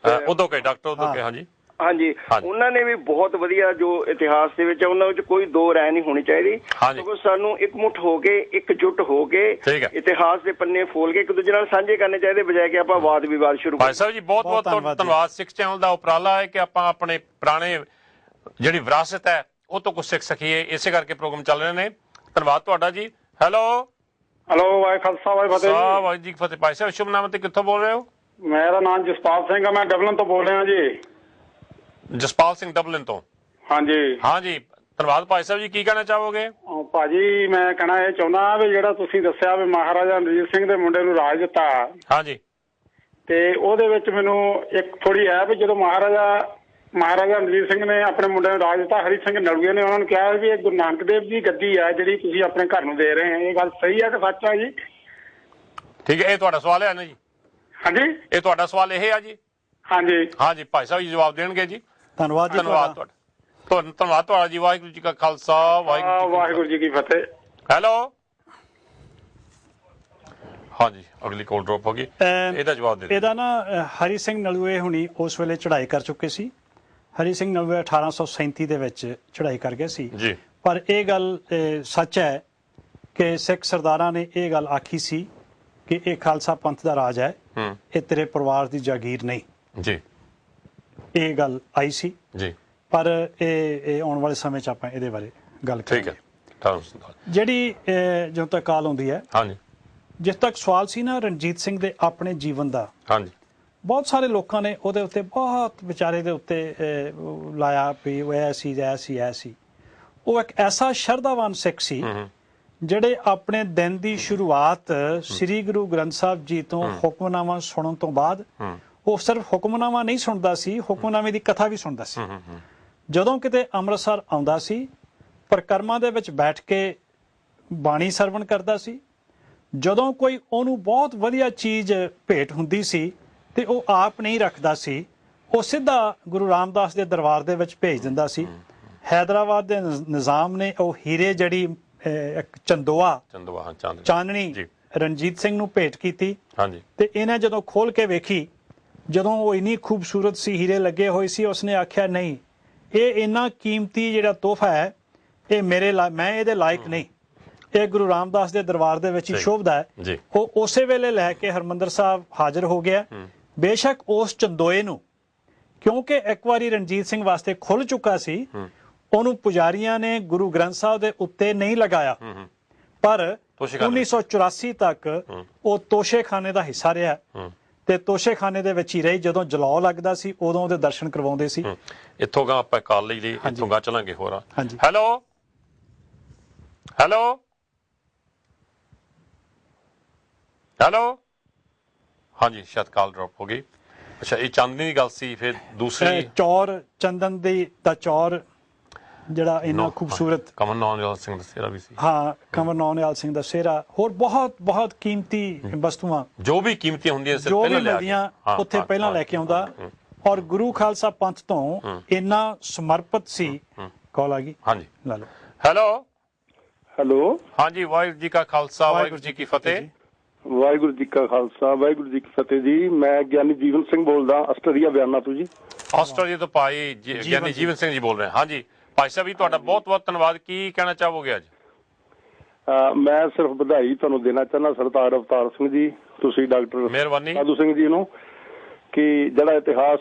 ਡਾਕਟਰ ਉਦੋਕੇ, ਹਾਂਜੀ ਹਾਂਜੀ, ਉਹਨਾਂ ਨੇ ਵੀ ਬਹੁਤ ਵਧੀਆ ਜੋ ਇਤਿਹਾਸ ਦੇ ਵਿੱਚ ਉਹਨਾਂ ਵਿੱਚ ਕੋਈ ਦੋ ਰਾਏ ਨਹੀਂ ਹੋਣੀ ਚਾਹੀਦੀ, ਕਿਉਂਕਿ ਸਾਨੂੰ ਇਕਮੁੱਠ ਹੋ ਕੇ ਇਕਜੁੱਟ ਹੋ ਕੇ ਇਤਿਹਾਸ ਦੇ ਪੰਨੇ ਫੋਲ ਕੇ ਇੱਕ ਦੂਜੇ ਨਾਲ ਸਾਂਝੇ ਕਰਨੇ ਚਾਹੀਦੇ, ਬਜਾਏ ਕਿ ਆਪਾਂ ਵਾਦ ਵਿਵਾਦ ਸ਼ੁਰੂ ਭਾਈ ਸਾਹਿਬ ਜੀ ਬਹੁਤ ਬਹੁਤ ਧੰਨਵਾਦ। ਸਿੱਖ ਚੈਨਲ ਦਾ ਉਪਰਾਲਾ ਹੈ ਕਿ ਆਪਾਂ ਆਪਣੇ ਪੁਰਾਣੇ ਜਿਹੜੀ ਵਿਰਾਸਤ ਹੈ ਉਹ ਤੋਂ ਕੁਝ ਸਿੱਖ ਸਕੀਏ, ਇਸੇ ਕਰਕੇ ਪ੍ਰੋਗਰਾਮ ਚੱਲ ਰਹੇ ਨੇ। ਧੰਨਵਾਦ ਤੁਹਾਡਾ ਜੀ। ਹੈਲੋ ਵਾਹਿ ਖਾਲਸਾ ਵਾਹਿ ਫਤਿਹ। ਵਾਹਿਗੁਰੂ ਜੀ ਕੀ ਫਤਿਹ। ਭਾਈ ਸਾਹਿਬ ਸ਼ੁਭ ਨਾਮ ਤੇ ਕਿੱਥੋਂ ਬੋਲ ਰਹੇ ਹੋ? ਮੇਰਾ ਨਾਮ ਜਸਪਾਲ ਸਿੰਘ ਹੈ, ਮੈਂ ਡਬਲਿਨ ਤੋਂ ਬੋਲ ਰਿਹਾ ਜੀ। ਜਸਪਾਲ ਸਿੰਘ ਡਬਲਿਨ ਤੋਂ? ਹਾਂਜੀ ਹਾਂਜੀ, ਧੰਨਵਾਦ ਭਾਈ ਸਾਹਿਬ ਜੀ। ਕੀ ਕਹਿਣਾ ਚਾਹੋਗੇ? ਭਾਜੀ ਮੈਂ ਕਹਿਣਾ ਇਹ ਚਾਹੁੰਦਾ ਵੀ ਜਿਹੜਾ ਤੁਸੀਂ ਦੱਸਿਆ ਵੀ ਮਹਾਰਾਜਾ ਰਣਜੀਤ ਸਿੰਘ ਦੇ ਮੁੰਡੇ ਨੂੰ ਰਾਜ ਦਿੱਤਾ, ਹਾਂਜੀ, ਤੇ ਉਹਦੇ ਵਿੱਚ ਮੈਨੂੰ ਇੱਕ ਥੋੜੀ ਹੈ ਵੀ ਜਦੋਂ ਮਹਾਰਾਜਾ ਰਣਜੀਤ ਸਿੰਘ ਨੇ ਆਪਣੇ ਮੁੰਡੇ ਨੂੰ ਰਾਜ ਦਿੱਤਾ, ਹਰੀ ਸਿੰਘ ਨਲੂਏ ਨੇ ਉਹਨਾਂ ਨੂੰ ਕਿਹਾ ਵੀ ਇਹ ਗੁਰੂ ਨਾਨਕ ਦੇਵ ਜੀ ਗੱਦੀ ਹੈ ਜਿਹੜੀ ਤੁਸੀਂ ਆਪਣੇ ਘਰ ਨੂੰ ਦੇ ਰਹੇ ਹੋ, ਇਹ ਗੱਲ ਸਹੀ ਹੈ ਕਿ ਸੱਚ ਹੈ ਜੀ? ਠੀਕ ਹੈ, ਇਹ ਤੁਹਾਡਾ ਸਵਾਲ ਹੈ ਨਾ ਜੀ? ਹਾਂਜੀ, ਇਹ ਤੁਹਾਡਾ ਸਵਾਲ ਇਹ ਹੈ ਜੀ? ਹਾਂਜੀ ਹਾਂਜੀ, ਭਾਈ ਸਾਹਿਬ ਜੀ ਜਵਾਬ ਦੇਣਗੇ ਜੀ। ਧੰਨਵਾਦ ਜੀ, ਧੰਨਵਾਦ ਤੁਹਾਡਾ, ਧੰਨਵਾਦ ਤੁਹਾਡਾ ਜੀ। ਵਾਹਿਗੁਰੂ ਜੀ ਕਾ ਖਾਲਸਾ, ਵਾਹਿਗੁਰੂ ਜੀ ਕੀ ਫਤਿਹ। ਹੈਲੋ, ਹਾਂਜੀ, ਅਗਲੀ ਕਾਲ ਡ੍ਰੌਪ ਹੋ ਗਈ, ਇਹਦਾ ਜਵਾਬ ਦੇ। ਇਹਦਾ ਨਾ ਹਰੀ ਸਿੰਘ ਨਲੂਏ ਹੁਣੀ ਉਸ ਵੇਲੇ ਚੜ੍ਹਾਈ ਕਰ ਚੁੱਕੇ ਸੀ। ਹਰੀ ਸਿੰਘ ਨਲੂਏ 1837 ਦੇ ਵਿੱਚ ਚੜ੍ਹਾਈ ਕਰ ਗਏ ਸੀ ਜੀ। ਪਰ ਇਹ ਗੱਲ ਸੱਚ ਹੈ ਕਿ ਸਿੱਖ ਸਰਦਾਰਾਂ ਨੇ ਇਹ ਗੱਲ ਆਖੀ ਸੀ ਕਿ ਇਹ ਖਾਲਸਾ ਪੰਥ ਦਾ ਰਾਜ ਹੈ, ਇਹ ਤੇਰੇ ਪਰਿਵਾਰ ਦੀ ਜਾਗੀਰ ਨਹੀਂ ਜੀ। ਇਹ ਗੱਲ ਆਈ ਸੀ ਜੀ, ਪਰ ਇਹ ਆਉਣ ਵਾਲੇ ਸਮੇਂ 'ਚ ਆਪਾਂ ਇਹਦੇ ਬਾਰੇ ਗੱਲ ਕਰਾਂਗੇ। ਜਿਹੜੀ ਜਦੋਂ ਤੱਕ ਕਾਲ ਆਉਂਦੀ ਹੈ, ਹਾਂਜੀ, ਜਿਸ ਤੱਕ ਸਵਾਲ ਸੀ ਨਾ ਰਣਜੀਤ ਸਿੰਘ ਦੇ ਆਪਣੇ ਜੀਵਨ ਦਾ, ਹਾਂਜੀ, ਬਹੁਤ ਸਾਰੇ ਲੋਕਾਂ ਨੇ ਉਹਦੇ ਉੱਤੇ ਬਹੁਤ ਵਿਚਾਰੇ ਦੇ ਉੱਤੇ ਲਾਇਆ ਵੀ ਉਹ ਐਸੀ। ਉਹ ਇੱਕ ਐਸਾ ਸ਼ਰਧਾਵਾਨ ਸਿੱਖ ਸੀ ਜਿਹੜੇ ਆਪਣੇ ਦਿਨ ਦੀ ਸ਼ੁਰੂਆਤ ਸ੍ਰੀ ਗੁਰੂ ਗ੍ਰੰਥ ਸਾਹਿਬ ਜੀ ਤੋਂ ਹੁਕਮਨਾਮਾ ਸੁਣਨ ਤੋਂ ਬਾਅਦ ਉਹ ਸਿਰਫ ਹੁਕਮਨਾਮਾ ਨਹੀਂ ਸੁਣਦਾ ਸੀ, ਹੁਕਮਨਾਮੇ ਦੀ ਕਥਾ ਵੀ ਸੁਣਦਾ ਸੀ। ਜਦੋਂ ਕਿਤੇ ਅੰਮ੍ਰਿਤਸਰ ਆਉਂਦਾ ਸੀ, ਪਰਿਕਰਮਾ ਦੇ ਵਿੱਚ ਬੈਠ ਕੇ ਬਾਣੀ ਸਰਵਣ ਕਰਦਾ ਸੀ। ਜਦੋਂ ਕੋਈ ਉਹਨੂੰ ਬਹੁਤ ਵਧੀਆ ਚੀਜ਼ ਭੇਟ ਹੁੰਦੀ ਸੀ ਤੇ ਉਹ ਆਪ ਨਹੀਂ ਰੱਖਦਾ ਸੀ, ਉਹ ਸਿੱਧਾ ਗੁਰੂ ਰਾਮਦਾਸ ਦੇ ਦਰਬਾਰ ਦੇ ਵਿੱਚ ਭੇਜ ਦਿੰਦਾ ਸੀ। ਹੈਦਰਾਬਾਦ ਦੇ ਨਿਜ਼ਾਮ ਨੇ ਉਹ ਹੀਰੇ ਜਿਹੜੀ ਇੱਕ ਚਾਨਣੀ ਰਣਜੀਤ ਸਿੰਘ ਨੂੰ ਭੇਟ ਕੀਤੀ, ਤੇ ਇਹਨੇ ਜਦੋਂ ਖੋਲ ਕੇ ਵੇਖੀ, ਜਦੋਂ ਉਹ ਇੰਨੀ ਖੂਬਸੂਰਤ ਸੀ, ਹੀਰੇ ਲੱਗੇ ਹੋਏ ਸੀ, ਉਸਨੇ ਆਖਿਆ ਨਹੀਂ, ਇਹ ਇੰਨਾ ਕੀਮਤੀ ਜਿਹੜਾ ਤੋਹਫਾ ਹੈ ਇਹ ਮੈਂ ਇਹਦੇ ਲਾਇਕ ਨਹੀਂ, ਇਹ ਗੁਰੂ ਰਾਮਦਾਸ ਦੇ ਦਰਬਾਰ ਦੇ ਵਿੱਚ ਹੀ ਸ਼ੋਭਦਾ ਹੈ। ਉਹ ਉਸੇ ਵੇਲੇ ਲੈ ਕੇ ਹਰਮੰਦਰ ਸਾਹਿਬ ਹਾਜ਼ਰ ਹੋ ਗਿਆ। ਬੇਸ਼ੱਕ ਉਸ ਚੰਦੋਏ ਨੂੰ, ਕਿਉਂਕਿ ਇੱਕ ਵਾਰੀ ਰਣਜੀਤ ਸਿੰਘ ਵਾਸਤੇ ਖੁੱਲ ਚੁੱਕਾ ਸੀ, ਉਹਨੂੰ ਪੁਜਾਰੀਆਂ ਨੇ ਗੁਰੂ ਗ੍ਰੰਥ ਸਾਹਿਬ ਦੇ ਉੱਤੇ ਨਹੀਂ ਲਗਾਇਆ, ਪਰ 1984 ਤੱਕ ਉਹ ਤੋਸ਼ੇਖਾਨੇ ਦਾ ਹਿੱਸਾ ਰਿਹਾ ਤੇ ਤੋਸ਼ੇਖਾਨੇ ਦੇ ਵਿੱਚ ਹੀ ਰਹੀ। ਜਦੋਂ ਜਲਾਉ ਲੱਗਦਾ ਸੀ ਉਦੋਂ ਉਹਦੇ ਦਰਸ਼ਨ ਕਰਵਾਉਂਦੇ ਸੀ। ਇੱਥੋਂ ਗਾ ਆਪਾਂ ਕਾਲ ਲਈ ਇੱਥੋਂ ਗਾ ਚਲਾਂਗੇ ਹੋਰ। ਹੈਲੋ ਹਾਂਜੀ, ਸ਼ਾਇਦ ਕਾਲ ਡ੍ਰੌਪ ਹੋ ਗਈ। ਅੱਛਾ, ਇਹ ਚਾਂਦਨੀ ਦੀ ਗੱਲ ਸੀ। ਫਿਰ ਦੂਸਰੀ ਚੌਰ ਚੰਦਨ ਦਾ ਚੌਰ ਜਿਹੜਾ ਇੰਨਾ ਖੂਬਸੂਰਤ, ਕਮਰ ਨੌਨਿਆਲ ਸਿੰਘ ਦਾ ਸਿਹਰਾ ਵੀ ਸੀ। ਹਾਂ, ਕਮਰ ਨੌਨਿਆਲ ਸਿੰਘ ਦਾ ਸਿਹਰਾ, ਹੋਰ ਬਹੁਤ ਕੀਮਤੀ ਵਸਤੂਆਂ ਜੋ ਵੀ ਕੀਮਤੀਆਂ ਹੁੰਦੀਆਂ ਜੋ ਵੀ ਮਿਲਦੀਆਂ ਉੱਥੇ ਪਹਿਲਾਂ ਲੈ ਕੇ ਆਉਂਦਾ। ਔਰ ਗੁਰੂ ਖਾਲਸਾ ਪੰਥ ਤੋਂ ਇੰਨਾ ਸਮਰਪਿਤ ਸੀ। ਕਾਲ ਆ ਗਈ, ਹਾਂਜੀ, ਲਾ ਲਓ। ਹੈਲੋ, ਹਾਂਜੀ, ਵਾਹਿਗੁਰੂ ਜੀ ਕਾ ਖਾਲਸਾ, ਵਾਹਿਗੁਰੂ ਜੀ ਕੀ ਫਤਿਹ। ਵਾਹਿਗੁਰੂ ਜੀ ਕਾ ਖਾਲਸਾ ਵਾਹਿਗੁਰੂ ਜੀ ਕੀ ਫਤਿਹ ਜੀ। ਮੈਂ ਗਿਆਨੀ ਜੀਵਨ ਸਿੰਘ ਬੋਲਦਾ ਆਸਟ੍ਰੇਲੀਆ ਬਿਆਨਾ ਤੋਂ ਜੀ। ਆਸਟ੍ਰੇਲੀਆ ਤੋਂ ਭਾਈ ਗਿਆਨੀ ਜੀਵਨ ਸਿੰਘ ਜੀ ਬੋਲ ਰਹੇ। ਹਾਂਜੀ ਭਾਈ ਸਾਹਿਬ ਜੀ, ਤੁਹਾਡਾ ਬਹੁਤ ਬਹੁਤ ਧੰਨਵਾਦ। ਕੀ ਕਹਿਣਾ ਚਾਹੋਗੇ ਅੱਜ? ਮੈਂ ਸਿਰਫ ਵਧਾਈ ਤੁਹਾਨੂੰ ਦੇਣਾ ਚਾਹੁੰਦਾ ਸਰਦਾਰ ਅਵਤਾਰ ਸਿੰਘ ਜੀ, ਤੁਸੀਂ ਡਾਕਟਰ ਮਿਹਰਬਾਨੀ ਸਾਧੂ ਸਿੰਘ ਜੀ ਨੂੰ, ਕਿ ਜਿਹੜਾ ਇਤਿਹਾਸ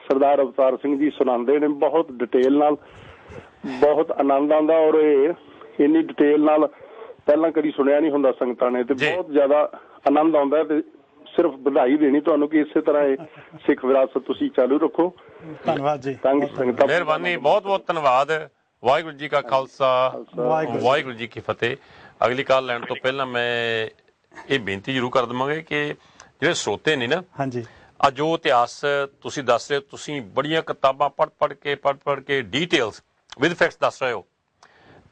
ਸਰਦਾਰ ਅਵਤਾਰ ਸਿੰਘ ਜੀ ਸੁਣਾਉਂਦੇ ਨੇ ਬਹੁਤ ਡਿਟੇਲ ਨਾਲ, ਬਹੁਤ ਆਨੰਦ ਆਉਂਦਾ। ਔਰ ਇਹ ਇੰਨੀ ਡਿਟੇਲ ਨਾਲ ਪਹਿਲਾਂ ਕਦੀ ਸੁਣਿਆ ਨਹੀਂ ਹੁੰਦਾ ਸੰਗਤਾਂ ਨੇ, ਤੇ ਬਹੁਤ ਜ਼ਿਆਦਾ ਆਨੰਦ ਆਉਂਦਾ। ਤੇ ਸਿਰਫ ਵਧਾਈ ਦੇਣੀ ਤੁਹਾਨੂੰ ਕਿ ਇਸੇ ਤਰ੍ਹਾਂ ਇਹ ਸਿੱਖ ਵਿਰਾਸਤ ਤੁਸੀਂ ਚਾਲੂ ਰੱਖੋ। ਧੰਨਵਾਦ ਜੀ, ਮਿਹਰਬਾਨੀ, ਬਹੁਤ ਬਹੁਤ ਧੰਨਵਾਦ। ਵਾਹਿਗੁਰੂ ਜੀ ਕਾ ਖਾਲਸਾ ਵਾਹਿਗੁਰੂ ਜੀ ਕੀ ਫਤਿਹ। ਅਗਲੀ ਕਾਲ ਲੈਣ ਤੋਂ ਪਹਿਲਾਂ ਮੈਂ ਇਹ ਬੇਨਤੀ ਜ਼ਰੂਰ ਕਰ ਦੇਵਾਂਗੇ ਕਿ ਜਿਹੜੇ ਸਰੋਤੇ ਨੇ ਨਾ, ਹਾਂਜੀ, ਆ ਜੋ ਇਤਿਹਾਸ ਤੁਸੀਂ ਦੱਸ ਰਹੇ ਹੋ, ਤੁਸੀਂ ਬੜੀਆਂ ਕਿਤਾਬਾਂ ਪੜ੍ਹ ਕੇ ਡੀਟੇਲਸ ਵਿਦ ਫੈਕਟਸ ਦੱਸ ਰਹੇ ਹੋ,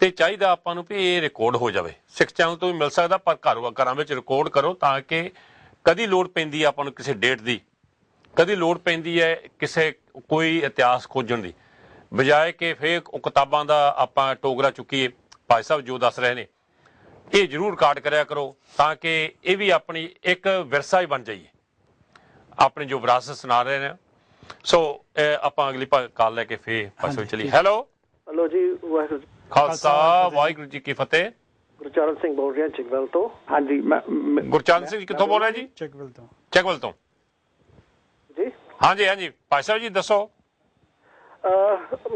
ਤੇ ਚਾਹੀਦਾ ਆਪਾਂ ਨੂੰ ਵੀ ਇਹ ਰਿਕਾਰਡ ਹੋ ਜਾਵੇ। ਸਿੱਖ ਚੈਨਲ ਤੋਂ ਵੀ ਮਿਲ ਸਕਦਾ, ਪਰ ਘਰਾਂ ਵਿੱਚ ਰਿਕਾਰਡ ਕਰੋ, ਤਾਂ ਕਿ ਕਦੀ ਲੋੜ ਪੈਂਦੀ ਹੈ ਆਪਾਂ ਨੂੰ ਕਿਸੇ ਡੇਟ ਦੀ, ਕਦੀ ਲੋੜ ਪੈਂਦੀ ਹੈ ਕਿਸੇ ਕੋਈ ਇਤਿਹਾਸ ਖੋਜਣ ਦੀ, ਬਜਾਏ ਕਿ ਫਿਰ ਉਹ ਕਿਤਾਬਾਂ ਦਾ ਆਪਾਂ ਟੋਕਰਾ ਚੁੱਕੀਏ। ਭਾਈ ਸਾਹਿਬ ਜੋ ਦੱਸ ਰਹੇ ਨੇ ਇਹ ਜ਼ਰੂਰ ਰਿਕਾਰਡ ਕਰਿਆ ਕਰੋ, ਤਾਂ ਕਿ ਇਹ ਵੀ ਆਪਣੀ ਇੱਕ ਵਿਰਸਾ ਹੀ ਬਣ ਜਾਈਏ, ਆਪਣੀ ਜੋ ਵਿਰਾਸਤ ਸੁਣਾ ਰਹੇ ਨੇ। ਸੋ ਆਪਾਂ ਅਗਲੀ ਕਾਲ ਲੈ ਕੇ ਫੇਰ ਪਾਸੇ ਚਲੀ। ਹੈਲੋ ਜੀ, ਵਾਹਿਗੁਰੂ ਖਾਲਸਾ ਵਾਹਿਗੁਰੂ ਜੀ ਕੀ ਫਤਿਹ। ਗੁਰਚਰਨ ਸਿੰਘ ਬੋਲ ਰਿਹਾ ਚੈਕਵੈਲ ਤੋਂ। ਹਾਂਜੀ, ਮੈਂ ਗੁਰਚਰਨ ਸਿੰਘ ਜੀ ਕਿੱਥੋਂ ਬੋਲ ਰਹੇ ਜੀ? ਚੈਕਵੈਲ ਤੋਂ ਜੀ। ਹਾਂਜੀ ਭਾਈ ਸਾਹਿਬ ਜੀ ਦੱਸੋ।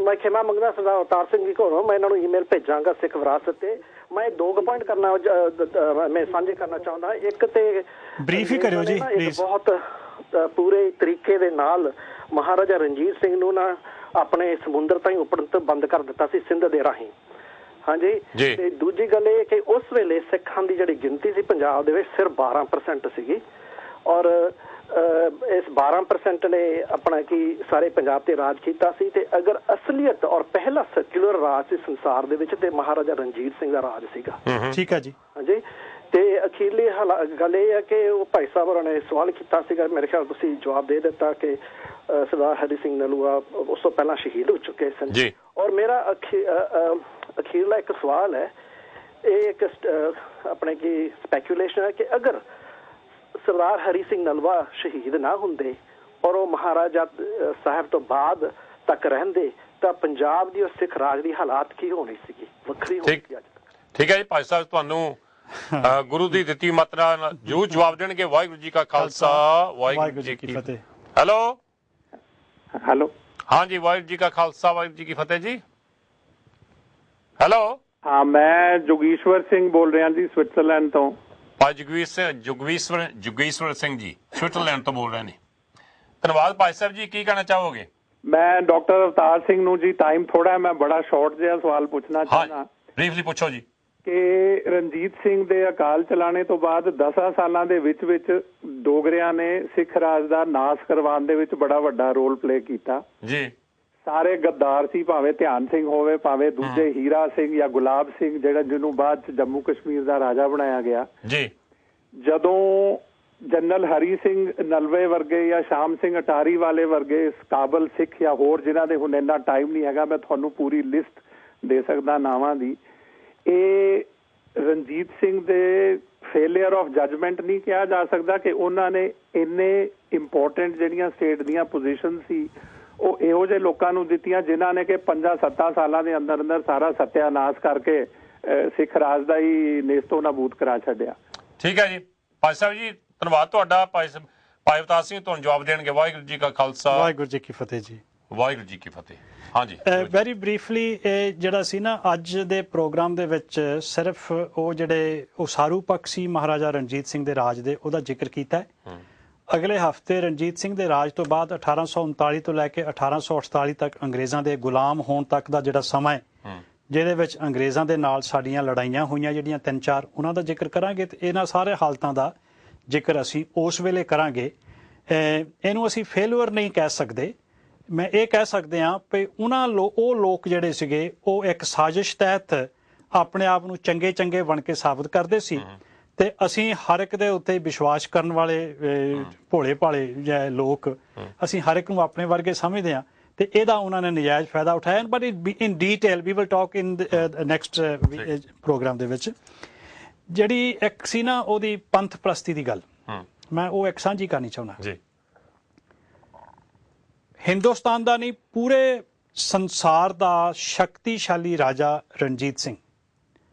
ਮੈਂ ਖਿਮਾ ਮੰਗਦਾ ਸਰਦਾਰ ਅਵਤਾਰ ਸਿੰਘ ਜੀ ਕੋਲੋਂ। ਮੈਂ ਇਹਨਾਂ ਨੂੰ ਈਮੇਲ ਭੇਜਾਂਗਾ ਸਿੱਖ ਵਿਰਾਸਤ ਤੇ। ਮੈਂ 2 ਪੁਆਇੰਟ ਕਰਨਾ ਮੈਂ ਸਾਂਝੇ ਕਰਨਾ ਚਾਹੁੰਦਾ। ਇੱਕ ਤੇ ਬਰੀਫ ਹੀ ਕਰਿਓ ਜੀ ਪਲੀਜ਼। ਬਹੁਤ ਪੂਰੇ ਤਰੀਕੇ ਦੇ ਨਾਲ ਮਹਾਰਾਜਾ ਰਣਜੀਤ ਸਿੰਘ ਨੂੰ ਨਾ ਆਪਣੇ ਸਮੁੰਦਰ ਤਾਈਂ ਉੱਪੜਨ ਤੋਂ ਬੰਦ ਕਰ ਦਿੱਤਾ ਸੀ ਸਿੰਧ ਦੇ ਰਾਹੀਂ। ਹਾਂਜੀ, ਤੇ ਦੂਜੀ ਗੱਲ ਇਹ ਕਿ ਉਸ ਵੇਲੇ ਸਿੱਖਾਂ ਦੀ ਜਿਹੜੀ ਗਿਣਤੀ ਸੀ ਪੰਜਾਬ ਦੇ ਵਿੱਚ ਸਿਰਫ 12% ਸੀਗੀ, ਔਰ ਇਸ 12% ਨੇ ਆਪਣਾ ਕੀ ਸਾਰੇ ਪੰਜਾਬ ਤੇ ਰਾਜ ਕੀਤਾ ਸੀ। ਤੇ ਅਗਰ ਅਸਲੀਅਤ ਔਰ ਪਹਿਲਾ ਸੈਕੂਲਰ ਰਾਜ ਸੀ ਸੰਸਾਰ ਦੇ ਵਿੱਚ, ਤੇ ਮਹਾਰਾਜਾ ਰਣਜੀਤ ਸਿੰਘ ਦਾ ਰਾਜ ਸੀਗਾ। ਠੀਕ ਹੈ ਜੀ। ਹਾਂਜੀ, ਤੇ ਅਖੀਰਲੀ ਗੱਲ ਇਹ ਹੈ ਕਿ ਉਹ ਭਾਈ ਸਾਹਿਬ ਹੋਰਾਂ ਨੇ ਸਵਾਲ ਕੀਤਾ ਸੀਗਾ, ਮੇਰੇ ਖਿਆਲ ਤੁਸੀਂ ਜਵਾਬ ਦੇ ਦਿੱਤਾ ਕਿ ਸਰਦਾਰ ਹਰੀ ਸਿੰਘ ਨਲੂਆ ਉਸ ਤੋਂ ਪਹਿਲਾਂ ਸ਼ਹੀਦ ਹੋ ਚੁੱਕੇ ਸਨ। ਔਰ ਮੇਰਾ ਅਖੀਰਲਾ ਇੱਕ ਸਵਾਲ ਹੈ, ਇਹ ਇੱਕ ਆਪਣੇ ਕੀ ਸਪੈਕੂਲੇਸ਼ਨ ਹੈ ਕਿ ਅਗਰ ਸਰਦਾਰ ਹਰੀ ਸਿੰਘ ਨਲਵਾ ਸ਼ਹੀਦ ਨਾ ਹੁੰਦੇ ਔਰ ਉਹ ਮਹਾਰਾਜਾ ਸਾਹਿਬ ਤੋਂ ਬਾਅਦ ਤੱਕ ਰਹਿੰਦੇ, ਤਾਂ ਪੰਜਾਬ ਦੀ ਔਰ ਸਿੱਖ ਰਾਜ ਦੀ ਹਾਲਾਤ ਕੀ ਹੋਣੀ ਸੀਗੀ, ਵੱਖਰੀ ਹੋਣੀ ਸੀ ਅੱਜ ਤੱਕ। ਠੀਕ ਹੈ ਜੀ, ਭਾਈ ਸਾਹਿਬ ਤੁਹਾਨੂੰ ਗੁਰੂ ਦੀ ਦਿੱਤੀ ਮਾਤਰਾ ਨਾਲ ਜ਼ਰੂਰ ਜਵਾਬ ਦੇਣਗੇ। ਵਾਹਿਗੁਰੂ ਜੀ ਕਾ ਖਾਲਸਾ ਵਾਹਿਗੁਰੂ ਜੀ ਕੀ ਫਤਿਹ। ਹੈਲੋ ਹਾਂਜੀ, ਵਾਹਿਗੁਰੂ ਜੀ ਕਾ ਖਾਲਸਾ ਵਾਹਿਗੁਰੂ ਜੀ ਕੀ ਫਤਿਹ ਜੀ। ਹੈਲੋ ਹਾਂ, ਮੈਂ ਜੋਗੀਸ਼ਵਰ ਸਿੰਘ ਬੋਲ ਰਿਹਾ ਜੀ ਸਵਿਟਜ਼ਰਲੈਂਡ ਤੋਂ। ਭਾਈ ਜੁਗੇਸ਼ਵਰ ਸਿੰਘ ਜੀ ਸਵਿਟਜ਼ਰਲੈਂਡ ਤੋਂ ਬੋਲ ਰਹੇ ਨੇ। ਧੰਨਵਾਦ ਭਾਈ ਸਾਹਿਬ ਜੀ, ਕੀ ਕਹਿਣਾ ਚਾਹੋਗੇ? ਮੈਂ ਡਾਕਟਰ ਅਵਤਾਰ ਸਿੰਘ ਨੂੰ ਜੀ, ਟਾਈਮ ਥੋੜਾ, ਮੈਂ ਬੜਾ ਸ਼ਾਰਟ ਜਿਹਾ ਸਵਾਲ ਪੁੱਛਣਾ ਚਾਹੁੰਦਾ। ਬਰੀਫਲੀ ਪੁੱਛੋ ਜੀ। ਕਿ ਰਣਜੀਤ ਸਿੰਘ ਦੇ ਅਕਾਲ ਚਲਾਣੇ ਤੋਂ ਬਾਅਦ 10 ਸਾਲਾਂ ਦੇ ਵਿੱਚ ਡੋਗਰਿਆਂ ਨੇ ਸਿੱਖ ਰਾਜ ਦਾ ਨਾਸ ਕਰਵਾਉਣ ਦੇ ਵਿੱਚ ਬੜਾ ਵੱਡਾ ਰੋਲ ਪਲੇ ਕੀਤਾ ਜੀ। ਸਾਰੇ ਗੱਦਾਰ ਸੀ, ਭਾਵੇਂ ਧਿਆਨ ਸਿੰਘ ਹੋਵੇ, ਭਾਵੇਂ ਦੂਜੇ ਹੀਰਾ ਸਿੰਘ ਜਾਂ ਗੁਲਾਬ ਸਿੰਘ ਜਿਹਨੂੰ ਬਾਅਦ ਚ ਜੰਮੂ ਕਸ਼ਮੀਰ ਦਾ ਰਾਜਾ ਬਣਾਇਆ ਗਿਆ ਜੀ। ਜਦੋਂ ਜਨਰਲ ਹਰੀ ਸਿੰਘ ਨਲਵੇ ਵਰਗੇ ਜਾਂ ਸ਼ਾਮ ਸਿੰਘ ਅਟਾਰੀ ਵਾਲੇ ਵਰਗੇ ਕਾਬਲ ਸਿੱਖ ਜਾਂ ਹੋਰ ਜਿਨ੍ਹਾਂ ਦੇ ਹੁਣ ਇੰਨਾ ਟਾਈਮ ਨਹੀਂ ਹੈਗਾ, ਮੈਂ ਤੁਹਾਨੂੰ ਪੂਰੀ ਲਿਸਟ ਦੇ ਸਕਦਾ ਨਾਵਾਂ ਦੀ, ਇਹ ਰਣਜੀਤ ਸਿੰਘ ਦੇ ਫੇਲਿਅਰ ਆਫ ਜੱਜਮੈਂਟ ਨਹੀਂ ਕਿਹਾ ਜਾ ਸਕਦਾ ਕਿ ਉਹਨਾਂ ਨੇ ਇੰਨੇ ਇੰਪੋਰਟੈਂਟ ਜਿਹੜੀਆਂ ਸਟੇਟ ਦੀਆਂ ਪੋਜੀਸ਼ਨ ਸੀ ਉਹ ਇਹੋ ਜਿਹੇ ਲੋਕਾਂ ਨੂੰ ਦਿੱਤੀਆਂ ਜਿਨ੍ਹਾਂ ਨੇ ਕਿ 5-7 ਸਾਲਾਂ ਦੇ ਅੰਦਰ ਸਾਰਾ ਸੱਤਿਆਨਾਸ਼ ਕਰਕੇ ਸਿੱਖ ਰਾਜ ਦਾ ਹੀ ਨੇਸਤੋ ਨਾਬੂਦ ਕਰਾ ਛੱਡਿਆ। ਠੀਕ ਹੈ ਜੀ ਭਾਈ ਸਾਹਿਬ ਜੀ, ਧੰਨਵਾਦ ਤੁਹਾਡਾ। ਭਾਈ ਅਵਤਾਰ ਸਿੰਘ ਤੁਹਾਨੂੰ ਜਵਾਬ ਦੇਣਗੇ। ਵਾਹਿਗੁਰੂ ਜੀ ਕਾ ਖਾਲਸਾ ਵਾਹਿਗੁਰੂ ਜੀ ਕੀ ਫਤਿਹ ਜੀ। ਵਾਹਿਗੁਰੂ ਜੀ ਕੀ ਫਤਿਹ। ਹਾਂਜੀ, ਵੈਰੀ ਬਰੀਫਲੀ ਇਹ ਜਿਹੜਾ ਸੀ ਨਾ ਅੱਜ ਦੇ ਪ੍ਰੋਗਰਾਮ ਦੇ ਵਿੱਚ ਸਿਰਫ ਉਹ ਜਿਹੜੇ ਉਸਾਰੂ ਪੱਖ ਸੀ ਮਹਾਰਾਜਾ ਰਣਜੀਤ ਸਿੰਘ ਦੇ ਰਾਜ ਦੇ, ਉਹਦਾ ਜ਼ਿਕਰ ਕੀਤਾ ਹੈ। ਅਗਲੇ ਹਫ਼ਤੇ ਰਣਜੀਤ ਸਿੰਘ ਦੇ ਰਾਜ ਤੋਂ ਬਾਅਦ 1839 ਤੋਂ ਲੈ ਕੇ 1848 ਤੱਕ ਅੰਗਰੇਜ਼ਾਂ ਦੇ ਗੁਲਾਮ ਹੋਣ ਤੱਕ ਦਾ ਜਿਹੜਾ ਸਮਾਂ ਹੈ, ਜਿਹਦੇ ਵਿੱਚ ਅੰਗਰੇਜ਼ਾਂ ਦੇ ਨਾਲ ਸਾਡੀਆਂ ਲੜਾਈਆਂ ਹੋਈਆਂ ਜਿਹੜੀਆਂ 3-4, ਉਹਨਾਂ ਦਾ ਜ਼ਿਕਰ ਕਰਾਂਗੇ। ਤੇ ਇਹਨਾਂ ਸਾਰੇ ਹਾਲਤਾਂ ਦਾ ਜ਼ਿਕਰ ਅਸੀਂ ਉਸ ਵੇਲੇ ਕਰਾਂਗੇ। ਇਹਨੂੰ ਅਸੀਂ ਫੇਲੂਅਰ ਨਹੀਂ ਕਹਿ ਸਕਦੇ, ਮੈਂ ਇਹ ਕਹਿ ਸਕਦੇ ਹਾਂ ਵੀ ਉਹ ਲੋਕ ਜਿਹੜੇ ਸੀਗੇ ਉਹ ਇੱਕ ਸਾਜ਼ਿਸ਼ ਤਹਿਤ ਆਪਣੇ ਆਪ ਨੂੰ ਚੰਗੇ ਬਣ ਕੇ ਸਾਬਤ ਕਰਦੇ ਸੀ, ਤੇ ਅਸੀਂ ਹਰ ਇੱਕ ਦੇ ਉੱਤੇ ਵਿਸ਼ਵਾਸ ਕਰਨ ਵਾਲੇ ਭੋਲੇ ਭਾਲੇ ਜਾਂ ਲੋਕ ਅਸੀਂ ਹਰ ਇੱਕ ਨੂੰ ਆਪਣੇ ਵਰਗੇ ਸਮਝਦੇ ਹਾਂ, ਤੇ ਇਹਦਾ ਉਹਨਾਂ ਨੇ ਨਜਾਇਜ਼ ਫਾਇਦਾ ਉਠਾਇਆ। But in detail we will talk in next program ਦੇ ਵਿੱਚ। ਜਿਹੜੀ ਇੱਕ ਸੀ ਨਾ ਉਹਦੀ ਪੰਥ ਪ੍ਰਸਤੀ ਦੀ ਗੱਲ, ਮੈਂ ਉਹ ਇੱਕ ਸਾਂਝੀ ਕਰਨੀ ਚਾਹੁੰਦਾ ਜੀ। ਹਿੰਦੁਸਤਾਨ ਦਾ ਨਹੀਂ, ਪੂਰੇ ਸੰਸਾਰ ਦਾ ਸ਼ਕਤੀਸ਼ਾਲੀ ਰਾਜਾ ਰਣਜੀਤ ਸਿੰਘ,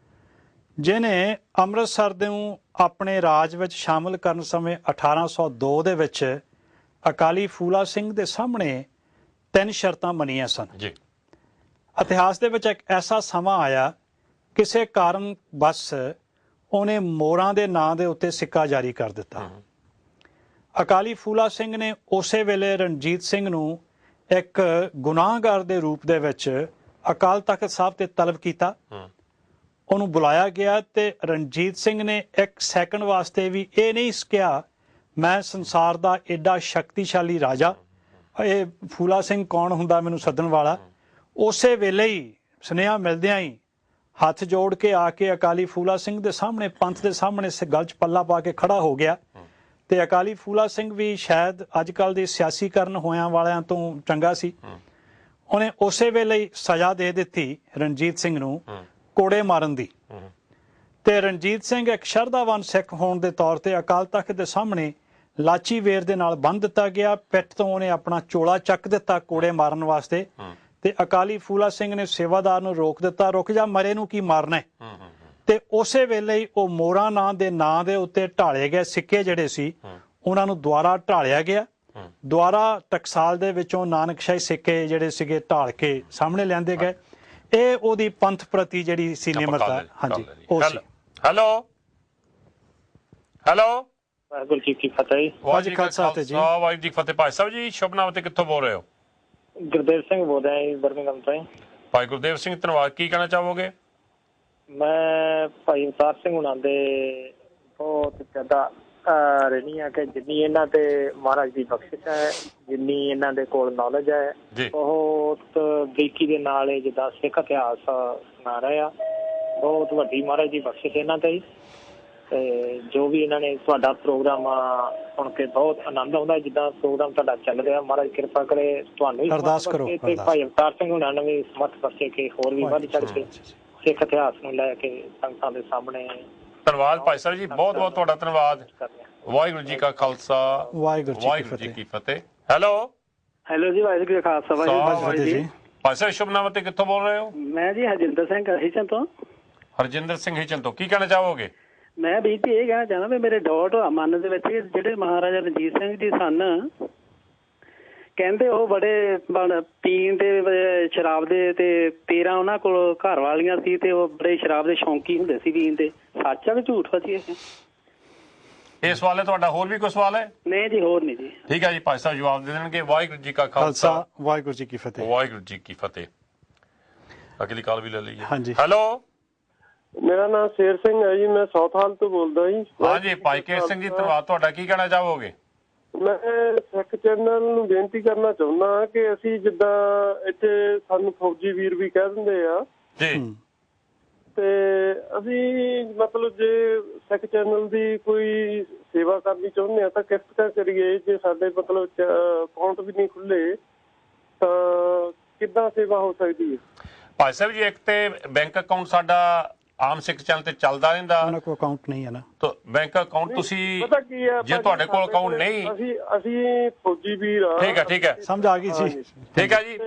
ਜਿਹਨੇ ਅੰਮ੍ਰਿਤਸਰ ਨੂੰ ਆਪਣੇ ਰਾਜ ਵਿੱਚ ਸ਼ਾਮਲ ਕਰਨ ਸਮੇਂ 1802 ਦੇ ਵਿੱਚ ਅਕਾਲੀ ਫੂਲਾ ਸਿੰਘ ਦੇ ਸਾਹਮਣੇ 3 ਸ਼ਰਤਾਂ ਮੰਨੀਆਂ ਸਨ ਜੀ। ਇਤਿਹਾਸ ਦੇ ਵਿੱਚ ਇੱਕ ਐਸਾ ਸਮਾਂ ਆਇਆ, ਕਿਸੇ ਕਾਰਨ ਬਸ ਉਹਨੇ ਮੋਹਰਾਂ ਦੇ ਨਾਂ ਦੇ ਉੱਤੇ ਸਿੱਕਾ ਜਾਰੀ ਕਰ ਦਿੱਤਾ। ਅਕਾਲੀ ਫੂਲਾ ਸਿੰਘ ਨੇ ਉਸੇ ਵੇਲੇ ਰਣਜੀਤ ਸਿੰਘ ਨੂੰ ਇੱਕ ਗੁਨਾਹਗਾਰ ਦੇ ਰੂਪ ਦੇ ਵਿੱਚ ਅਕਾਲ ਤਖਤ ਸਾਹਿਬ ਤੇ ਤਲਬ ਕੀਤਾ। ਉਹਨੂੰ ਬੁਲਾਇਆ ਗਿਆ ਤੇ ਰਣਜੀਤ ਸਿੰਘ ਨੇ 1 ਸੈਕਿੰਡ ਵਾਸਤੇ ਵੀ ਇਹ ਨਹੀਂ ਕਿਹਾ ਮੈਂ ਸੰਸਾਰ ਦਾ ਐਡਾ ਸ਼ਕਤੀਸ਼ਾਲੀ ਰਾਜਾ, ਇਹ ਫੂਲਾ ਸਿੰਘ ਕੌਣ ਹੁੰਦਾ ਮੈਨੂੰ ਸੱਦਣ ਵਾਲਾ। ਉਸੇ ਵੇਲੇ ਹੀ ਸੁਨੇਹਾ ਮਿਲਦਿਆਂ ਹੀ ਹੱਥ ਜੋੜ ਕੇ ਆ ਕੇ ਅਕਾਲੀ ਫੂਲਾ ਸਿੰਘ ਦੇ ਸਾਹਮਣੇ, ਪੰਥ ਦੇ ਸਾਹਮਣੇ ਗਲ 'ਚ ਪੱਲਾ ਪਾ ਕੇ ਖੜਾ ਹੋ ਗਿਆ। ਤੇ ਅਕਾਲੀ ਫੂਲਾ ਸਿੰਘ ਵੀ ਸ਼ਾਇਦ ਅੱਜ ਕੱਲ੍ਹ ਦੇ ਸਿਆਸੀਕਰਨ ਹੋਇਆਂ ਵਾਲਿਆਂ ਤੋਂ ਚੰਗਾ ਸੀ। ਉਹਨੇ ਉਸੇ ਵੇਲੇ ਹੀ ਸਜ਼ਾ ਦੇ ਦਿੱਤੀ ਰਣਜੀਤ ਸਿੰਘ ਨੂੰ ਕੋੜੇ ਮਾਰਨ ਦੀ। ਤੇ ਰਣਜੀਤ ਸਿੰਘ ਇੱਕ ਸ਼ਰਧਾਵਾਨ ਸਿੱਖ ਹੋਣ ਦੇ ਤੌਰ ਤੇ ਅਕਾਲ ਤਖਤ ਦੇ ਸਾਹਮਣੇ ਲਾਚੀ ਵੇਰ ਦੇ ਨਾਲ ਬੰਨ੍ਹ ਦਿੱਤਾ ਗਿਆ। ਪਿੱਠ ਤੋਂ ਉਹਨੇ ਆਪਣਾ ਚੋਲਾ ਚੱਕ ਦਿੱਤਾ ਕੋੜੇ ਮਾਰਨ ਵਾਸਤੇ। ਤੇ ਅਕਾਲੀ ਫੂਲਾ ਸਿੰਘ ਨੇ ਸੇਵਾਦਾਰ ਨੂੰ ਰੋਕ ਦਿੱਤਾ, ਰੁਕ ਜਾ, ਮਰੇ ਨੂੰ ਕੀ ਮਾਰਨਾ ਹੈ। ਤੇ ਉਸੇ ਵੇਲੇ ਹੀ ਉਹ ਮੋਹਰਾਂ ਨਾਂ ਦੇ ਉੱਤੇ ਢਾਲੇ ਗਏ ਸਿੱਕੇ ਜਿਹੜੇ ਸੀ, ਉਹਨਾਂ ਨੂੰ ਦੁਬਾਰਾ ਢਾਲਿਆ ਗਿਆ। ਦੁਬਾਰਾ ਟਕਸਾਲ ਦੇ ਵਿੱਚੋਂ ਨਾਨਕਸ਼ਾਹੀ ਸਿੱਕੇ ਜਿਹੜੇ ਸੀਗੇ ਢਾਲ ਕੇ ਸਾਹਮਣੇ ਲਿਆਂਦੇ ਗਏ। ਇਹ ਉਹਦੀ ਪੰਥ ਪ੍ਰਤੀ ਜਿਹੜੀ ਸੀ ਨਿਮਰਤਾ, ਹਾਂਜੀ ਉਹ ਸੀ। ਹੈਲੋ ਹੈਲੋ, ਵਾਹਿਗੁਰੂ ਜੀ ਕੀ ਫਤਿਹ। ਵਾਹਿਗੁਰੂ ਜੀ ਖਾਲਸਾ ਜੀ। ਵਾਹਿਗੁਰੂ ਜੀ ਫਤਿਹ। ਭਾਈ ਸਾਹਿਬ ਜੀ, ਸ਼ੁਭ ਨਾਮ ਤੇ ਕਿੱਥੋਂ ਬੋਲ ਰਹੇ ਹੋ? ਗੁਰਦੇਵ ਸਿੰਘ ਬੋਲ ਰਿਹਾ ਜੀ, ਬਰਮਿੰਘਮ ਤੋਂ। ਭਾਈ ਗੁਰਦੇਵ ਸਿੰਘ, ਧੰਨਵਾਦ। ਕੀ ਕਹਿਣਾ ਚਾਹੋਗੇ? ਮੈਂ ਭਾਈ ਅਵਤਾਰ ਸਿੰਘ ਹੁਣਾਂ ਦੇ ਬਹੁਤ ਜ਼ਿਆਦਾ ਰਹਿਣੀ ਆ ਕਿ ਜਿੰਨੀ ਇਹਨਾਂ ਤੇ ਮਹਾਰਾਜ ਦੀ ਬਖਸ਼ਿਸ਼ ਹੈ, ਜਿੰਨੀ ਇਹਨਾਂ ਦੇ ਕੋਲ ਨੌਲੇਜ ਹੈ, ਬਹੁਤ ਬਰੀਕੀ ਦੇ ਨਾਲ ਇਹ ਜਿੱਦਾਂ ਸਿੱਖ ਇਤਿਹਾਸ ਸੁਣਾ ਰਹੇ ਆ। ਬਹੁਤ ਵੱਡੀ ਮਹਾਰਾਜ ਦੀ ਬਖਸ਼ਿਸ਼ ਇਹਨਾਂ ਤੇ। ਤੇ ਜੋ ਵੀ ਇਹਨਾਂ ਨੇ ਤੁਹਾਡਾ ਪ੍ਰੋਗਰਾਮ ਸੁਣ ਕੇ ਬਹੁਤ ਆਨੰਦ ਆਉਂਦਾ। ਜਿੱਦਾਂ ਪ੍ਰੋਗਰਾਮ ਤੁਹਾਡਾ ਚੱਲ ਰਿਹਾ, ਮਹਾਰਾਜ ਕਿਰਪਾ ਕਰੇ ਤੁਹਾਨੂੰ ਵੀ ਅਰਦਾਸ ਕਰੋ ਤੇ ਭਾਈ ਅਵਤਾਰ ਸਿੰਘ ਹੁਣਾਂ ਨੂੰ ਵੀ ਸਮਰਥ ਬਖਸ਼ੇ ਕਿ ਹੋਰ ਵੀ ਵੱਧ ਚੜ੍ਹ ਕੇ ਸਿੱਖ ਇਤਿਹਾਸ ਨੂੰ ਲੈ ਕੇ ਸੰਗਤਾਂ ਦੇ ਸਾਹਮਣੇ। ਧੰਨਵਾਦ ਭਾਈ ਸਾਹਿਬ ਜੀ, ਬਹੁਤ ਬਹੁਤ ਤੁਹਾਡਾ ਧੰਨਵਾਦ। ਵਾਹਿਗੁਰੂ ਜੀ ਕਾ ਖਾਲਸਾ, ਵਾਹਿਗੁਰੂ ਜੀ ਕੀ ਫਤਿਹ। ਹੈਲੋ ਹੈਲੋ ਜੀ, ਵਾਹਿਗੁਰੂ ਜੀ ਕਾ ਖਾਲਸਾ, ਵਾਹਿਗੁਰੂ ਜੀ। ਭਾਈ ਸਾਹਿਬ, ਸ਼ੁਭ ਨਾਮ ਤੇ ਕਿੱਥੋਂ ਬੋਲ ਰਹੇ ਹੋ? ਮੈਂ ਜੀ ਹਰਜਿੰਦਰ ਸਿੰਘ ਹੀਚਨ ਤੋਂ। ਹਰਜਿੰਦਰ ਸਿੰਘ ਹੀਚਨ ਤੋਂ, ਕੀ ਕਹਿਣਾ ਚਾਹੋਗੇ? ਮੈਂ ਵੀਰ ਜੀ ਇਹ ਕਹਿਣਾ ਚਾਹੁੰਦਾ ਵੀ ਮੇਰੇ ਡਾਊਟ ਮਨ ਦੇ ਵਿੱਚ ਜਿਹੜੇ ਮਹਾਰਾਜਾ ਰਣਜੀਤ ਸਿੰਘ ਜੀ ਸਨ, ਕਹਿੰਦੇ ਉਹ ਬੜੇ ਪੀਣ ਦੇ, ਸ਼ਰਾਬ ਦੇ, ਤੇ 13 ਉਹਨਾਂ ਕੋਲ ਘਰ ਵਾਲੀਆਂ ਸੀ ਤੇ ਉਹ ਬੜੇ ਸ਼ਰਾਬ ਦੇ ਸ਼ੌਂਕੀ ਹੁੰਦੇ ਸੀ ਪੀਣ ਦੇ। ਸੱਚ ਆ ਕਿ ਝੂਠ ਆ ਜੀ ਇਹ ਸਵਾਲ ਹੈ ਤੁਹਾਡਾ? ਹੋਰ ਵੀ ਕੋਈ ਸਵਾਲ ਹੈ? ਨਹੀਂ ਜੀ, ਹੋਰ ਨਹੀਂ ਜੀ। ਠੀਕ ਹੈ ਜੀ, ਭਾਈ ਸਾਹਿਬ ਜਵਾਬ ਦੇ ਦੇਣਗੇ। ਵਾਹਿਗੁਰੂ ਜੀ ਕਾ ਖਾਲਸਾ, ਵਾਹਿਗੁਰੂ ਜੀ ਕੀ ਫਤਿਹ। ਵਾਹਿਗੁਰੂ ਜੀ ਕੀ ਫਤਿਹ। ਅਗਲੀ ਕਾਲ ਵੀ ਲੈ ਲਈਏ। ਹਾਂਜੀ, ਹੈਲੋ। ਮੇਰਾ ਨਾਮ ਸ਼ੇਰ ਸਿੰਘ ਹੈ ਜੀ, ਮੈਂ ਸਾਊਥ ਹਾਲ ਤੋਂ ਬੋਲਦਾ ਜੀ। ਹਾਂਜੀ ਭਾਈ ਕੇਰ ਸਿੰਘ ਜੀ, ਧੰਨਵਾਦ ਤੁਹਾਡਾ। ਕੀ ਕਹਿਣਾ ਚਾਹੋਗੇ? ਮੈਂ ਸਿੱਖ ਚੈਨਲ ਨੂੰ ਬੇਨਤੀ ਕਰਨਾ ਚਾਹੁੰਦਾ ਕਿ ਅਸੀਂ ਜਿੱਦਾਂ ਇੱਥੇ ਸਾਨੂੰ ਫੌਜੀ ਵੀਰ ਵੀ ਕਹਿ ਦਿੰਦੇ ਆ ਜੀ, ਤੇ ਅਸੀਂ ਮਤਲਬ ਜੇ ਸਿੱਖ ਚੈਨਲ ਦੀ ਕੋਈ ਸੇਵਾ ਕਰਨੀ ਚਾਹੁੰਦੇ ਆ ਤਾਂ ਕਿਸ ਤਰ੍ਹਾਂ ਕਰੀਏ? ਜੇ ਸਾਡੇ ਮਤਲਬ ਅਕਾਊਂਟ ਵੀ ਨਹੀਂ ਖੁੱਲੇ ਤਾਂ ਕਿੱਦਾਂ ਸੇਵਾ ਹੋ ਸਕਦੀ ਹੈ? ਭਾਈ ਸਾਹਿਬ ਜੀ, ਇੱਕ ਤੇ ਬੈਂਕ ਅਕਾਊਂਟ ਸਾਡਾ ਆਮ ਸਿੱਖ ਚੈਨਲ ਤੇ ਚੱਲਦਾ ਰਹਿੰਦਾ। ਉਹਨਾਂ ਕੋਲ ਅਕਾਊਂਟ ਨਹੀਂ ਹੈ ਨਾ, ਤਾਂ ਬੈਂਕ ਅਕਾਊਂਟ ਤੁਸੀਂ, ਜੇ ਤੁਹਾਡੇ ਕੋਲ ਅਕਾਊਂਟ ਨਹੀਂ, ਅਸੀਂ ਫੌਜੀ ਵੀਰ ਆ। ਠੀਕ ਹੈ, ਸਮਝ ਆ ਗਈ ਜੀ। ਠੀਕ ਹੈ ਜੀ।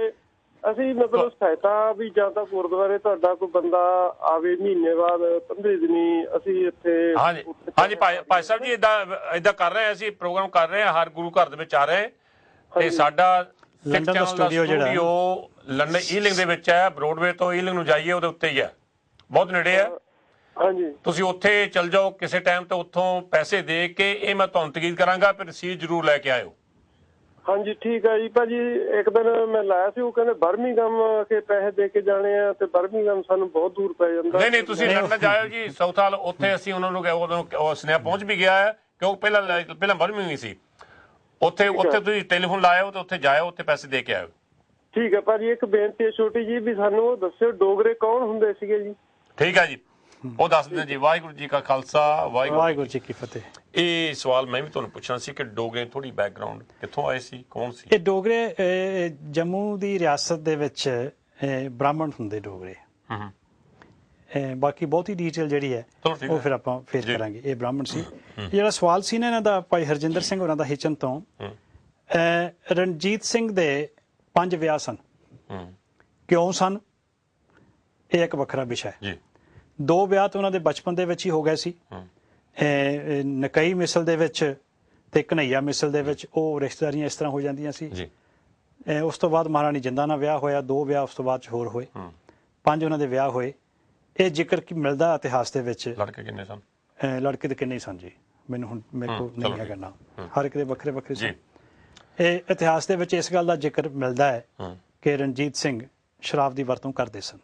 ਅਸੀਂ ਮਤਲਬ ਸਹਾਇਤਾ ਵੀ ਜਾਂ ਤਾਂ ਗੁਰਦੁਆਰੇ ਤੁਹਾਡਾ ਕੋਈ ਬੰਦਾ ਆਵੇ ਮਹੀਨੇ ਬਾਅਦ 15 ਦਿਨੀ, ਅਸੀਂ ਇੱਥੇ। ਹਾਂਜੀ ਭਾਈ ਸਾਹਿਬ ਜੀ, ਏਦਾਂ ਕਰ ਰਹੇ ਹਾਂ, ਅਸੀਂ ਪ੍ਰੋਗਰਾਮ ਕਰ ਰਹੇ ਹਾਂ, ਹਰ ਗੁਰੂ ਘਰ ਦੇ ਵਿੱਚ ਆ ਰਹੇ। ਤੇ ਸਾਡਾ ਲੰਡਨ ਦਾ ਸਟੂਡੀਓ ਲੰਡਨ ਈਲਿੰਗ ਦੇ ਵਿੱਚ ਹੈ। ਬਰੋਡਵੇ ਤੋਂ ਈਲਿੰਗ ਨੂੰ ਜਾਈਏ, ਉਹਦੇ ਉੱਤੇ ਹੀ ਹੈ, ਬਹੁਤ ਨੇੜੇ ਹੈ। ਹਾਂਜੀ, ਤੁਸੀਂ ਉੱਥੇ ਚਲ ਜਾਓ ਕਿਸੇ ਟਾਈਮ ਤੇ, ਉੱਥੋਂ ਪੈਸੇ ਦੇ ਕੇ ਇਹ ਮੈਂ ਤੁਹਾਨੂੰ ਤਕੀਦ ਕਰਾਂਗਾ, ਫਿਰ ਰਸੀਦ ਜ਼ਰੂਰ ਲੈ ਕੇ ਆਇਓ। ਹਾਂਜੀ ਠੀਕ ਹੈ ਜੀ। ਭਾਜੀ ਇੱਕ ਦਿਨ ਮੈਂ ਲਾਇਆ ਸੀ, ਉਹ ਕਹਿੰਦੇ ਬਰਮਿੰਘਮ ਕੇ ਪੈਸੇ ਦੇ ਕੇ ਜਾਣੇ ਆ, ਤੇ ਬਰਮਿੰਘਮ ਸਾਨੂੰ ਬਹੁਤ ਦੂਰ ਪੈ ਜਾਂਦਾ। ਨਹੀਂ, ਤੁਸੀਂ ਲੰਡਨ ਜਾਇਓ ਜੀ, ਸਾਊਥ ਹਾਲ। ਉੱਥੇ ਅਸੀਂ ਉਹਨਾਂ ਨੂੰ ਸੁਨੇਹਾ ਪਹੁੰਚ ਵੀ ਗਿਆ ਹੈ, ਕਿਉਂਕਿ ਪਹਿਲਾਂ ਬਰਮਿੰਘਮ ਹੀ ਸੀ। ਉੱਥੇ ਤੁਸੀਂ ਟੈਲੀਫੋਨ ਲਾਇਓ ਤੇ ਉੱਥੇ ਜਾਇਓ, ਉੱਥੇ ਪੈਸੇ ਦੇ ਕੇ ਆਇਓ। ਠੀਕ ਹੈ ਭਾਜੀ। ਇੱਕ ਬੇਨਤੀ ਹੈ ਛੋਟੀ ਜੀ, ਵੀ ਸਾਨੂੰ ਉਹ ਦੱਸਿਓ ਡੋਗਰੇ ਕੌਣ ਹੁੰਦੇ ਸੀਗੇ ਜੀ? ਠੀਕ ਹੈ ਜੀ, ਉਹ ਦੱਸ ਦਿੰਦੇ ਜੀ। ਵਾਹਿਗੁਰੂ ਜੀ ਕਾ ਖਾਲਸਾ, ਵਾਹਿਗੁਰੂ ਜੀ ਕੀ ਫਤਿਹ। ਇਹ ਸਵਾਲ ਮੈਂ ਵੀ ਤੁਹਾਨੂੰ ਪੁੱਛਣਾ ਸੀ ਕਿ ਡੋਗਰੇ ਥੋੜੀ ਬੈਕਗ੍ਰਾਉਂਡ ਕਿੱਥੋਂ ਆਏ ਸੀ, ਕੌਣ ਸੀ ਇਹ ਡੋਗਰੇ? ਜੰਮੂ ਦੀ ਰਿਆਸਤ ਦੇ ਵਿੱਚ ਬ੍ਰਾਹਮਣ ਹੁੰਦੇ ਡੋਗਰੇ। ਬਾਕੀ ਬਹੁਤੀ ਡੀਟੇਲ ਜਿਹੜੀ ਹੈ ਉਹ ਫਿਰ ਆਪਾਂ ਫੇਰ ਕਰਾਂਗੇ। ਇਹ ਬ੍ਰਾਹਮਣ ਸੀ। ਜਿਹੜਾ ਸਵਾਲ ਸੀ ਨਾ ਇਹਨਾਂ ਦਾ ਭਾਈ ਹਰਜਿੰਦਰ ਸਿੰਘ ਹੋਰਾਂ ਦਾ ਹਿਚਨ ਤੋਂ, ਰਣਜੀਤ ਸਿੰਘ ਦੇ 5 ਵਿਆਹ ਸਨ, ਕਿਉਂ ਸਨ ਇਹ ਇੱਕ ਵੱਖਰਾ ਵਿਸ਼ਾ ਹੈ। 2 ਵਿਆਹ ਤਾਂ ਉਹਨਾਂ ਦੇ ਬਚਪਨ ਦੇ ਵਿੱਚ ਹੀ ਹੋ ਗਏ ਸੀ, ਨਕਈ ਮਿਸਲ ਦੇ ਵਿੱਚ ਤੇ ਕਨਈਆ ਮਿਸਲ ਦੇ ਵਿੱਚ, ਉਹ ਰਿਸ਼ਤੇਦਾਰੀਆਂ ਇਸ ਤਰ੍ਹਾਂ ਹੋ ਜਾਂਦੀਆਂ ਸੀ। ਉਸ ਤੋਂ ਬਾਅਦ ਮਹਾਰਾਣੀ ਜਿੰਦਾ ਨਾਲ ਵਿਆਹ ਹੋਇਆ, 2 ਵਿਆਹ ਉਸ ਤੋਂ ਬਾਅਦ ਹੋਰ ਹੋਏ, 5 ਉਹਨਾਂ ਦੇ ਵਿਆਹ ਹੋਏ। ਇਹ ਜ਼ਿਕਰ ਕੀ ਮਿਲਦਾ ਇਤਿਹਾਸ ਦੇ ਵਿੱਚ। ਲੜਕੇ ਕਿੰਨੇ ਸਨ? ਲੜਕੇ ਤੇ ਕਿੰਨੇ ਸਨ ਜੀ, ਮੈਨੂੰ ਹੁਣ ਮੇਰੇ ਕੋਲ ਨਹੀਂ ਹੈਗਾ ਨਾਮ, ਹਰ ਇੱਕ ਦੇ ਵੱਖਰੇ ਵੱਖਰੇ ਸਨ। ਇਹ ਇਤਿਹਾਸ ਦੇ ਵਿੱਚ ਇਸ ਗੱਲ ਦਾ ਜ਼ਿਕਰ ਮਿਲਦਾ ਹੈ ਕਿ ਰਣਜੀਤ ਸਿੰਘ ਸ਼ਰਾਬ ਦੀ ਵਰਤੋਂ ਕਰਦੇ ਸਨ।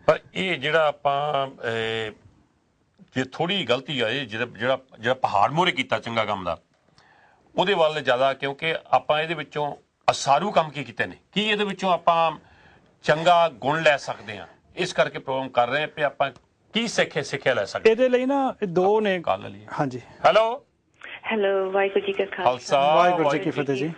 ਪਰ ਇਹ ਜਿਹੜਾ ਆਪਾਂ ਜੇ ਥੋੜੀ ਗਲਤੀ ਆ, ਇਹ ਜਿਹੜਾ ਪਹਾੜ ਮੋਰੇ ਕੀਤਾ ਚੰਗਾ ਕੰਮ ਦਾ, ਉਹਦੇ ਵੱਲ ਜ਼ਿਆਦਾ, ਕਿਉਂਕਿ ਆਪਾਂ ਇਹਦੇ ਵਿੱਚੋਂ ਅਸਾਰੂ ਕੰਮ ਕੀ ਕੀਤੇ ਨੇ, ਕੀ ਇਹਦੇ ਵਿੱਚੋਂ ਆਪਾਂ ਚੰਗਾ ਗੁਣ ਲੈ ਸਕਦੇ ਹਾਂ, ਇਸ ਕਰਕੇ ਪ੍ਰੋਗਰਾਮ ਕਰ ਰਹੇ ਹਾਂ ਕਿ ਆਪਾਂ ਕੀ ਸਿੱਖਿਆ ਲੈ ਸਕਦੇ। ਇਹਦੇ ਲਈ ਨਾ 2 ਨੇ ਗੱਲ ਲਈ। ਹਾਂਜੀ, ਹੈਲੋ, ਵਾਹਿਗੁਰੂ ਜੀ ਕਾ ਖਾਲਸਾ, ਵਾਹਿਗੁਰੂ ਜੀ ਕੀ ਫਤਿਹ ਜੀ।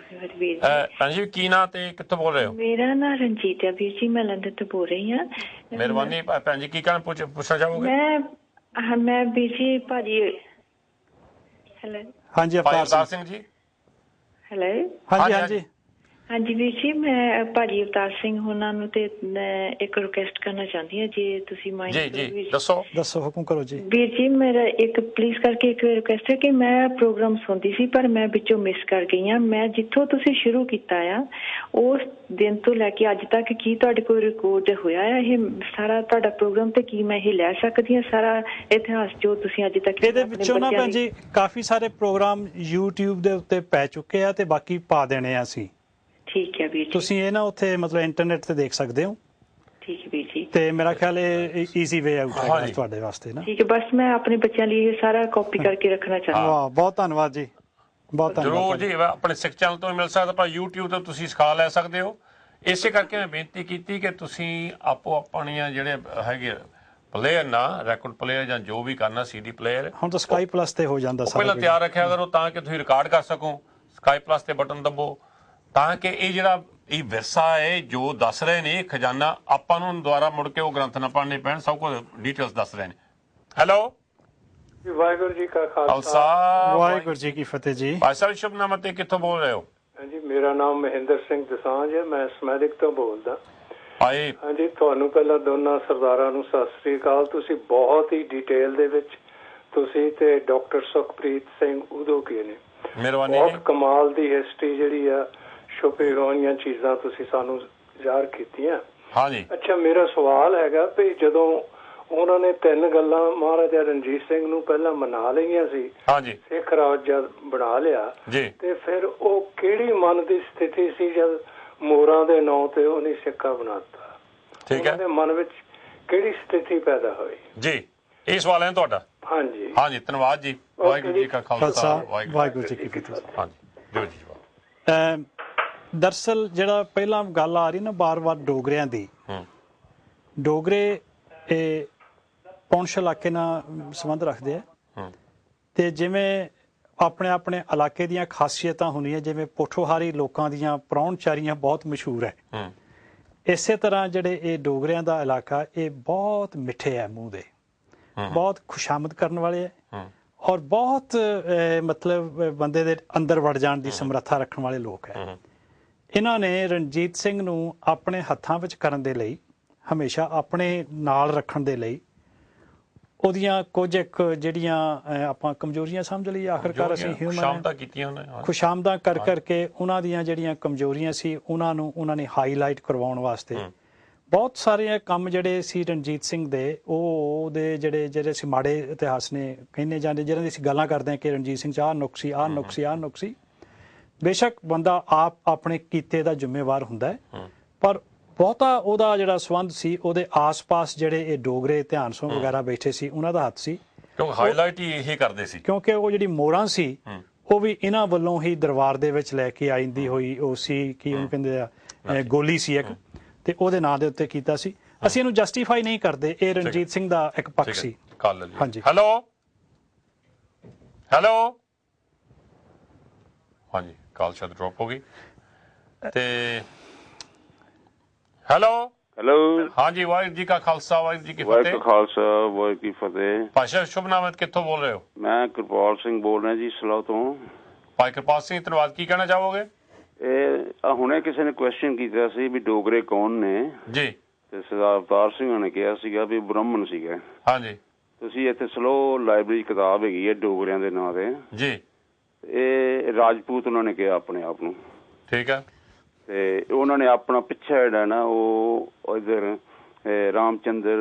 ਭੈਣ ਜੀ ਕੀ ਨਾਂ ਤੇ ਕਿੱਥੋਂ ਬੋਲ ਰਹੇ ਹੋ? ਮੇਰਾ ਨਾਂ ਰਣਜੀਤ ਹੈ ਵੀਰ ਜੀ, ਮੈਂ ਲੰਡਨ ਤੋਂ ਬੋਲ ਰਹੀ ਹਾਂ। ਮਿਹਰਬਾਨੀ ਭੈਣ ਜੀ, ਕੀ ਕਹਿਣਾ ਪੁੱਛਣਾ ਚਾਹੋਗੇ? ਮੈਂ ਵੀਰ ਜੀ ਭਾਜੀ, ਹੈਲੋ ਹਾਂਜੀ ਅਵਤਾਰ ਸਿੰਘ ਜੀ, ਹੈਲੋ ਹਾਂਜੀ ਹਾਂਜੀ ਵੀਰ ਜੀ, ਮੈਂ ਭਾਜੀ ਅਵਤਾਰ ਸਿੰਘ ਉਹਨਾਂ ਨੂੰ ਤੇ ਇੱਕ ਰਿਕੁਐਸਟ ਕਰਨਾ ਚਾਹੁੰਦੀ ਹਾਂ, ਜੇ ਤੁਸੀਂ ਮਾਈਂਡ ਜੀ ਦੱਸੋ ਹੁਕਮ ਕਰੋ ਜੀ। ਵੀਰ ਜੀ ਮੇਰਾ ਇੱਕ ਪਲੀਜ਼ ਕਰਕੇ ਇੱਕ ਰਿਕੁਐਸਟ ਹੈ ਕਿ ਮੈਂ ਪ੍ਰੋਗਰਾਮ ਸੁਣਦੀ ਸੀ ਪਰ ਮੈਂ ਵਿੱਚੋਂ ਮਿਸ ਕਰ ਗਈ ਹਾਂ। ਮੈਂ ਜਿੱਥੋਂ ਤੁਸੀਂ ਸ਼ੁਰੂ ਕੀਤਾ ਆ ਉਸ ਦਿਨ ਤੋਂ ਲੈ ਕੇ ਅੱਜ ਤੱਕ ਕੀ ਤੁਹਾਡੇ ਕੋਲ ਰਿਕਾਰਡ ਹੋਇਆ ਹੈ ਇਹ ਸਾਰਾ ਤੁਹਾਡਾ ਪ੍ਰੋਗਰਾਮ, ਤੇ ਕੀ ਮੈਂ ਇਹ ਲੈ ਸਕਦੀ ਹਾਂ ਸਾਰਾ ਇਤਿਹਾਸ ਜੋ ਤੁਸੀਂ ਅੱਜ ਤੱਕ? ਇਹਦੇ ਵਿੱਚੋਂ ਨਾ ਭੈਣ ਜੀ ਕਾਫੀ ਸਾਰੇ ਪ੍ਰੋਗਰਾਮ YouTube ਦੇ ਉੱਤੇ ਪੈ ਚੁੱਕੇ ਆ ਤੇ ਬਾਕੀ ਪਾ ਦੇਣੇ ਆ ਅਸੀਂ। ਠੀਕ ਹੈ ਵੀਰ ਜੀ, ਤੁਸੀਂ ਇਹ ਨਾ ਉੱਥੇ ਮਤਲਬ ਇੰਟਰਨੈਟ ਤੇ ਦੇਖ ਸਕਦੇ ਹੋ। ਠੀਕ ਹੈ ਵੀਰ ਜੀ, ਤੇ ਮੇਰਾ ਖਿਆਲ ਇਹ ਈਜ਼ੀ ਵੇ ਆਊਟ ਹੈ ਤੁਹਾਡੇ ਵਾਸਤੇ ਨਾ। ਠੀਕ ਹੈ, ਬਸ ਮੈਂ ਆਪਣੇ ਬੱਚਿਆਂ ਲਈ ਇਹ ਸਾਰਾ ਕਾਪੀ ਕਰਕੇ ਰੱਖਣਾ ਚਾਹੁੰਦਾ। ਵਾਹ, ਬਹੁਤ ਧੰਨਵਾਦ ਜੀ, ਬਹੁਤ ਧੰਨਵਾਦ। ਜਰੂਰ ਜੀ, ਆਪਣੇ ਸਿੱਖ ਚੈਨਲ ਤੋਂ ਮਿਲ ਸਕਦਾ, ਪਰ YouTube ਤੋਂ ਤੁਸੀਂ ਸਿਖਾ ਲੈ ਸਕਦੇ ਹੋ। ਇਸੇ ਕਰਕੇ ਮੈਂ ਬੇਨਤੀ ਕੀਤੀ ਕਿ ਤੁਸੀਂ ਆਪੋ ਆਪਣੀਆਂ ਜਿਹੜੇ ਹੈਗੇ ਪਲੇਅਰ ਨਾ, ਰੈਕੋਰਡ ਪਲੇਅਰ ਜਾਂ ਜੋ ਵੀ ਕਰਨਾ, CD ਪਲੇਅਰ, ਹੁਣ ਤਾਂ ਸਕਾਈ ਪਲੱਸ ਤੇ ਹੋ ਜਾਂਦਾ ਸਾਰਾ, ਪਹਿਲਾਂ ਤਿਆਰ ਰੱਖਿਆ ਕਰੋ ਤਾਂ ਕਿ ਤੁਸੀਂ ਰਿਕਾਰਡ ਕਰ ਸਕੋ। ਸਕਾਈ ਪਲੱਸ ਤੇ ਬਟਨ ਦਬੋ ਤਾਂ ਕਿ ਇਹ ਜਿਹੜਾ ਇਹ ਵਿਰਸਾ ਹੈ ਜੋ ਦੱਸ ਰਹੇ ਨੇ, ਇਹ ਖਜ਼ਾਨਾ ਆਪਾਂ ਨੂੰ ਦੁਆਰਾ ਮੁੜ ਕੇ ਉਹ ਗ੍ਰੰਥ ਨਾ ਪੜ੍ਹਨੇ ਪੈਣ, ਸਭ ਕੁਝ ਡਿਟੇਲਸ ਦੱਸ ਰਹੇ ਨੇ। ਹੈਲੋ, ਵਾਹਿਗੁਰੂ ਜੀ ਕਾ ਖਾਲਸਾ, ਵਾਹਿਗੁਰੂ ਜੀ ਕੀ ਫਤਿਹ ਜੀ। ਭਾਈ ਸਾਹਿਬ ਸ਼ੁਭਨਾਮਾ ਤੇ ਕਿੱਥੋਂ ਬੋਲ ਰਹੇ ਹੋ? ਹਾਂਜੀ, ਮੇਰਾ ਨਾਮ ਮਹਿੰਦਰ ਸਿੰਘ ਦਸਾਂਝ ਹੈ, ਮੈਂ ਸਮੈਰਿਕ ਤੋਂ ਬੋਲਦਾ। ਹਾਂਜੀ, ਤੁਹਾਨੂੰ ਪਹਿਲਾਂ ਦੋਨਾਂ ਸਰਦਾਰਾਂ ਨੂੰ ਸਤਿ ਸ੍ਰੀ ਅਕਾਲ। ਤੁਸੀਂ ਬਹੁਤ ਹੀ ਡਿਟੇਲ ਦੇ ਵਿੱਚ ਤੁਸੀਂ ਤੇ ਡਾਕਟਰ ਸੁਖਪ੍ਰੀਤ ਸਿੰਘ ਉਦੋਕੀ ਨੇ ਮਿਹਰਬਾਨੀ, ਬਹੁਤ ਕਮਾਲ ਦੀ ਹਿਸਟਰੀ ਜਿਹੜੀ ਆ ਛੁਪੀ ਹੋਈਆਂ ਚੀਜ਼ਾਂ ਤੁਸੀਂ ਸਾਨੂੰ ਜ਼ਾਹਰ ਕੀਤੀਆਂ। ਹਾਂਜੀ, ਅੱਛਾ, ਮੇਰਾ ਸਵਾਲ ਹੈਗਾ ਵੀ ਜਦੋਂ ਉਹਨਾਂ ਨੇ 3 ਗੱਲਾਂ ਮਹਾਰਾਜਾ ਰਣਜੀਤ ਸਿੰਘ ਨੂੰ ਪਹਿਲਾਂ ਮਨਾ ਲਈਆਂ ਸੀ, ਹਾਂਜੀ, ਸਿੱਖ ਰਾਜ ਜਦ ਬਣਾ ਲਿਆ ਜੀ, ਤੇ ਫਿਰ ਉਹ ਕਿਹੜੀ ਮਨ ਦੀ ਸਥਿਤੀ ਸੀ ਜਦ ਮੋਹਰਾਂ ਦੇ ਨਾਂ ਤੇ ਉਹਨੇ ਸਿੱਕਾ ਬਣਾਤਾ? ਠੀਕ ਹੈ, ਉਹਦੇ ਮਨ ਵਿੱਚ ਕਿਹੜੀ ਸਥਿਤੀ ਪੈਦਾ ਹੋਈ? ਜੀ, ਇਹ ਸਵਾਲ ਹੈ ਤੁਹਾਡਾ। ਹਾਂਜੀ ਹਾਂਜੀ, ਧੰਨਵਾਦ ਜੀ। ਵਾਹਿਗੁਰੂ ਜੀ ਕਾ ਖਾਲਸਾ, ਵਾਹਿਗੁਰੂ ਜੀ ਕੀ ਫਤਿਹ। ਹਾਂਜੀ, ਦਿਓ ਜੀ ਜਵਾਬ। ਦਰਅਸਲ ਜਿਹੜਾ ਪਹਿਲਾਂ ਗੱਲ ਆ ਰਹੀ ਨਾ ਬਾਰ-ਬਾਰ ਡੋਗਰਿਆਂ ਦੀ, ਡੋਗਰੇ ਇਹ ਪੌਂਛ ਇਲਾਕੇ ਨਾਲ ਸੰਬੰਧ ਰੱਖਦੇ ਆ ਤੇ ਜਿਵੇਂ ਆਪਣੇ ਆਪਣੇ ਇਲਾਕੇ ਦੀਆਂ ਖਾਸੀਅਤਾਂ ਹੁੰਦੀਆਂ, ਜਿਵੇਂ ਪੋਠੋਹਾਰੀ ਲੋਕਾਂ ਦੀਆਂ ਪ੍ਰਾਹੁਣਚਾਰੀਆਂ ਬਹੁਤ ਮਸ਼ਹੂਰ ਹੈ, ਇਸੇ ਤਰ੍ਹਾਂ ਜਿਹੜੇ ਇਹ ਡੋਗਰਿਆਂ ਦਾ ਇਲਾਕਾ ਇਹ ਬਹੁਤ ਮਿੱਠੇ ਹੈ ਮੂੰਹ ਦੇ, ਬਹੁਤ ਖੁਸ਼ਾਮਦ ਕਰਨ ਵਾਲੇ ਹੈ ਔਰ ਬਹੁਤ ਮਤਲਬ ਬੰਦੇ ਦੇ ਅੰਦਰ ਵੜ ਜਾਣ ਦੀ ਸਮਰੱਥਾ ਰੱਖਣ ਵਾਲੇ ਲੋਕ ਹੈ। ਇਹਨਾਂ ਨੇ ਰਣਜੀਤ ਸਿੰਘ ਨੂੰ ਆਪਣੇ ਹੱਥਾਂ ਵਿੱਚ ਕਰਨ ਦੇ ਲਈ, ਹਮੇਸ਼ਾ ਆਪਣੇ ਨਾਲ ਰੱਖਣ ਦੇ ਲਈ, ਉਹਦੀਆਂ ਕੁਝ ਇੱਕ ਜਿਹੜੀਆਂ ਆਪਾਂ ਕਮਜ਼ੋਰੀਆਂ ਸਮਝ ਲਈ, ਆਖਰਕਾਰ ਅਸੀਂ ਹਿਊਮਨ ਖੁਸ਼ਾਮਦਾਂ ਕਰ ਕਰਕੇ ਉਹਨਾਂ ਦੀਆਂ ਜਿਹੜੀਆਂ ਕਮਜ਼ੋਰੀਆਂ ਸੀ ਉਹਨਾਂ ਨੇ ਹਾਈਲਾਈਟ ਕਰਵਾਉਣ ਵਾਸਤੇ ਬਹੁਤ ਸਾਰੇ ਕੰਮ ਜਿਹੜੇ ਸੀ ਰਣਜੀਤ ਸਿੰਘ ਦੇ, ਉਹਦੇ ਜਿਹੜੇ ਸੀ ਮਾੜੇ ਇਤਿਹਾਸ ਨੇ ਕਹਿੰਦੇ ਜਾਂਦੇ, ਜਿਹਨਾਂ ਦੀ ਅਸੀਂ ਗੱਲਾਂ ਕਰਦੇ ਹਾਂ ਕਿ ਰਣਜੀਤ ਸਿੰਘ 'ਚ ਆਹ ਨੁਕਸ ਸੀ, ਆਹ ਨੁਕਸ ਸੀ, ਆਹ ਨੁਕਸ ਸੀ। ਬੇਸ਼ੱਕ ਬੰਦਾ ਆਪ ਆਪਣੇ ਕੀਤੇ ਦਾ ਜ਼ਿੰਮੇਵਾਰ ਹੁੰਦਾ ਹੈ, ਪਰ ਬਹੁਤਾ ਉਹਦਾ ਜਿਹੜਾ ਸੰਬੰਧ ਸੀ ਉਹਦੇ ਆਸ-ਪਾਸ ਜਿਹੜੇ ਇਹ ਡੋਗਰੇ ਧਿਆਨ ਸਿੰਘ ਵਗੈਰਾ ਬੈਠੇ ਸੀ ਉਹਨਾਂ ਦਾ ਹੱਥ ਸੀ, ਕਿਉਂਕਿ ਹਾਈਲਾਈਟ ਹੀ ਇਹ ਕਰਦੇ ਸੀ, ਕਿਉਂਕਿ ਉਹ ਜਿਹੜੀ ਮੋਹਰਾਂ ਸੀ ਉਹ ਵੀ ਇਹਨਾਂ ਵੱਲੋਂ ਹੀ ਦਰਬਾਰ ਦੇ ਵਿੱਚ ਲੈ ਕੇ ਆਈਂਦੀ ਹੋਈ ਉਹ ਸੀ, ਕੀ ਉਹਨੂੰ ਕਹਿੰਦੇ ਆ, ਗੋਲੀ ਸੀ ਇੱਕ, ਤੇ ਉਹਦੇ ਨਾਂ ਦੇ ਉੱਤੇ ਕੀਤਾ ਸੀ। ਅਸੀਂ ਇਹਨੂੰ ਜਸਟੀਫਾਈ ਨਹੀਂ ਕਰਦੇ, ਇਹ ਰਣਜੀਤ ਸਿੰਘ ਦਾ ਇੱਕ ਪੱਖ ਸੀ। ਹਾਂਜੀ, ਹੈਲੋ ਹੈਲੋ, ਹਾਂਜੀ, ਕਾਲ ਸ਼ਾਇਦ ਡ੍ਰੌਪ ਹੋ ਗਈ ਤੇ ਹੈਲੋ ਹੈਲੋ ਹਾਂਜੀ, ਵਾਹਿਗੁਰੂ ਜੀ ਕਾ ਖਾਲਸਾ ਵਾਹਿਗੁਰੂ ਜੀ ਕੀ ਫਤਿਹ। ਵਾਹਿਗੁਰੂ ਖਾਲਸਾ ਵਾਹਿਗੁਰੂ ਕੀ ਫਤਿਹ। ਭਾਸ਼ਾ ਸ਼ੁਭ ਨਾਮ, ਕਿੱਥੋਂ ਬੋਲ ਰਹੇ ਹੋ? ਮੈਂ ਕਿਰਪਾਲ ਸਿੰਘ ਬੋਲ ਰਿਹਾ ਜੀ, ਸਲਾਹ ਤੋਂ। ਭਾਈ ਕਿਰਪਾਲ ਸਿੰਘ, ਧੰਨਵਾਦ। ਕੀ ਕਹਿਣਾ ਚਾਹੋਗੇ? ਇਹ ਹੁਣੇ ਕਿਸੇ ਨੇ ਕੁਐਸਚਨ ਕੀਤਾ ਸੀ ਵੀ ਡੋਗਰੇ ਕੌਣ ਨੇ ਜੀ, ਤੇ ਸਰਦਾਰ ਅਵਤਾਰ ਸਿੰਘ ਨੇ ਕਿਹਾ ਸੀਗਾ ਵੀ ਬ੍ਰਾਹਮਣ ਸੀਗਾ। ਹਾਂਜੀ, ਤੁਸੀਂ ਇੱਥੇ ਸਲੋ ਲਾਇਬ੍ਰੇਰੀ ਕਿਤਾਬ ਹੈਗੀ ਹੈ ਡੋਗਰਿਆਂ ਦੇ ਨਾਂ ਤੇ ਜੀ, ਇਹ ਰਾਜਪੂਤ ਉਹਨਾਂ ਨੇ ਕਿਹਾ ਆਪਣੇ ਆਪ ਨੂੰ, ਠੀਕ ਹੈ। ਤੇ ਉਹਨਾਂ ਨੇ ਆਪਣਾ ਪਿੱਛਾ ਜਿਹੜਾ ਨਾ ਉਹ ਇੱਧਰ ਰਾਮਚੰਦਰ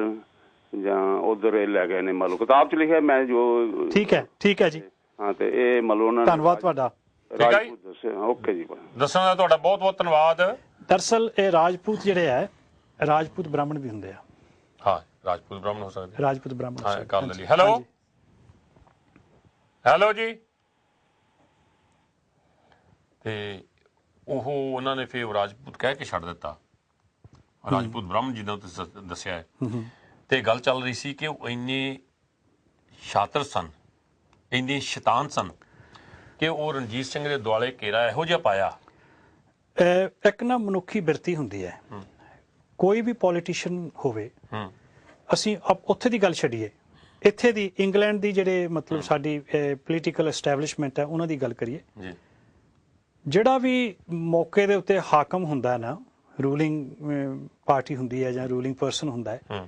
ਜਾਂ ਉਧਰ ਲੈ ਗਏ ਨੇ, ਮੰਨ ਲਓ ਕਿਤਾਬ ਚ ਲਿਖਿਆ ਮੈਂ ਜੋ। ਠੀਕ ਹੈ ਜੀ। ਹਾਂ, ਤੇ ਇਹ ਮੰਨ ਲਓ ਉਹਨਾਂ ਨੇ ਧੰਨਵਾਦ ਤੁਹਾਡਾ। ਰਾਜਪੂਤ ਦੱਸਿਆ। ਓਕੇ ਜੀ, ਦੱਸਣ ਦਾ ਤੁਹਾਡਾ ਬਹੁਤ ਬਹੁਤ ਧੰਨਵਾਦ। ਦਰਅਸਲ ਇਹ ਰਾਜਪੂਤ ਜਿਹੜੇ ਹੈ, ਰਾਜਪੂਤ ਬ੍ਰਾਹਮਣ ਵੀ ਹੁੰਦੇ ਆ। ਹਾਂ, ਰਾਜਪੂਤ ਬ੍ਰਾਹਮਣ ਹੋ ਸਕਦੇ, ਰਾਜਪੂਤ ਬ੍ਰਾਹਮਣ। ਹਾਂ, ਕਰ ਲਈ। ਹੈਲੋ ਹੈਲੋ ਜੀ। ਤੇ ਉਹ ਉਹਨਾਂ ਨੇ ਫਿਰ ਰਾਜਪੂਤ ਕਹਿ ਕੇ ਛੱਡ ਦਿੱਤਾ, ਰਾਜਪੂਤ ਬ੍ਰਾਹਮਣ ਜਿੱਦਾਂ ਤੁਸੀਂ ਦੱਸਿਆ ਹੈ। ਤੇ ਗੱਲ ਚੱਲ ਰਹੀ ਸੀ ਕਿ ਉਹ ਇੰਨੇ ਸ਼ਾਤਰ ਸਨ, ਇੰਨੇ ਸ਼ੈਤਾਨ ਸਨ ਕਿ ਉਹ ਰਣਜੀਤ ਸਿੰਘ ਦੇ ਦੁਆਲੇ ਘੇਰਾ ਇਹੋ ਜਿਹਾ ਪਾਇਆ। ਇੱਕ ਨਾ ਮਨੁੱਖੀ ਬਿਰਤੀ ਹੁੰਦੀ ਹੈ, ਕੋਈ ਵੀ ਪੋਲੀਟੀਸ਼ੀਅਨ ਹੋਵੇ। ਅਸੀਂ ਉੱਥੇ ਦੀ ਗੱਲ ਛੱਡੀਏ, ਇੱਥੇ ਦੀ ਇੰਗਲੈਂਡ ਦੀ ਜਿਹੜੇ ਮਤਲਬ ਸਾਡੀ ਪੋਲੀਟੀਕਲ ਐਸਟੈਬਲਿਸ਼ਮੈਂਟ ਹੈ ਉਹਨਾਂ ਦੀ ਗੱਲ ਕਰੀਏ। ਜਿਹੜਾ ਵੀ ਮੌਕੇ ਦੇ ਉੱਤੇ ਹਾਕਮ ਹੁੰਦਾ ਨਾ, ਰੂਲਿੰਗ ਪਾਰਟੀ ਹੁੰਦੀ ਹੈ ਜਾਂ ਰੂਲਿੰਗ ਪਰਸਨ ਹੁੰਦਾ ਹੈ,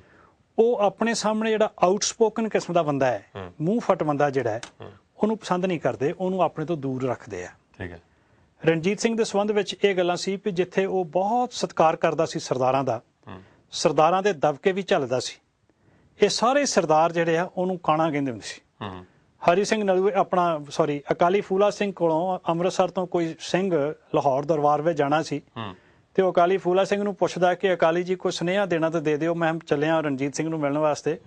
ਉਹ ਆਪਣੇ ਸਾਹਮਣੇ ਜਿਹੜਾ ਆਊਟਸਪੋਕਨ ਕਿਸਮ ਦਾ ਬੰਦਾ ਹੈ, ਮੂੰਹ ਫਟ ਬੰਦਾ ਜਿਹੜਾ ਹੈ, ਉਹਨੂੰ ਪਸੰਦ ਨਹੀਂ ਕਰਦੇ, ਉਹਨੂੰ ਆਪਣੇ ਤੋਂ ਦੂਰ ਰੱਖਦੇ ਆ। ਠੀਕ ਹੈ। ਰਣਜੀਤ ਸਿੰਘ ਦੇ ਸੰਬੰਧ ਵਿੱਚ ਇਹ ਗੱਲਾਂ ਸੀ ਕਿ ਜਿੱਥੇ ਉਹ ਬਹੁਤ ਸਤਿਕਾਰ ਕਰਦਾ ਸੀ ਸਰਦਾਰਾਂ ਦਾ, ਸਰਦਾਰਾਂ ਦੇ ਦਬਕੇ ਵੀ ਝੱਲਦਾ ਸੀ। ਇਹ ਸਾਰੇ ਸਰਦਾਰ ਜਿਹੜੇ ਆ ਉਹਨੂੰ ਕਾਣਾ ਕਹਿੰਦੇ ਹੁੰਦੇ ਸੀ। ਹਰੀ ਸਿੰਘ ਨਲੂਏ ਅਕਾਲੀ ਫੂਲਾ ਸਿੰਘ ਕੋਲੋਂ ਅੰਮ੍ਰਿਤਸਰ ਤੋਂ ਕੋਈ ਸਿੰਘ ਲਾਹੌਰ ਦਰਬਾਰ ਵਿੱਚ ਜਾਣਾ ਸੀ, ਤੇ ਉਹ ਅਕਾਲੀ ਫੂਲਾ ਸਿੰਘ ਨੂੰ ਪੁੱਛਦਾ ਕਿ ਅਕਾਲੀ ਜੀ ਕੋਈ ਸੁਨੇਹਾ ਦੇਣਾ ਤਾਂ ਦੇ ਦਿਓ, ਮੈਂ ਚੱਲਿਆ ਰਣਜੀਤ ਸਿੰਘ ਨੂੰ ਮਿਲਣ ਵਾਸਤੇ।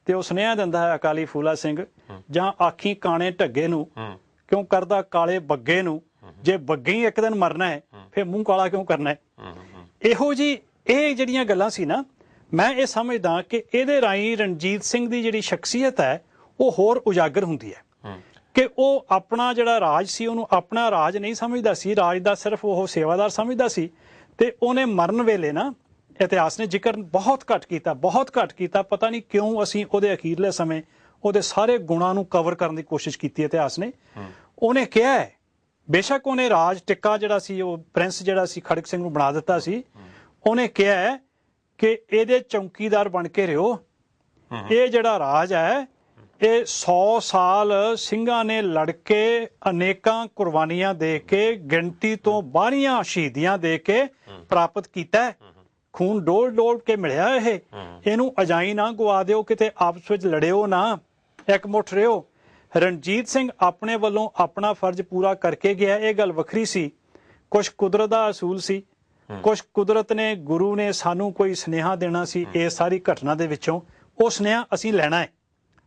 ਤੇ ਉਹ ਸੁਨੇਹਾ ਦਿੰਦਾ ਹੈ ਅਕਾਲੀ ਫੂਲਾ ਸਿੰਘ, ਜਾਂ ਆਖੀ ਕਾਣੇ ਢੱਗੇ ਨੂੰ ਕਿਉਂ ਕਰਦਾ ਕਾਲੇ ਬੱਗੇ ਨੂੰ, ਜੇ ਬੱਗੇ ਹੀ ਇੱਕ ਦਿਨ ਮਰਨਾ ਹੈ ਫਿਰ ਮੂੰਹ ਕਾਲਾ ਕਿਉਂ ਕਰਨਾ ਹੈ। ਇਹੋ ਜੀ ਇਹ ਜਿਹੜੀਆਂ ਗੱਲਾਂ ਸੀ ਨਾ, ਮੈਂ ਇਹ ਸਮਝਦਾ ਕਿ ਇਹਦੇ ਰਾਹੀਂ ਰਣਜੀਤ ਸਿੰਘ ਦੀ ਜਿਹੜੀ ਸ਼ਖਸੀਅਤ ਹੈ ਉਹ ਹੋਰ ਉਜਾਗਰ ਹੁੰਦੀ ਹੈ ਕਿ ਉਹ ਆਪਣਾ ਜਿਹੜਾ ਰਾਜ ਸੀ ਉਹਨੂੰ ਆਪਣਾ ਰਾਜ ਨਹੀਂ ਸਮਝਦਾ ਸੀ, ਰਾਜ ਦਾ ਸਿਰਫ ਉਹ ਸੇਵਾਦਾਰ ਸਮਝਦਾ ਸੀ। ਤੇ ਉਹਨੇ ਮਰਨ ਵੇਲੇ ਨਾ, ਇਤਿਹਾਸ ਨੇ ਜ਼ਿਕਰ ਬਹੁਤ ਘੱਟ ਕੀਤਾ, ਪਤਾ ਨਹੀਂ ਕਿਉਂ ਅਸੀਂ ਉਹਦੇ ਅਖੀਰਲੇ ਸਮੇਂ ਉਹਦੇ ਸਾਰੇ ਗੁਣਾਂ ਨੂੰ ਕਵਰ ਕਰਨ ਦੀ ਕੋਸ਼ਿਸ਼ ਕੀਤੀ ਇਤਿਹਾਸ ਨੇ। ਉਹਨੇ ਕਿਹਾ ਹੈ, ਬੇਸ਼ੱਕ ਉਹਨੇ ਰਾਜ ਟਿੱਕਾ ਜਿਹੜਾ ਸੀ, ਉਹ ਪ੍ਰਿੰਸ ਜਿਹੜਾ ਸੀ ਖੜਕ ਸਿੰਘ ਨੂੰ ਬਣਾ ਦਿੱਤਾ ਸੀ, ਉਹਨੇ ਕਿਹਾ ਹੈ ਕਿ ਇਹਦੇ ਚੌਕੀਦਾਰ ਬਣ ਕੇ ਰਿਓ। ਇਹ ਜਿਹੜਾ ਰਾਜ ਹੈ ਇਹ 100 ਸਾਲ ਸਿੰਘਾਂ ਨੇ ਲੜ ਕੇ, ਅਨੇਕਾਂ ਕੁਰਬਾਨੀਆਂ ਦੇ ਕੇ, ਗਿਣਤੀ ਤੋਂ ਬਾਹਰੀਆਂ ਸ਼ਹੀਦੀਆਂ ਦੇ ਕੇ ਪ੍ਰਾਪਤ ਕੀਤਾ ਹੈ। ਖੂਨ ਡੋਲ ਕੇ ਮਿਲਿਆ ਇਹਨੂੰ ਅਜਾਈ ਨਾ ਗਵਾ ਦਿਓ, ਕਿਤੇ ਆਪਸ ਵਿੱਚ ਲੜਿਓ ਨਾ, ਇਕਮੁੱਠ ਰਿਓ। ਰਣਜੀਤ ਸਿੰਘ ਆਪਣੇ ਵੱਲੋਂ ਆਪਣਾ ਫਰਜ਼ ਪੂਰਾ ਕਰਕੇ ਗਿਆ, ਇਹ ਗੱਲ ਵੱਖਰੀ ਸੀ। ਕੁਝ ਕੁਦਰਤ ਦਾ ਅਸੂਲ ਸੀ, ਕੁਝ ਕੁਦਰਤ ਨੇ, ਗੁਰੂ ਨੇ ਸਾਨੂੰ ਕੋਈ ਸੁਨੇਹਾ ਦੇਣਾ ਸੀ ਇਸ ਸਾਰੀ ਘਟਨਾ ਦੇ ਵਿੱਚੋਂ। ਉਹ ਸੁਨੇਹਾ ਅਸੀਂ ਲੈਣਾ ਹੈ,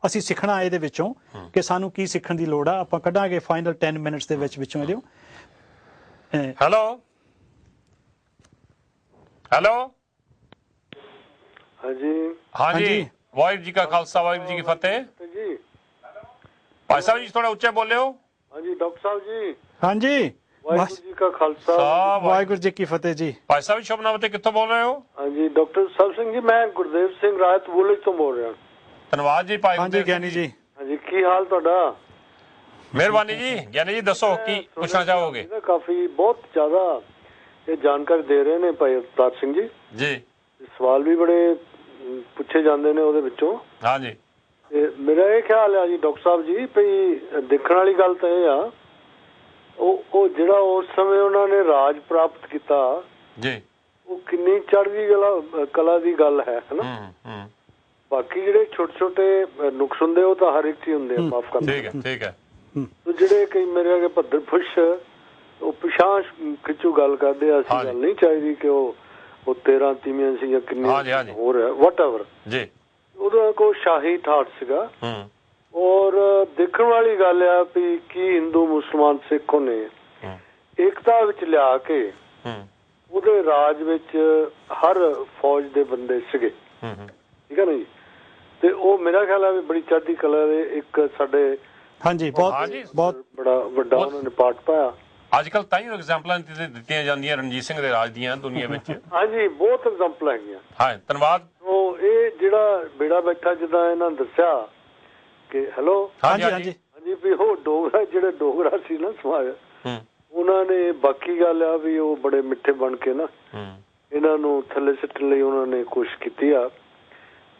ਅਸੀਂ ਸਿੱਖਣਾ ਇਹਦੇ ਵਿੱਚੋਂ ਕਿ ਸਾਨੂੰ ਕੀ ਸਿੱਖਣ ਦੀ ਲੋੜ ਆ। ਆਪਾਂ ਕੱਢਾਂਗੇ ਫਾਈਨਲ 10 ਮਿੰਟਸ ਦੇ ਵਿੱਚੋਂ ਇਹਦੇ। ਹੈਲੋ ਹਾਂਜੀ, ਵਾਹਿਗੁਰੂ ਜੀ ਕਾ ਖਾਲਸਾ ਵਾਹਿਗੁਰੂ ਜੀ ਕੀ ਫਤਿਹ। ਜੀ ਭਾਈ ਸਾਹਿਬ ਜੀ ਥੋੜਾ ਉੱਚਾ ਬੋਲਿਓ। ਹਾਂਜੀ ਡਾਕਟਰ ਸਾਹਿਬ ਜੀ। ਹਾਂਜੀ, ਵਾਹਿਗੁਰੂ ਜੀ ਕਾ ਖਾਲਸਾ ਵਾਹਿਗੁਰੂ ਜੀ ਕੀ ਫਤਿਹ ਜੀ। ਭਾਈ ਸਾਹਿਬ ਸ਼ੁਭ ਨਾਮ ਤੇ ਕਿੱਥੋਂ ਬੋਲ ਰਹੇ ਹੋ? ਹਾਂਜੀ ਡਾਕਟਰ ਸਾਹਿਬ ਸਿੰਘ ਜੀ, ਮੈਂ ਗੁਰਦੇਵ ਸਿੰਘ ਰਾਇਤ ਬੁਲਜ ਤੋਂ ਬੋਲ ਰਿਹਾ। ਧੰਨਵਾਦ ਜੀ ਭਾਈ। ਹਾਂਜੀ ਗਿਆਨੀ ਜੀ। ਹਾਂਜੀ, ਕੀ ਹਾਲ ਤੁਹਾਡਾ? ਮਿਹਰਬਾਨੀ ਜੀ। ਗਿਆਨੀ ਜੀ ਦੱਸੋ ਕੀ ਪੁੱਛਣਾ ਚਾਹੋਗੇ? ਕਾਫੀ ਬਹੁਤ ਜ਼ਿਆਦਾ ਇਹ ਜਾਣਕਾਰੀ ਦੇ ਰਹੇ ਨੇ ਭਾਈ ਅਵਤਾਰ ਸਿੰਘ ਜੀ। ਜੀ, ਸਵਾਲ ਵੀ ਬੜੇ ਪੁੱਛੇ ਜਾਂਦੇ ਨੇ ਉਹਦੇ ਵਿੱਚੋਂ। ਹਾਂਜੀ, ਤੇ ਮੇਰਾ ਇਹ ਖਿਆਲ ਹੈ ਜੀ ਡਾਕਟਰ ਸਾਹਿਬ ਜੀ, ਵੀ ਦੇਖਣ ਵਾਲੀ ਗੱਲ ਤਾਂ ਇਹ ਆ, ਉਹ ਜਿਹੜਾ ਉਸ ਸਮੇਂ ਉਹਨਾਂ ਨੇ ਰਾਜ ਪ੍ਰਾਪਤ ਕੀਤਾ ਜੀ, ਉਹ ਕਿੰਨੀ ਚੜ੍ਹਦੀ ਕਲਾ ਦੀ ਗੱਲ ਹੈ ਹਨਾ। ਬਾਕੀ ਜਿਹੜੇ ਛੋਟੇ ਛੋਟੇ ਨੁਕਸ ਹੁੰਦੇ ਉਹ ਤਾਂ ਹਰ ਇੱਕ ਹੀ ਹੁੰਦੇ ਆ, ਮਾਫ ਕਰਨਾ। ਠੀਕ ਹੈ। ਜਿਹੜੇ ਕਈ ਮੇਰੇ ਅੱਗੇ ਭੱਦਰ ਫੁਸ਼ ਉਹ ਪਿਛਾਂ ਖਿੱਚੂ ਗੱਲ ਕਰਦੇ ਆ, ਅਸੀਂ ਗੱਲ ਨਹੀਂ ਚਾਹੀਦੀ ਕਿ ਉਹ 13 ਤੀਵੀਆਂ ਸੀ ਜਾਂ ਕਿੰਨੇ ਹੋਰ ਹੈ, ਵਟ ਏਵਰ ਜੀ। ਉਹਦਾ ਕੋਈ ਸ਼ਾਹੀ ਠਾਠ ਸੀਗਾ। ਔਰ ਦੇਖਣ ਵਾਲੀ ਗੱਲ ਆ ਵੀ ਕੀ ਹਿੰਦੂ ਮੁਸਲਮਾਨ ਸਿੱਖ ਨੇ ਏਕਤਾ ਵਿੱਚ ਲਿਆ ਕੇ ਉਹਦੇ ਰਾਜ ਵਿੱਚ ਹਰ ਫੌਜ ਦੇ ਬੰਦੇ ਸੀਗੇ, ਠੀਕ ਹੈ ਨਾ ਜੀ। ਤੇ ਉਹ ਮੇਰਾ ਖਿਆਲ ਹੈ ਵੀ ਬੜੀ ਚੜ੍ਹਦੀ ਕਲਾ ਦੇ ਇੱਕ ਸਾਡੇ ਬਹੁਤ ਬੜਾ ਵੱਡਾ ਉਹਨਾਂ ਨੇ ਪਾਰਟ ਪਾਇਆ। ਅੱਜ ਕੱਲ ਤਾਂ ਹੀ ਐਗਜ਼ਾਮਪਲਾਂ ਦਿੱਤੀਆਂ ਜਾਂਦੀਆਂ ਰਣਜੀਤ ਸਿੰਘ ਦੇ ਰਾਜ ਦੀਆਂ ਦੁਨੀਆ ਵਿੱਚ। ਹਾਂਜੀ, ਬਹੁਤ ਐਗਜ਼ਾਮਪਲਾਂ ਹੈਗੀਆਂ। ਹਾਂ, ਧੰਨਵਾਦ। ਉਹ ਇਹ ਜਿਹੜਾ ਬੇੜਾ ਬੈਠਾ ਜਿੱਦਾਂ ਇਹਨਾਂ ਨੇ ਦੱਸਿਆ ਕਿ ਹੈਲੋ, ਹਾਂਜੀ ਹਾਂਜੀ ਹਾਂਜੀ, ਵੀ ਉਹ ਡੋਗਰਾ ਜਿਹੜੇ ਡੋਗਰਾ ਸੀ ਨਾ ਸਮਾਜ, ਉਹਨਾਂ ਨੇ ਬਾਕੀ ਗੱਲ ਆ ਵੀ ਉਹ ਬੜੇ ਮਿੱਠੇ ਬਣ ਕੇ ਨਾ ਇਹਨਾਂ ਨੂੰ ਥੱਲੇ ਸਿੱਟਣ ਲਈ ਉਹਨਾਂ ਨੇ ਕੋਸ਼ਿਸ਼ ਕੀਤੀ ਆ,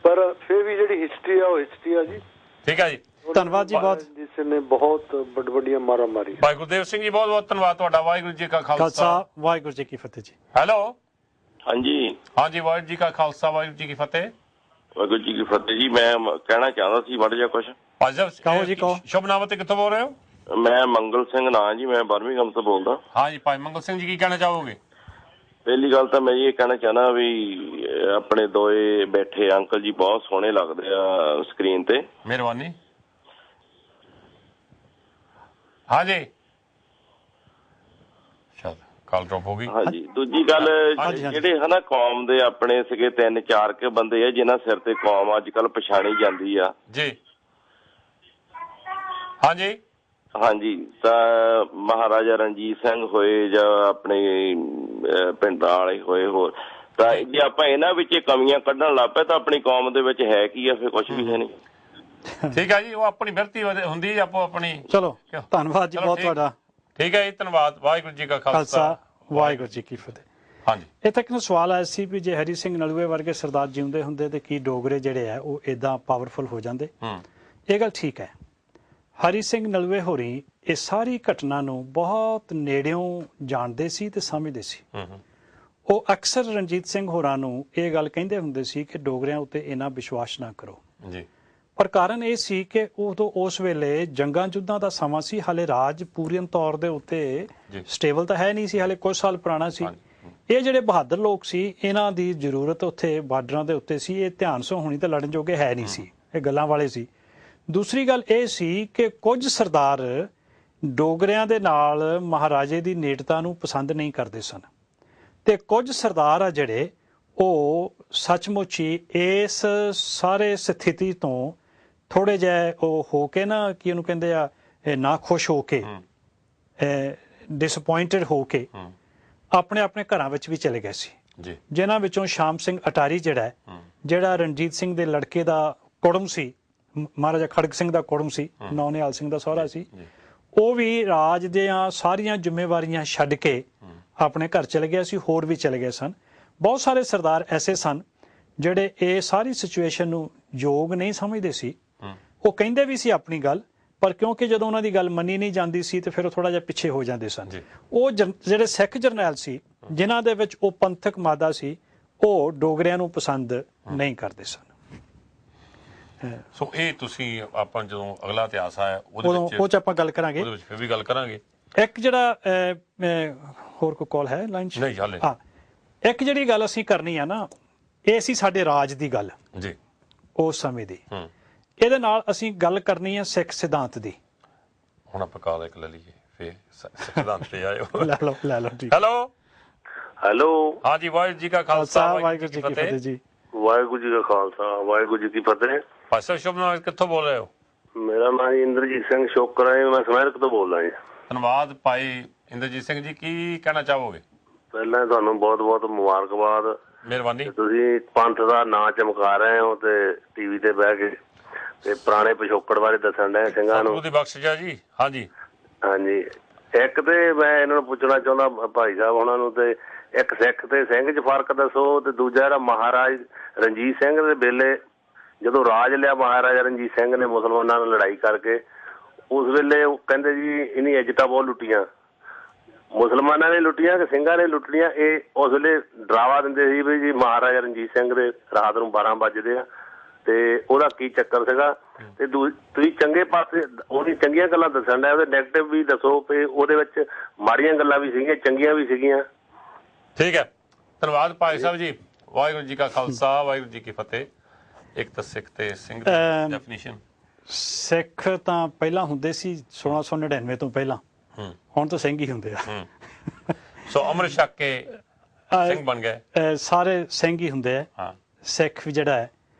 ਪਰ ਫਿਰ ਵੀ ਜਿਹੜੀ ਹਿਸਟਰੀ ਆ ਉਹ ਹਿਸਟਰੀ ਆ ਜੀ। ਠੀਕ ਹੈ ਜੀ, ਧੰਨਵਾਦ ਜੀ ਬਹੁਤ, ਜਿਸ ਨੇ ਬਹੁਤ ਵੱਡੀਆਂ ਮਾਰਾਂ ਮਾਰੀ। ਭਾਈ ਗੁਰਦੇਵ ਸਿੰਘ ਜੀ ਬਹੁਤ ਬਹੁਤ ਧੰਨਵਾਦ ਤੁਹਾਡਾ। ਵਾਹਿਗੁਰੂ ਜੀ ਕਾ ਖਾਲਸਾ, ਵਾਹਿਗੁਰੂ ਜੀ ਕੀ ਫਤਿਹ ਜੀ। ਹੈਲੋ, ਹਾਂਜੀ ਹਾਂਜੀ, ਵਾਹਿਗੁਰੂ ਜੀ ਕਾ ਖਾਲਸਾ, ਵਾਹਿਗੁਰੂ ਜੀ ਕੀ ਫਤਿਹ। ਵਾਹਿਗੁਰੂ ਜੀ ਕੀ ਫਤਿਹ ਜੀ। ਮੈਂ ਕਹਿਣਾ ਚਾਹੁੰਦਾ ਸੀ ਮਾੜਾ ਜਿਹਾ ਕੁਛ। ਕਹੋ ਜੀ ਕਹੋ। ਸ਼ੁਭ ਨਾਮ ਤੇ ਕਿੱਥੋਂ ਬੋਲ ਰਹੇ ਹੋ? ਮੈਂ ਮੰਗਲ ਸਿੰਘ ਨਾਂ ਜੀ, ਮੈਂ ਬਰਮਿੰਘਮ ਤੋਂ ਬੋਲਦਾ। ਹਾਂਜੀ ਭਾਈ ਮੰਗਲ ਸਿੰਘ ਜੀ, ਕੀ ਕਹਿਣਾ ਚਾਹੋਗੇ? ਪਹਿਲੀ ਗੱਲ ਤਾਂ ਮੈਂ ਇਹ ਕਹਿਣਾ ਚਾਹੁੰਦਾ ਵੀ ਆਪਣੇ ਦੋਏ ਬੈਠੇ ਅੰਕਲ ਜੀ ਬਹੁਤ ਸੋਹਣੇ ਲੱਗਦੇ ਆ ਸਕਰੀਨ ਤੇ। ਮਿਹਰਬਾਨੀ। ਹਾਂਜੀ, ਚਲ ਕਾਲ ਡ੍ਰੌਪ ਹੋ ਗਈ। ਹਾਂਜੀ, ਦੂਜੀ ਗੱਲ ਜਿਹੜੇ ਹਨਾ ਕੌਮ ਦੇ ਆਪਣੇ ਸੀਗੇ 3-4 ਕੇ ਬੰਦੇ ਆ ਜਿਨ੍ਹਾਂ ਸਿਰ ਤੇ ਕੌਮ ਅੱਜ ਕੱਲ ਪਛਾਣੀ ਜਾਂਦੀ ਆ ਜੀ। ਹਾਂਜੀ ਹਾਂਜੀ, ਤਾਂ ਮਹਾਰਾਜਾ ਰਣਜੀਤ ਸਿੰਘ ਹੋਏ ਜਾਂ ਆਪਣੇ ਪਿੰਡ ਵਾਲੇ ਹੋਏ ਹੋਰ, ਤਾਂ ਜੇ ਆਪਾਂ ਇਹਨਾਂ ਵਿੱਚ ਕਮੀਆਂ ਕੱਢਣ ਲੱਗ ਪਏ ਤਾਂ ਆਪਣੀ ਕੌਮ ਦੇ ਵਿੱਚ ਹੈ ਕੀ ਆ? ਫਿਰ ਕੁਛ ਵੀ ਹੈ ਨਹੀਂ। ਠੀਕ ਹੈ ਜੀ, ਉਹ ਆਪਣੀ ਬਿਰਤੀ ਹੁੰਦੀ ਆਪੋ ਆਪਣੀ। ਚਲੋ ਧੰਨਵਾਦ ਜੀ ਬਹੁਤ ਤੁਹਾਡਾ। ਠੀਕ ਹੈ ਜੀ, ਧੰਨਵਾਦ। ਵਾਹਿਗੁਰੂ ਜੀ ਕਾ ਖਾਲਸਾ, ਵਾਹਿਗੁਰੂ ਜੀ ਕੀ ਫਤਿਹ। ਹਾਂਜੀ, ਇੱਥੇ ਇੱਕ ਸਵਾਲ ਆਇਆ ਸੀ ਵੀ ਜੇ ਹਰੀ ਸਿੰਘ ਨਲੂਏ ਵਰਗੇ ਸਰਦਾਰ ਜਿਉਂਦੇ ਹੁੰਦੇ ਤੇ ਕੀ ਡੋਗਰੇ ਜਿਹੜੇ ਆ ਉਹ ਏਦਾਂ ਪਾਵਰਫੁਲ ਹੋ ਜਾਂਦੇ? ਇਹ ਗੱਲ ਠੀਕ ਹੈ। ਹਰੀ ਸਿੰਘ ਨਲੂਏ ਹੋਰੀ ਇਹ ਸਾਰੀ ਘਟਨਾ ਨੂੰ ਬਹੁਤ ਨੇੜਿਓਂ ਜਾਣਦੇ ਸੀ ਤੇ ਸਮਝਦੇ ਸੀ। ਉਹ ਅਕਸਰ ਰਣਜੀਤ ਸਿੰਘ ਹੋਰਾਂ ਨੂੰ ਇਹ ਗੱਲ ਕਹਿੰਦੇ ਹੁੰਦੇ ਸੀ ਕਿ ਡੋਗਰਿਆਂ ਉੱਤੇ ਇੰਨਾ ਵਿਸ਼ਵਾਸ ਨਾ ਕਰੋ ਜੀ। ਪਰ ਕਾਰਨ ਇਹ ਸੀ ਕਿ ਉਦੋਂ ਉਸ ਵੇਲੇ ਜੰਗਾਂ ਯੁੱਧਾਂ ਦਾ ਸਮਾਂ ਸੀ, ਹਾਲੇ ਰਾਜ ਪੂਰਨ ਤੌਰ ਦੇ ਉੱਤੇ ਸਟੇਬਲ ਤਾਂ ਹੈ ਨਹੀਂ ਸੀ, ਹਾਲੇ ਕੁਝ ਸਾਲ ਪੁਰਾਣਾ ਸੀ। ਇਹ ਜਿਹੜੇ ਬਹਾਦਰ ਲੋਕ ਸੀ ਇਹਨਾਂ ਦੀ ਜ਼ਰੂਰਤ ਉੱਥੇ ਬਾਰਡਰਾਂ ਦੇ ਉੱਤੇ ਸੀ, ਇਹ ਧਿਆਨ ਸੋ ਹੋਣੀ ਤੇ ਲੜਨ ਜੋਗੇ ਹੈ ਨਹੀਂ ਸੀ, ਇਹ ਗੱਲਾਂ ਵਾਲੇ ਸੀ। ਦੂਸਰੀ ਗੱਲ ਇਹ ਸੀ ਕਿ ਕੁਝ ਸਰਦਾਰ ਡੋਗਰਿਆਂ ਦੇ ਨਾਲ ਮਹਾਰਾਜੇ ਦੀ ਨੇੜਤਾ ਨੂੰ ਪਸੰਦ ਨਹੀਂ ਕਰਦੇ ਸਨ ਤੇ ਕੁਝ ਸਰਦਾਰ ਆ ਜਿਹੜੇ ਉਹ ਸੱਚਮੁੱਚ ਹੀ ਇਸ ਸਾਰੇ ਸਥਿਤੀ ਤੋਂ ਥੋੜੇ ਜਿਹੇ ਉਹ ਹੋ ਕੇ ਨਾ ਕੀ ਉਹਨੂੰ ਕਹਿੰਦੇ ਆ ਨਾ ਖੁਸ਼ ਹੋ ਕੇ ਡਿਸਅਪੁਆਇੰਟਡ ਹੋ ਕੇ ਆਪਣੇ ਆਪਣੇ ਘਰਾਂ ਵਿੱਚ ਵੀ ਚਲੇ ਗਏ ਸੀ ਜੀ। ਜਿਨ੍ਹਾਂ ਵਿੱਚੋਂ ਸ਼ਾਮ ਸਿੰਘ ਅਟਾਰੀ ਜਿਹੜਾ ਰਣਜੀਤ ਸਿੰਘ ਦੇ ਲੜਕੇ ਦਾ ਕੁੜਮ ਸੀ, ਮਹਾਰਾਜਾ ਖੜਗ ਸਿੰਘ ਦਾ ਕੁੜਮ ਸੀ, ਨੌਨਿਹਾਲ ਸਿੰਘ ਦਾ ਸਹੁਰਾ ਸੀ, ਉਹ ਵੀ ਰਾਜ ਦੀਆਂ ਸਾਰੀਆਂ ਜ਼ਿੰਮੇਵਾਰੀਆਂ ਛੱਡ ਕੇ ਆਪਣੇ ਘਰ ਚਲੇ ਗਿਆ ਸੀ। ਹੋਰ ਵੀ ਚਲੇ ਗਏ ਸਨ। ਬਹੁਤ ਸਾਰੇ ਸਰਦਾਰ ਐਸੇ ਸਨ ਜਿਹੜੇ ਇਹ ਸਾਰੀ ਸਿਚੁਏਸ਼ਨ ਨੂੰ ਯੋਗ ਨਹੀਂ ਸਮਝਦੇ ਸੀ। ਉਹ ਕਹਿੰਦੇ ਵੀ ਸੀ ਆਪਣੀ ਗੱਲ, ਪਰ ਕਿਉਂਕਿ ਜਦੋਂ ਉਹਨਾਂ ਦੀ ਗੱਲ ਮੰਨੀ ਨਹੀਂ ਜਾਂਦੀ ਸੀ ਤੇ ਫਿਰ ਉਹ ਥੋੜਾ ਜਿਹਾ ਪਿੱਛੇ ਹੋ ਜਾਂਦੇ ਸਨ। ਉਹ ਜਿਹੜੇ ਸਿੱਖ ਜਰਨੈਲ ਸੀ ਜਿਨ੍ਹਾਂ ਦੇ ਵਿੱਚ ਉਹ ਪੰਥਕ ਮਾਦਾ ਸੀ, ਉਹ ਡੋਗਰਿਆਂ ਨੂੰ ਪਸੰਦ ਨਹੀਂ ਕਰਦੇ ਸਨ। ਸੋ ਇਹ ਤੁਸੀਂ ਆਪਾਂ ਜਦੋਂ ਅਗਲਾ ਇਤਿਹਾਸ ਆਇਆ ਉਹ ਚ ਆਪਾਂ ਗੱਲ ਕਰਾਂਗੇ, ਉਹਦੇ ਵਿੱਚ ਫਿਰ ਵੀ ਗੱਲ ਕਰਾਂਗੇ। ਇੱਕ ਜਿਹੜਾ ਹੋਰ ਕੋਈ ਕਾਲ ਹੈ ਲਾਈਨ 'ਚ? ਨਹੀਂ, ਹਾਲੇ। ਹਾਂ, ਇੱਕ ਜਿਹੜੀ ਗੱਲ ਅਸੀਂ ਕਰਨੀ ਆ ਨਾ, ਇਹ ਸੀ ਸਾਡੇ ਰਾਜ ਦੀ ਗੱਲ ਜੀ, ਉਸ ਸਮੇਂ ਦੀ। ਇਹਦੇ ਨਾਲ ਅਸੀਂ ਗੱਲ ਕਰਨੀ ਹੈ ਸਿੱਖ ਸਿਧਾਂਤ ਦੀ। ਹੁਣ ਆਪਾਂ ਕਾਲ ਇੱਕ ਲੈ ਲਈਏ, ਫਿਰ ਸਿਧਾਂਤ ਤੇ ਆਇਓ। ਲੈ ਲਓ ਠੀਕ। ਹੈਲੋ ਹੈਲੋ, ਹਾਂਜੀ, ਵਾਹਿਗੁਰੂ ਜੀ ਕਾ ਖਾਲਸਾ, ਵਾਹਿਗੁਰੂ ਜੀ ਕੀ ਫਤਿਹ ਜੀ। ਵਾਹਿਗੁਰੂ ਜੀ ਕਾ ਖਾਲਸਾ, ਵਾਹਿਗੁਰੂ ਜੀ ਕੀ ਫਤਿਹ। ਭਾਈ ਸਾਹਿਬ ਸ਼ੁਭ ਨਾਮ, ਕਿੱਥੋਂ ਬੋਲ ਰਹੇ ਹੋ? ਮੇਰਾ ਨਾਮ ਇੰਦਰਜੀਤ ਸਿੰਘ ਸ਼ੋਕਰ ਹੈ, ਮੈਂ ਸਮੈਰਕ ਤੋਂ ਬੋਲਦਾ ਜੀ। ਧੰਨਵਾਦ ਭਾਈ ਇੰਦਰਜੀਤ ਸਿੰਘ ਜੀ, ਕੀ ਕਹਿਣਾ ਚਾਹੋਗੇ? ਪਹਿਲਾਂ ਤੁਹਾਨੂੰ ਬਹੁਤ ਬਹੁਤ ਮੁਬਾਰਕਬਾਦ। ਮਿਹਰਬਾਨੀ। ਤੁਸੀਂ ਪੰਥ ਦਾ ਨਾਂ ਚਮਕਾ ਰਹੇ ਹੋ ਤੇ ਟੀਵੀ ਤੇ ਬਹਿ ਕੇ ਤੇ ਪੁਰਾਣੇ ਪਿਛੋਕੜ ਬਾਰੇ ਦੱਸਣ ਡਏ ਸਿੰਘਾਂ ਨੂੰ। ਉਹਦੀ ਬਖਸ਼ਿਸ਼ ਜੀ। ਹਾਂਜੀ ਹਾਂਜੀ, ਇੱਕ ਤੇ ਮੈਂ ਇਹਨਾਂ ਨੂੰ ਪੁੱਛਣਾ ਚਾਹੁੰਦਾ ਭਾਈ ਸਾਹਿਬ ਉਹਨਾਂ ਨੂੰ, ਤੇ ਇੱਕ ਸਿੱਖ ਤੇ ਸਿੰਘ 'ਚ ਫਰਕ ਦੱਸੋ, ਤੇ ਦੂਜਾ ਜਿਹੜਾ ਮਹਾਰਾਜ ਰਣਜੀਤ ਸਿੰਘ ਦੇ ਵੇਲੇ ਜਦੋਂ ਰਾਜ ਲਿਆ ਮਹਾਰਾਜਾ ਰਣਜੀਤ ਸਿੰਘ ਨੇ ਮੁਸਲਮਾਨਾਂ ਨਾਲ ਲੜਾਈ ਕਰਕੇ, ਉਸ ਵੇਲੇ ਉਹ ਕਹਿੰਦੇ ਜੀ ਇਹਨੀ ਇੱਜ਼ਤਾਂ ਬਹੁਤ ਲੁੱਟੀਆਂ, ਮੁਸਲਮਾਨਾਂ ਨੇ ਲੁੱਟੀਆਂ ਕਿ ਸਿੰਘਾਂ ਨੇ ਲੁੱਟੀਆਂ। ਇਹ ਉਸ ਵੇਲੇ ਡਰਾਵਾ ਦਿੰਦੇ ਸੀ ਵੀ ਜੀ ਮਹਾਰਾਜਾ ਰਣਜੀਤ ਸਿੰਘ ਦੇ ਰਾਤ ਨੂੰ 12 ਵੱਜਦੇ ਆ, ਤੇ ਉਹਦਾ ਕੀ ਚੱਕਰ ਸੀਗਾ। ਤੇ ਤੁਸੀਂ ਚੰਗੇ ਪਾਸੇ ਉਹਦੀ ਚੰਗੀਆਂ ਗੱਲਾਂ ਦੱਸਣ ਡਿਆ, ਉਹਦੇ ਨੈਗੇਟਿਵ ਵੀ ਦੱਸੋ ਵੀ ਉਹਦੇ ਵਿੱਚ ਮਾੜੀਆਂ ਗੱਲਾਂ ਵੀ ਸੀਗੀਆਂ, ਚੰਗੀਆਂ ਵੀ ਸੀਗੀਆਂ। ਠੀਕ ਹੈ, ਧੰਨਵਾਦ ਭਾਈ ਸਾਹਿਬ ਜੀ। ਵਾਹਿਗੁਰੂ ਜੀ ਕਾ ਖਾਲਸਾ, ਵਾਹਿਗੁਰੂ ਜੀ ਕੀ ਫਤਿਹ। ਇੱਕ ਤਾਂ ਸਿੱਖ ਤੇ ਸਿੰਘ ਦੀ ਡੈਫੀਨੇਸ਼ਨ। ਸਿੱਖ ਤਾਂ ਪਹਿਲਾਂ ਹੁੰਦੇ ਸੀ 1699 ਤੋਂ ਪਹਿਲਾਂ, ਹੁਣ ਤਾਂ ਸਿੰਘ ਹੀ ਹੁੰਦੇ ਆ। ਸੋ ਅੰਮ੍ਰਿਤ ਛਕ ਕੇ ਸਿੰਘ ਬਣ ਗਏ, ਸਾਰੇ ਸਿੰਘ ਹੀ ਹੁੰਦੇ ਆ। ਸਿੱਖ ਵੀ ਜਿਹੜਾ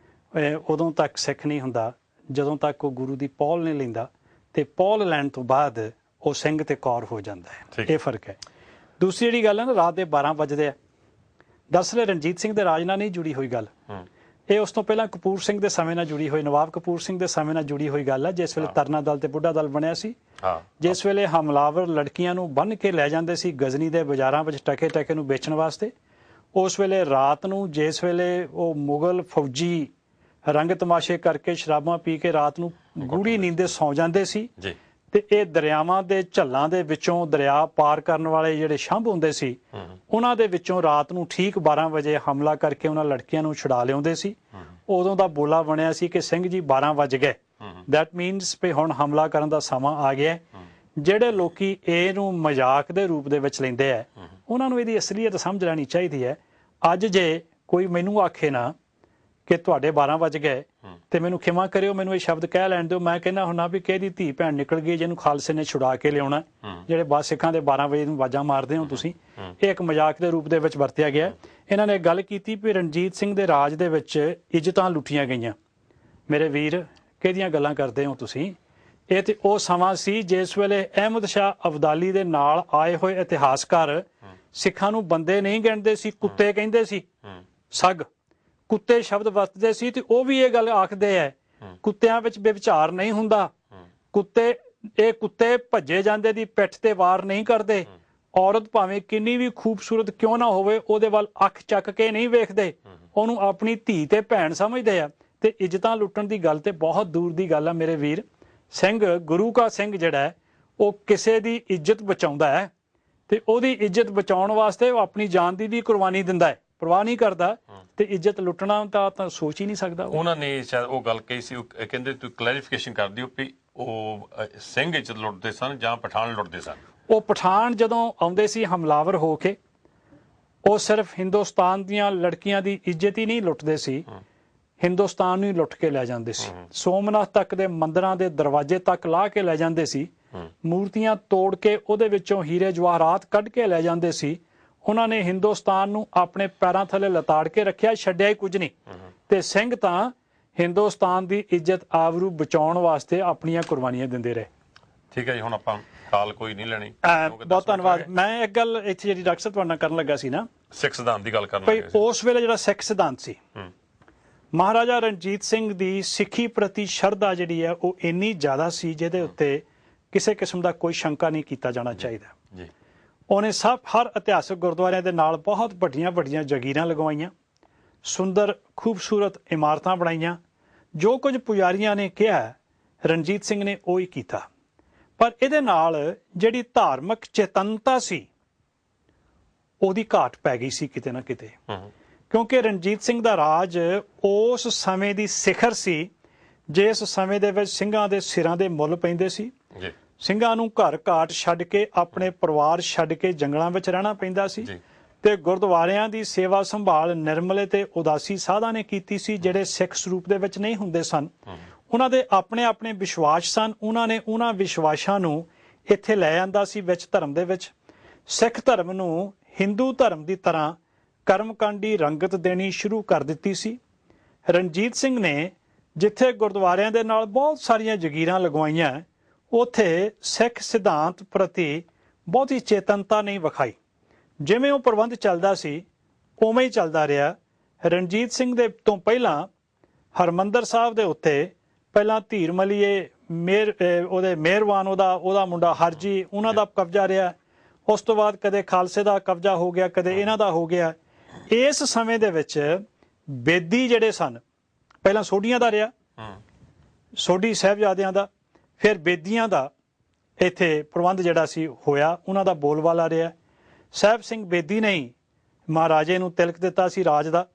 ਹੈ ਉਦੋਂ ਤੱਕ ਸਿੱਖ ਨਹੀਂ ਹੁੰਦਾ ਜਦੋਂ ਤੱਕ ਉਹ ਗੁਰੂ ਦੀ ਪੌਲ ਨਹੀਂ ਲੈਂਦਾ, ਤੇ ਪੌਲ ਲੈਣ ਤੋਂ ਬਾਅਦ ਉਹ ਸਿੰਘ ਤੇ ਕੌਰ ਹੋ ਜਾਂਦਾ ਹੈ। ਇਹ ਫਰਕ ਹੈ। ਦੂਸਰੀ ਜਿਹੜੀ ਗੱਲ ਹੈ ਨਾ, ਰਾਤ ਦੇ 12 ਵਜਦੇ ਆ, ਦਰਅਸਲ ਰਣਜੀਤ ਸਿੰਘ ਦੇ ਰਾਜ ਨਾਲ ਨਹੀਂ ਜੁੜੀ ਹੋਈ ਗੱਲ, ਇਹ ਉਸ ਤੋਂ ਪਹਿਲਾਂ ਕਪੂਰ ਸਿੰਘ ਦੇ ਸਮੇਂ ਨਾਲ ਜੁੜੀ ਹੋਈ, ਨਵਾਬ ਕਪੂਰ ਸਿੰਘ ਦੇ ਸਮੇਂ ਨਾਲ ਜੁੜੀ ਹੋਈ ਗੱਲ ਹੈ, ਜਿਸ ਵੇਲੇ ਤਰਨਾ ਦਲ ਤੇ ਬੁੱਢਾ ਦਲ ਬਣਿਆ ਸੀ। ਜਿਸ ਵੇਲੇ ਹਮਲਾਵਰ ਲੜਕੀਆਂ ਨੂੰ ਬੰਨ੍ਹ ਕੇ ਲੈ ਜਾਂਦੇ ਸੀ ਗਜ਼ਨੀ ਦੇ ਬਾਜ਼ਾਰਾਂ ਵਿੱਚ ਟਕੇ ਟਕੇ ਨੂੰ ਵੇਚਣ ਵਾਸਤੇ, ਉਸ ਵੇਲੇ ਰਾਤ ਨੂੰ ਜਿਸ ਵੇਲੇ ਉਹ ਮੁਗਲ ਫੌਜੀ ਰੰਗ ਤਮਾਸ਼ੇ ਕਰਕੇ ਸ਼ਰਾਬਾਂ ਪੀ ਕੇ ਰਾਤ ਨੂੰ ਗੂੜੀ ਨੀਂਦੇ ਸੌਂ ਜਾਂਦੇ ਸੀ, ਤੇ ਇਹ ਦਰਿਆਵਾਂ ਦੇ ਝੱਲਾਂ ਦੇ ਵਿੱਚੋਂ ਦਰਿਆ ਪਾਰ ਕਰਨ ਵਾਲੇ ਜਿਹੜੇ ਛੰਭ ਹੁੰਦੇ ਸੀ, ਉਹਨਾਂ ਦੇ ਵਿੱਚੋਂ ਰਾਤ ਨੂੰ ਠੀਕ 12 ਵਜੇ ਹਮਲਾ ਕਰਕੇ ਉਹਨਾਂ ਲੜਕੀਆਂ ਨੂੰ ਛੁਡਾ ਲਿਆਉਂਦੇ ਸੀ। ਉਦੋਂ ਦਾ ਬੋਲਾ ਬਣਿਆ ਸੀ ਕਿ ਸਿੰਘ ਜੀ 12 ਵਜ ਗਏ, ਦੈਟ ਮੀਨਸ ਵੀ ਹੁਣ ਹਮਲਾ ਕਰਨ ਦਾ ਸਮਾਂ ਆ ਗਿਆ। ਜਿਹੜੇ ਲੋਕੀ ਇਹਨੂੰ ਮਜ਼ਾਕ ਦੇ ਰੂਪ ਦੇ ਵਿੱਚ ਲੈਂਦੇ ਆ, ਉਹਨਾਂ ਨੂੰ ਇਹਦੀ ਅਸਲੀਅਤ ਸਮਝ ਲੈਣੀ ਚਾਹੀਦੀ ਹੈ। ਅੱਜ ਜੇ ਕੋਈ ਮੈਨੂੰ ਆਖੇ ਨਾ ਕਿ ਤੁਹਾਡੇ 12 ਵਜ ਗਏ ਤੇ ਮੈਨੂੰ ਖਿਮਾ ਕਰਿਓ, ਮੈਨੂੰ ਇਹ ਸ਼ਬਦ ਕਹਿ ਲੈਣ ਦਿਓ, ਮੈਂ ਕਹਿੰਦਾ ਹੁੰਨਾ ਵੀ ਕਿਹਦੀ ਧੀ ਭੈਣ ਨਿਕਲ ਗਈ ਜਿਹਨੂੰ ਖਾਲਸੇ ਨੇ ਛੁਡਾ ਕੇ ਲਿਆਉਣਾ, ਜਿਹੜੇ ਬਾਦ ਸਿੱਖਾਂ ਦੇ 12 ਵਜੇ ਨੂੰ ਆਵਾਜ਼ਾਂ ਮਾਰਦੇ ਹੋ ਤੁਸੀਂ। ਇਹ ਇੱਕ ਮਜ਼ਾਕ ਦੇ ਰੂਪ ਦੇ ਵਿੱਚ ਵਰਤਿਆ ਗਿਆ। ਇਹਨਾਂ ਨੇ ਗੱਲ ਕੀਤੀ ਵੀ ਰਣਜੀਤ ਸਿੰਘ ਦੇ ਰਾਜ ਦੇ ਵਿੱਚ ਇੱਜ਼ਤਾਂ ਲੁੱਟੀਆਂ ਗਈਆਂ। ਮੇਰੇ ਵੀਰ, ਕਿਹਦੀਆਂ ਗੱਲਾਂ ਕਰਦੇ ਹੋ ਤੁਸੀਂ? ਇਹ ਤੇ ਉਹ ਸਮਾਂ ਸੀ ਜਿਸ ਵੇਲੇ ਅਹਿਮਦ ਸ਼ਾਹ ਅਬਦਾਲੀ ਦੇ ਨਾਲ ਆਏ ਹੋਏ ਇਤਿਹਾਸਕਾਰ ਸਿੱਖਾਂ ਨੂੰ ਬੰਦੇ ਨਹੀਂ ਗਿਣਦੇ ਸੀ, ਕੁੱਤੇ ਕਹਿੰਦੇ ਸੀ। ਸੱਗ ਕੁੱਤੇ ਸ਼ਬਦ ਵਰਤਦੇ ਸੀ, ਤੇ ਉਹ ਵੀ ਇਹ ਗੱਲ ਆਖਦੇ ਹੈ ਕੁੱਤਿਆਂ ਵਿੱਚ ਬੇਵਿਚਾਰ ਨਹੀਂ ਹੁੰਦਾ, ਕੁੱਤੇ ਭੱਜੇ ਜਾਂਦੇ ਦੀ ਪਿੱਠ ਤੇ ਵਾਰ ਨਹੀਂ ਕਰਦੇ। ਔਰਤ ਭਾਵੇਂ ਕਿੰਨੀ ਵੀ ਖੂਬਸੂਰਤ ਕਿਉਂ ਨਾ ਹੋਵੇ, ਉਹਦੇ ਵੱਲ ਅੱਖ ਚੱਕ ਕੇ ਨਹੀਂ ਵੇਖਦੇ, ਉਹਨੂੰ ਆਪਣੀ ਧੀ ਤੇ ਭੈਣ ਸਮਝਦੇ ਆ। ਤੇ ਇੱਜ਼ਤਾਂ ਲੁੱਟਣ ਦੀ ਗੱਲ ਤੇ ਬਹੁਤ ਦੂਰ ਦੀ ਗੱਲ ਆ ਮੇਰੇ ਵੀਰ। ਸਿੰਘ ਗੁਰੂ ਕਾ ਸਿੰਘ ਜਿਹੜਾ ਹੈ, ਉਹ ਕਿਸੇ ਦੀ ਇੱਜ਼ਤ ਬਚਾਉਂਦਾ ਹੈ, ਤੇ ਉਹਦੀ ਇੱਜ਼ਤ ਬਚਾਉਣ ਵਾਸਤੇ ਉਹ ਆਪਣੀ ਜਾਨ ਦੀ ਵੀ ਕੁਰਬਾਨੀ ਦਿੰਦਾ ਹੈ, ਪਰਵਾਹ ਨਹੀਂ ਕਰਦਾ। ਤੇ ਇੱਜ਼ਤ ਲੁੱਟਣਾ ਤਾਂ ਸੋਚ ਹੀ ਨਹੀਂ ਸਕਦਾ। ਉਹਨਾਂ ਨੇ ਸ਼ਾਇਦ ਉਹ ਗੱਲ ਕਹੀ ਸੀ, ਉਹ ਕਹਿੰਦੇ ਤੂੰ ਕਲੈਰੀਫਿਕੇਸ਼ਨ ਕਰ ਦਿਓ ਵੀ ਉਹ ਸਿੰਘ ਇੱਜ਼ਤ ਲੁੱਟਦੇ ਸਨ ਜਾਂ ਪਠਾਨ ਲੁੱਟਦੇ ਸਨ। ਉਹ ਪਠਾਨ ਜਦੋਂ ਆਉਂਦੇ ਸੀ ਹਮਲਾਵਰ ਹੋ ਕੇ, ਉਹ ਸਿਰਫ ਹਿੰਦੁਸਤਾਨ ਦੀਆਂ ਲੜਕੀਆਂ ਦੀ ਇੱਜ਼ਤ ਹੀ ਨਹੀਂ ਲੁੱਟਦੇ ਸੀ, ਹਿੰਦੁਸਤਾਨ ਨੂੰ ਹੀ ਲੁੱਟ ਕੇ ਲੈ ਜਾਂਦੇ ਸੀ। ਸੋਮਨਾਥ ਤੱਕ ਦੇ ਮੰਦਿਰਾਂ ਦੇ ਦਰਵਾਜ਼ੇ ਤੱਕ ਲਾ ਕੇ ਲੈ ਜਾਂਦੇ ਸੀ, ਮੂਰਤੀਆਂ ਤੋੜ ਕੇ ਉਹਦੇ ਵਿੱਚੋਂ ਹੀਰੇ ਜਵਾਹਰਾਤ ਕੱਢ ਕੇ ਲੈ ਜਾਂਦੇ ਸੀ। ਉਹਨਾਂ ਨੇ ਹਿੰਦੁਸਤਾਨ ਨੂੰ ਆਪਣੇ ਪੈਰਾਂ ਥੱਲੇ ਲਤਾੜ ਕੇ ਰੱਖਿਆ, ਛੱਡਿਆ ਹੀ ਕੁਝ ਨਹੀਂ। ਤੇ ਸਿੰਘ ਤਾਂ ਹਿੰਦੁਸਤਾਨ ਦੀ ਇੱਜ਼ਤ ਆਬਰੂ ਬਚਾਉਣ ਵਾਸਤੇ ਆਪਣੀਆਂ ਕੁਰਬਾਨੀਆਂ ਦਿੰਦੇ ਰਹੇ। ਠੀਕ ਹੈ ਜੀ, ਹੁਣ ਆਪਾਂ ਕਾਲ ਕੋਈ ਨਹੀਂ ਲੈਣੀ। ਬਹੁਤ ਧੰਨਵਾਦ। ਮੈਂ ਇੱਕ ਗੱਲ ਇੱਥੇ ਜਿਹੜੀ ਡਾਕਟਰ ਸਾਹਿਬ ਤੁਹਾਡੇ ਨਾਲ ਕਰਨ ਲੱਗਾ ਸੀ ਨਾ, ਸਿੱਖ ਸਿਧਾਂਤ ਦੀ ਗੱਲ ਕਰਨ ਲੱਗਾ ਸੀ। ਉਸ ਵੇਲੇ ਜਿਹੜਾ ਸਿੱਖ ਸਿਧਾਂਤ ਸੀ, ਮਹਾਰਾਜਾ ਰਣਜੀਤ ਸਿੰਘ ਦੀ ਸਿੱਖੀ ਪ੍ਰਤੀ ਸ਼ਰਧਾ ਜਿਹੜੀ ਹੈ ਉਹ ਇੰਨੀ ਜ਼ਿਆਦਾ ਸੀ ਜਿਹਦੇ ਉੱਤੇ ਕਿਸੇ ਕਿਸਮ ਦਾ ਕੋਈ ਸ਼ੰਕਾ ਨਹੀਂ ਕੀਤਾ ਜਾਣਾ ਚਾਹੀਦਾ। ਉਹਨੇ ਹਰ ਇਤਿਹਾਸਕ ਗੁਰਦੁਆਰਿਆਂ ਦੇ ਨਾਲ ਬਹੁਤ ਵੱਡੀਆਂ ਵੱਡੀਆਂ ਜਗੀਰਾਂ ਲਗਵਾਈਆਂ, ਸੁੰਦਰ ਖੂਬਸੂਰਤ ਇਮਾਰਤਾਂ ਬਣਾਈਆਂ। ਜੋ ਕੁਝ ਪੁਜਾਰੀਆਂ ਨੇ ਕਿਹਾ ਰਣਜੀਤ ਸਿੰਘ ਨੇ ਉਹ ਹੀ ਕੀਤਾ। ਪਰ ਇਹਦੇ ਨਾਲ ਜਿਹੜੀ ਧਾਰਮਿਕ ਚੇਤਨਤਾ ਸੀ ਉਹਦੀ ਘਾਟ ਪੈ ਗਈ ਸੀ ਕਿਤੇ ਨਾ ਕਿਤੇ, ਕਿਉਂਕਿ ਰਣਜੀਤ ਸਿੰਘ ਦਾ ਰਾਜ ਉਸ ਸਮੇਂ ਦੀ ਸਿਖਰ ਸੀ ਜਿਸ ਸਮੇਂ ਦੇ ਵਿੱਚ ਸਿੰਘਾਂ ਦੇ ਸਿਰਾਂ ਦੇ ਮੁੱਲ ਪੈਂਦੇ ਸੀ। ਸਿੰਘਾਂ ਨੂੰ ਘਰ ਘਾਟ ਛੱਡ ਕੇ, ਆਪਣੇ ਪਰਿਵਾਰ ਛੱਡ ਕੇ ਜੰਗਲਾਂ ਵਿੱਚ ਰਹਿਣਾ ਪੈਂਦਾ ਸੀ, ਤੇ ਗੁਰਦੁਆਰਿਆਂ ਦੀ ਸੇਵਾ ਸੰਭਾਲ ਨਿਰਮਲੇ ਤੇ ਉਦਾਸੀ ਸਾਧਾਂ ਨੇ ਕੀਤੀ ਸੀ, ਜਿਹੜੇ ਸਿੱਖ ਸਰੂਪ ਦੇ ਵਿੱਚ ਨਹੀਂ ਹੁੰਦੇ ਸਨ। ਉਹਨਾਂ ਦੇ ਆਪਣੇ ਆਪਣੇ ਵਿਸ਼ਵਾਸ ਸਨ, ਉਹਨਾਂ ਨੇ ਉਹਨਾਂ ਵਿਸ਼ਵਾਸਾਂ ਨੂੰ ਇੱਥੇ ਲੈ ਆਂਦਾ ਸੀ ਵਿੱਚ ਧਰਮ ਦੇ ਵਿੱਚ। ਸਿੱਖ ਧਰਮ ਨੂੰ ਹਿੰਦੂ ਧਰਮ ਦੀ ਤਰ੍ਹਾਂ ਕਰਮਕਾਂਡੀ ਰੰਗਤ ਦੇਣੀ ਸ਼ੁਰੂ ਕਰ ਦਿੱਤੀ ਸੀ। ਰਣਜੀਤ ਸਿੰਘ ਨੇ ਜਿੱਥੇ ਗੁਰਦੁਆਰਿਆਂ ਦੇ ਨਾਲ ਬਹੁਤ ਸਾਰੀਆਂ ਜਗੀਰਾਂ ਲਗਵਾਈਆਂ, ਉੱਥੇ ਸਿੱਖ ਸਿਧਾਂਤ ਪ੍ਰਤੀ ਬਹੁਤੀ ਚੇਤਨਤਾ ਨਹੀਂ ਵਿਖਾਈ। ਜਿਵੇਂ ਉਹ ਪ੍ਰਬੰਧ ਚੱਲਦਾ ਸੀ ਉਵੇਂ ਹੀ ਚੱਲਦਾ ਰਿਹਾ। ਰਣਜੀਤ ਸਿੰਘ ਦੇ ਤੋਂ ਪਹਿਲਾਂ ਹਰਮੰਦਰ ਸਾਹਿਬ ਦੇ ਉੱਤੇ ਪਹਿਲਾਂ ਧੀਰ ਮਲੀਏ ਉਹਦੇ ਮਿਹਰਬਾਨ ਉਹਦਾ ਮੁੰਡਾ ਹਰਜੀ, ਉਹਨਾਂ ਦਾ ਕਬਜ਼ਾ ਰਿਹਾ। ਉਸ ਤੋਂ ਬਾਅਦ ਕਦੇ ਖਾਲਸੇ ਦਾ ਕਬਜ਼ਾ ਹੋ ਗਿਆ, ਕਦੇ ਇਹਨਾਂ ਦਾ ਹੋ ਗਿਆ। ਇਸ ਸਮੇਂ ਦੇ ਵਿੱਚ ਬੇਦੀ ਜਿਹੜੇ ਸਨ, ਪਹਿਲਾਂ ਸੋਢੀਆਂ ਦਾ ਰਿਹਾ, ਸੋਢੀ ਸਾਹਿਬਜ਼ਾਦਿਆਂ ਦਾ, ਫਿਰ ਬੇਦੀਆਂ ਦਾ ਇੱਥੇ ਪ੍ਰਬੰਧ ਜਿਹੜਾ ਸੀ ਹੋਇਆ, ਉਹਨਾਂ ਦਾ ਬੋਲਬਾਲਾ ਰਿਹਾ। ਸਾਹਿਬ ਸਿੰਘ ਬੇਦੀ ਨੇ ਹੀ ਮਹਾਰਾਜੇ ਨੂੰ ਤਿਲਕ ਦਿੱਤਾ ਸੀ ਰਾਜ ਦਾ,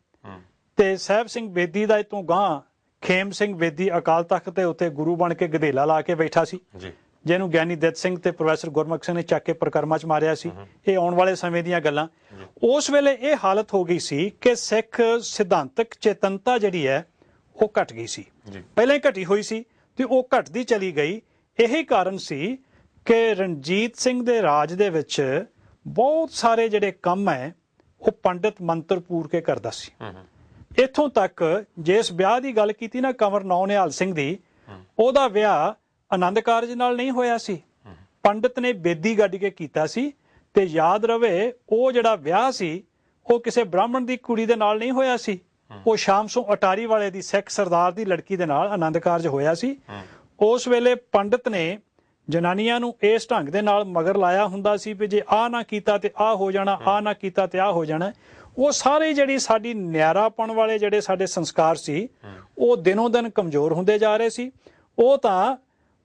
ਤੇ ਸਾਹਿਬ ਸਿੰਘ ਬੇਦੀ ਦਾ ਇਤੋਂ ਗਾਂਹ ਖੇਮ ਸਿੰਘ ਬੇਦੀ ਅਕਾਲ ਤਖਤ ਦੇ ਉੱਤੇ ਗੁਰੂ ਬਣ ਕੇ ਗਧੇਲਾ ਲਾ ਕੇ ਬੈਠਾ ਸੀ, ਜਿਹਨੂੰ ਗਿਆਨੀ ਦਿੱਤ ਸਿੰਘ ਤੇ ਪ੍ਰੋਫੈਸਰ ਗੁਰਮੁਖ ਸਿੰਘ ਨੇ ਚੱਕ ਕੇ ਪ੍ਰਕਰਮਾਂ 'ਚ ਮਾਰਿਆ ਸੀ। ਇਹ ਆਉਣ ਵਾਲੇ ਸਮੇਂ ਦੀਆਂ ਗੱਲਾਂ। ਉਸ ਵੇਲੇ ਇਹ ਹਾਲਤ ਹੋ ਗਈ ਸੀ ਕਿ ਸਿੱਖ ਸਿਧਾਂਤਕ ਚੇਤਨਤਾ ਜਿਹੜੀ ਹੈ ਉਹ ਘਟ ਗਈ ਸੀ, ਪਹਿਲਾਂ ਹੀ ਘਟੀ ਹੋਈ ਸੀ ਤੇ ਉਹ ਘਟਦੀ ਚਲੀ ਗਈ। ਇਹੀ ਕਾਰਨ ਸੀ ਕਿ ਰਣਜੀਤ ਸਿੰਘ ਦੇ ਰਾਜ ਦੇ ਵਿੱਚ ਬਹੁਤ ਸਾਰੇ ਜਿਹੜੇ ਕੰਮ ਹੈ ਉਹ ਪੰਡਿਤ ਮੰਤਰ ਪੂਰ ਕੇ ਕਰਦਾ ਸੀ। ਇੱਥੋਂ ਤੱਕ ਜਿਸ ਵਿਆਹ ਦੀ ਗੱਲ ਕੀਤੀ ਨਾ ਕੰਵਰ ਨੌ ਨਿਹਾਲ ਸਿੰਘ ਦੀ, ਉਹਦਾ ਵਿਆਹ ਆਨੰਦ ਕਾਰਜ ਨਾਲ ਨਹੀਂ ਹੋਇਆ ਸੀ, ਪੰਡਤ ਨੇ ਬੇਦੀ ਗੱਡ ਕੇ ਕੀਤਾ ਸੀ। ਤੇ ਯਾਦ ਰਵੇ ਉਹ ਜਿਹੜਾ ਵਿਆਹ ਸੀ ਉਹ ਕਿਸੇ ਬ੍ਰਾਹਮਣ ਦੀ ਕੁੜੀ ਦੇ ਨਾਲ ਨਹੀਂ ਹੋਇਆ ਸੀ, ਉਹ ਸ਼ਾਮ ਸੋਂ ਅਟਾਰੀ ਵਾਲੇ ਦੀ ਸਿੱਖ ਸਰਦਾਰ ਦੀ ਲੜਕੀ ਦੇ ਨਾਲ ਆਨੰਦ ਕਾਰਜ ਹੋਇਆ ਸੀ। ਉਸ ਵੇਲੇ ਪੰਡਤ ਨੇ ਜਨਾਨੀਆਂ ਨੂੰ ਇਸ ਢੰਗ ਦੇ ਨਾਲ ਮਗਰ ਲਾਇਆ ਹੁੰਦਾ ਸੀ ਵੀ ਜੇ ਆਹ ਨਾ ਕੀਤਾ ਤੇ ਆਹ ਹੋ ਜਾਣਾ, ਆਹ ਨਾ ਕੀਤਾ ਤੇ ਆਹ ਹੋ ਜਾਣਾ। ਉਹ ਸਾਰੇ ਜਿਹੜੀ ਸਾਡੀ ਨਿਆਰਾਪਣ ਵਾਲੇ ਜਿਹੜੇ ਸਾਡੇ ਸੰਸਕਾਰ ਸੀ ਉਹ ਦਿਨੋਂ ਦਿਨ ਕਮਜ਼ੋਰ ਹੁੰਦੇ ਜਾ ਰਹੇ ਸੀ। ਉਹ ਤਾਂ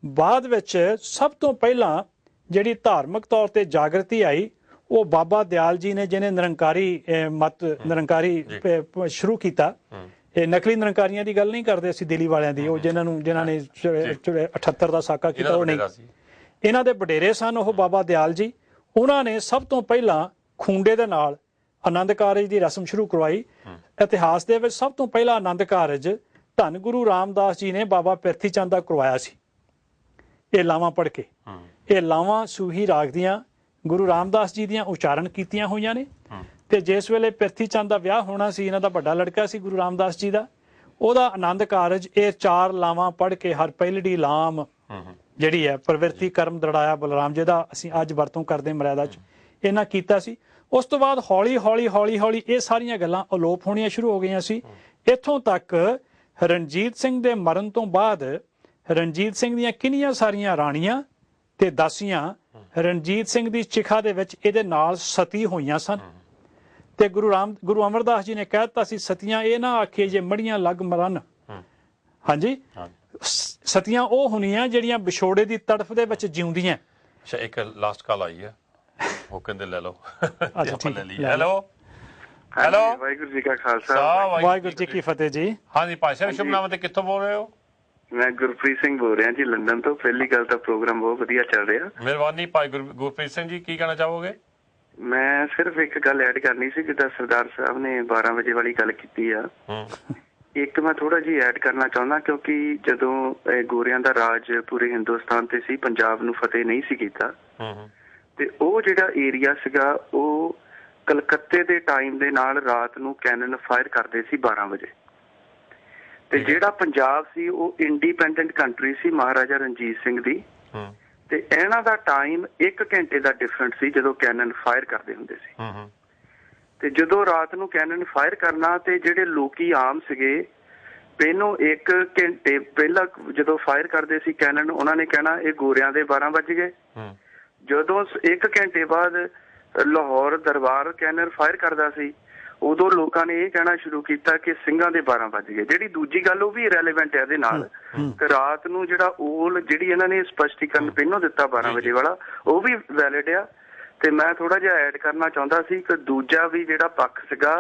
ਬਾਅਦ ਵਿੱਚ ਸਭ ਤੋਂ ਪਹਿਲਾਂ ਜਿਹੜੀ ਧਾਰਮਿਕ ਤੌਰ ਤੇ ਜਾਗਰਤੀ ਆਈ ਉਹ ਬਾਬਾ ਦਿਆਲ ਜੀ ਨੇ, ਜਿਹਨੇ ਨਿਰੰਕਾਰੀ ਸ਼ੁਰੂ ਕੀਤਾ। ਇਹ ਨਕਲੀ ਨਿਰੰਕਾਰੀਆਂ ਦੀ ਗੱਲ ਨਹੀਂ ਕਰਦੇ ਅਸੀਂ, ਦਿੱਲੀ ਵਾਲਿਆਂ ਦੀ, ਉਹ ਜਿਨ੍ਹਾਂ ਨੇ 78 ਦਾ ਸਾਕਾ ਕੀਤਾ ਉਹ ਨਹੀਂ। ਇਹਨਾਂ ਦੇ ਵਡੇਰੇ ਸਨ ਉਹ ਬਾਬਾ ਦਿਆਲ ਜੀ। ਉਹਨਾਂ ਨੇ ਸਭ ਤੋਂ ਪਹਿਲਾਂ ਖੂੰਡੇ ਦੇ ਨਾਲ ਆਨੰਦ ਕਾਰਜ ਦੀ ਰਸਮ ਸ਼ੁਰੂ ਕਰਵਾਈ। ਇਤਿਹਾਸ ਦੇ ਵਿੱਚ ਸਭ ਤੋਂ ਪਹਿਲਾ ਆਨੰਦ ਕਾਰਜ ਧੰਨ ਗੁਰੂ ਰਾਮਦਾਸ ਜੀ ਨੇ ਬਾਬਾ ਪਿਰਥੀ ਚੰਦ ਦਾ ਕਰਵਾਇਆ ਸੀ। ਇਹ ਲਾਵਾਂ ਪੜ੍ਹ ਕੇ, ਇਹ ਲਾਵਾਂ ਸੂਹੀ ਰਾਗ ਦੀਆਂ ਗੁਰੂ ਰਾਮਦਾਸ ਜੀ ਦੀਆਂ ਉਚਾਰਨ ਕੀਤੀਆਂ ਹੋਈਆਂ ਨੇ। ਤੇ ਜਿਸ ਵੇਲੇ ਪਿਰਥੀ ਚੰਦ ਦਾ ਵਿਆਹ ਹੋਣਾ ਸੀ, ਇਹਨਾਂ ਦਾ ਵੱਡਾ ਲੜਕਾ ਸੀ ਗੁਰੂ ਰਾਮਦਾਸ ਜੀ ਦਾ, ਉਹਦਾ ਆਨੰਦ ਕਾਰਜ ਇਹ 4 ਲਾਵਾਂ ਪੜ੍ਹ ਕੇ ਹਰ ਪਹਿਲੜੀ ਲਾਮ ਜਿਹੜੀ ਹੈ ਪ੍ਰਵਿਰਤੀ ਕਰਮ ਦੜਾਇਆ ਬਲਰਾਮ, ਜਿਹਦਾ ਅਸੀਂ ਅੱਜ ਵਰਤੋਂ ਕਰਦੇ ਮਰਿਆਦਾ 'ਚ, ਇਹਨਾਂ ਕੀਤਾ ਸੀ। ਉਸ ਤੋਂ ਬਾਅਦ ਹੌਲੀ ਹੌਲੀ ਇਹ ਸਾਰੀਆਂ ਗੱਲਾਂ ਅਲੋਪ ਹੋਣੀਆਂ ਸ਼ੁਰੂ ਹੋ ਗਈਆਂ ਸੀ। ਇੱਥੋਂ ਤੱਕ ਰਣਜੀਤ ਸਿੰਘ ਦੇ ਮਰਨ ਤੋਂ ਬਾਅਦ ਰਣਜੀਤ ਸਿੰਘ ਦੀਆਂ ਕਿੰਨੀਆਂ ਸਾਰੀਆਂ ਰਾਣੀਆਂ ਤੇ ਦਾਸੀਆਂ ਰਣਜੀਤ ਸਿੰਘ ਦੀ ਚਿਖਾ ਦੇ ਵਿੱਚ ਇਹਦੇ ਨਾਲ ਸਤੀ ਹੋਈਆਂ ਸਨ। ਤੇ ਗੁਰੂ ਅਮਰਦਾਸ ਜੀ ਨੇ ਕਹਿ ਦਿੱਤਾ ਸੀ ਸਤੀਆਂ ਇਹ ਨਾ ਆਖੇ ਜੇ ਮੜੀਆਂ ਲੱਗ ਮਰਨ। ਹਾਂਜੀ, ਸਤੀਆਂ ਉਹ ਹੁੰਦੀਆਂ ਜਿਹੜੀਆਂ ਵਿਛੋੜੇ ਦੀ ਤੜਫ ਦੇ ਵਿੱਚ ਜਿਉਂਦੀਆਂ। ਅੱਛਾ, ਇੱਕ ਲਾਸਟ ਕਾਲ ਆਈ ਹੈ, ਉਹ ਕਹਿੰਦੇ ਲੈ ਲਓ। ਹੈਲੋ ਵਾਹਿਗੁਰੂ ਜੀ ਕਾ ਖਾਲਸਾ, ਵਾਹਿਗੁਰੂ ਜੀ ਕੀ ਫਤਿਹ ਜੀ। ਹਾਂਜੀ ਭਾਈ ਸਾਹਿਬ, ਸ਼ੁਭ ਨਾਮ ਤੇ ਕਿੱਥੋਂ ਬੋਲ ਰਹੇ ਹੋ? ਮੈਂ ਗੁਰਪ੍ਰੀਤ ਸਿੰਘ ਬੋਲ ਰਿਹਾ ਜੀ, ਲੰਡਨ ਤੋਂ। ਪਹਿਲੀ ਗੱਲ ਤਾਂ ਪ੍ਰੋਗਰਾਮ ਬਹੁਤ ਵਧੀਆ ਚੱਲ ਰਿਹਾ। ਮਿਹਰਬਾਨੀ ਭਾਈ ਗੁਰਪ੍ਰੀਤ ਸਿੰਘ ਜੀ, ਕੀ ਕਹਿਣਾ ਚਾਹੋਗੇ? ਮੈਂ ਸਿਰਫ ਇੱਕ ਗੱਲ ਐਡ ਕਰਨੀ ਸੀ, ਜਿੱਦਾਂ ਸਰਦਾਰ ਸਾਹਿਬ ਨੇ 12 ਵਜੇ ਵਾਲੀ ਗੱਲ ਕੀਤੀ ਆ, ਇੱਕ ਮੈਂ ਥੋੜਾ ਜਿਹੀ ਐਡ ਕਰਨਾ ਚਾਹੁੰਦਾ, ਕਿਉਂਕਿ ਜਦੋਂ ਗੋਰਿਆਂ ਦਾ ਰਾਜ ਪੂਰੇ ਹਿੰਦੁਸਤਾਨ ਤੇ ਸੀ, ਪੰਜਾਬ ਨੂੰ ਫਤਿਹ ਨਹੀਂ ਸੀ ਕੀਤਾ, ਤੇ ਉਹ ਜਿਹੜਾ ਏਰੀਆ ਸੀਗਾ ਉਹ ਕਲਕੱਤੇ ਦੇ ਟਾਈਮ ਦੇ ਨਾਲ ਰਾਤ ਨੂੰ ਕੈਨਨ ਫਾਇਰ ਕਰਦੇ ਸੀ 12 ਵਜੇ। ਤੇ ਜਿਹੜਾ ਪੰਜਾਬ ਸੀ ਉਹ ਇੰਡੀਪੈਂਡੈਂਟ ਕੰਟਰੀ ਸੀ ਮਹਾਰਾਜਾ ਰਣਜੀਤ ਸਿੰਘ ਦੀ, ਤੇ ਇਹਨਾਂ ਦਾ ਟਾਈਮ 1 ਘੰਟੇ ਦਾ ਡਿਫਰੈਂਟ ਸੀ ਜਦੋਂ ਕੈਨਨ ਫਾਇਰ ਕਰਦੇ ਹੁੰਦੇ ਸੀ। ਤੇ ਜਦੋਂ ਰਾਤ ਨੂੰ ਕੈਨਨ ਫਾਇਰ ਕਰਨਾ, ਤੇ ਜਿਹੜੇ ਲੋਕੀ ਆਮ ਸੀਗੇ ਪਹਿਲੋਂ 1 ਘੰਟੇ ਪਹਿਲਾਂ ਜਦੋਂ ਫਾਇਰ ਕਰਦੇ ਸੀ ਕੈਨਨ, ਉਹਨਾਂ ਨੇ ਕਹਿਣਾ ਇਹ ਗੋਰਿਆਂ ਦੇ 12 ਵੱਜ ਗਏ। ਜਦੋਂ 1 ਘੰਟੇ ਬਾਅਦ ਲਾਹੌਰ ਦਰਬਾਰ ਕੈਨਨ ਫਾਇਰ ਕਰਦਾ ਸੀ, ਉਦੋਂ ਲੋਕਾਂ ਨੇ ਇਹ ਕਹਿਣਾ ਸ਼ੁਰੂ ਕੀਤਾ ਕਿ ਸਿੰਘਾਂ ਦੇ 12 ਵੱਜ ਗਏ। ਜਿਹੜੀ ਦੂਜੀ ਗੱਲ ਉਹ ਵੀ ਰੈਲੇਵੈਂਟ ਹੈ ਇਹਦੇ ਨਾਲ, ਤੇ ਰਾਤ ਨੂੰ ਜਿਹੜਾ ਜਿਹੜੀ ਇਹਨਾਂ ਨੇ ਸਪਸ਼ਟੀਕਰਨ ਪਹਿਲੋਂ ਦਿੱਤਾ 12 ਵਜੇ ਵਾਲਾ, ਉਹ ਵੀ ਵੈਲਿਡ ਆ। ਤੇ ਮੈਂ ਥੋੜਾ ਜਿਹਾ ਐਡ ਕਰਨਾ ਚਾਹੁੰਦਾ ਸੀ ਕਿ ਦੂਜਾ ਵੀ ਜਿਹੜਾ ਪੱਖ ਸੀਗਾ,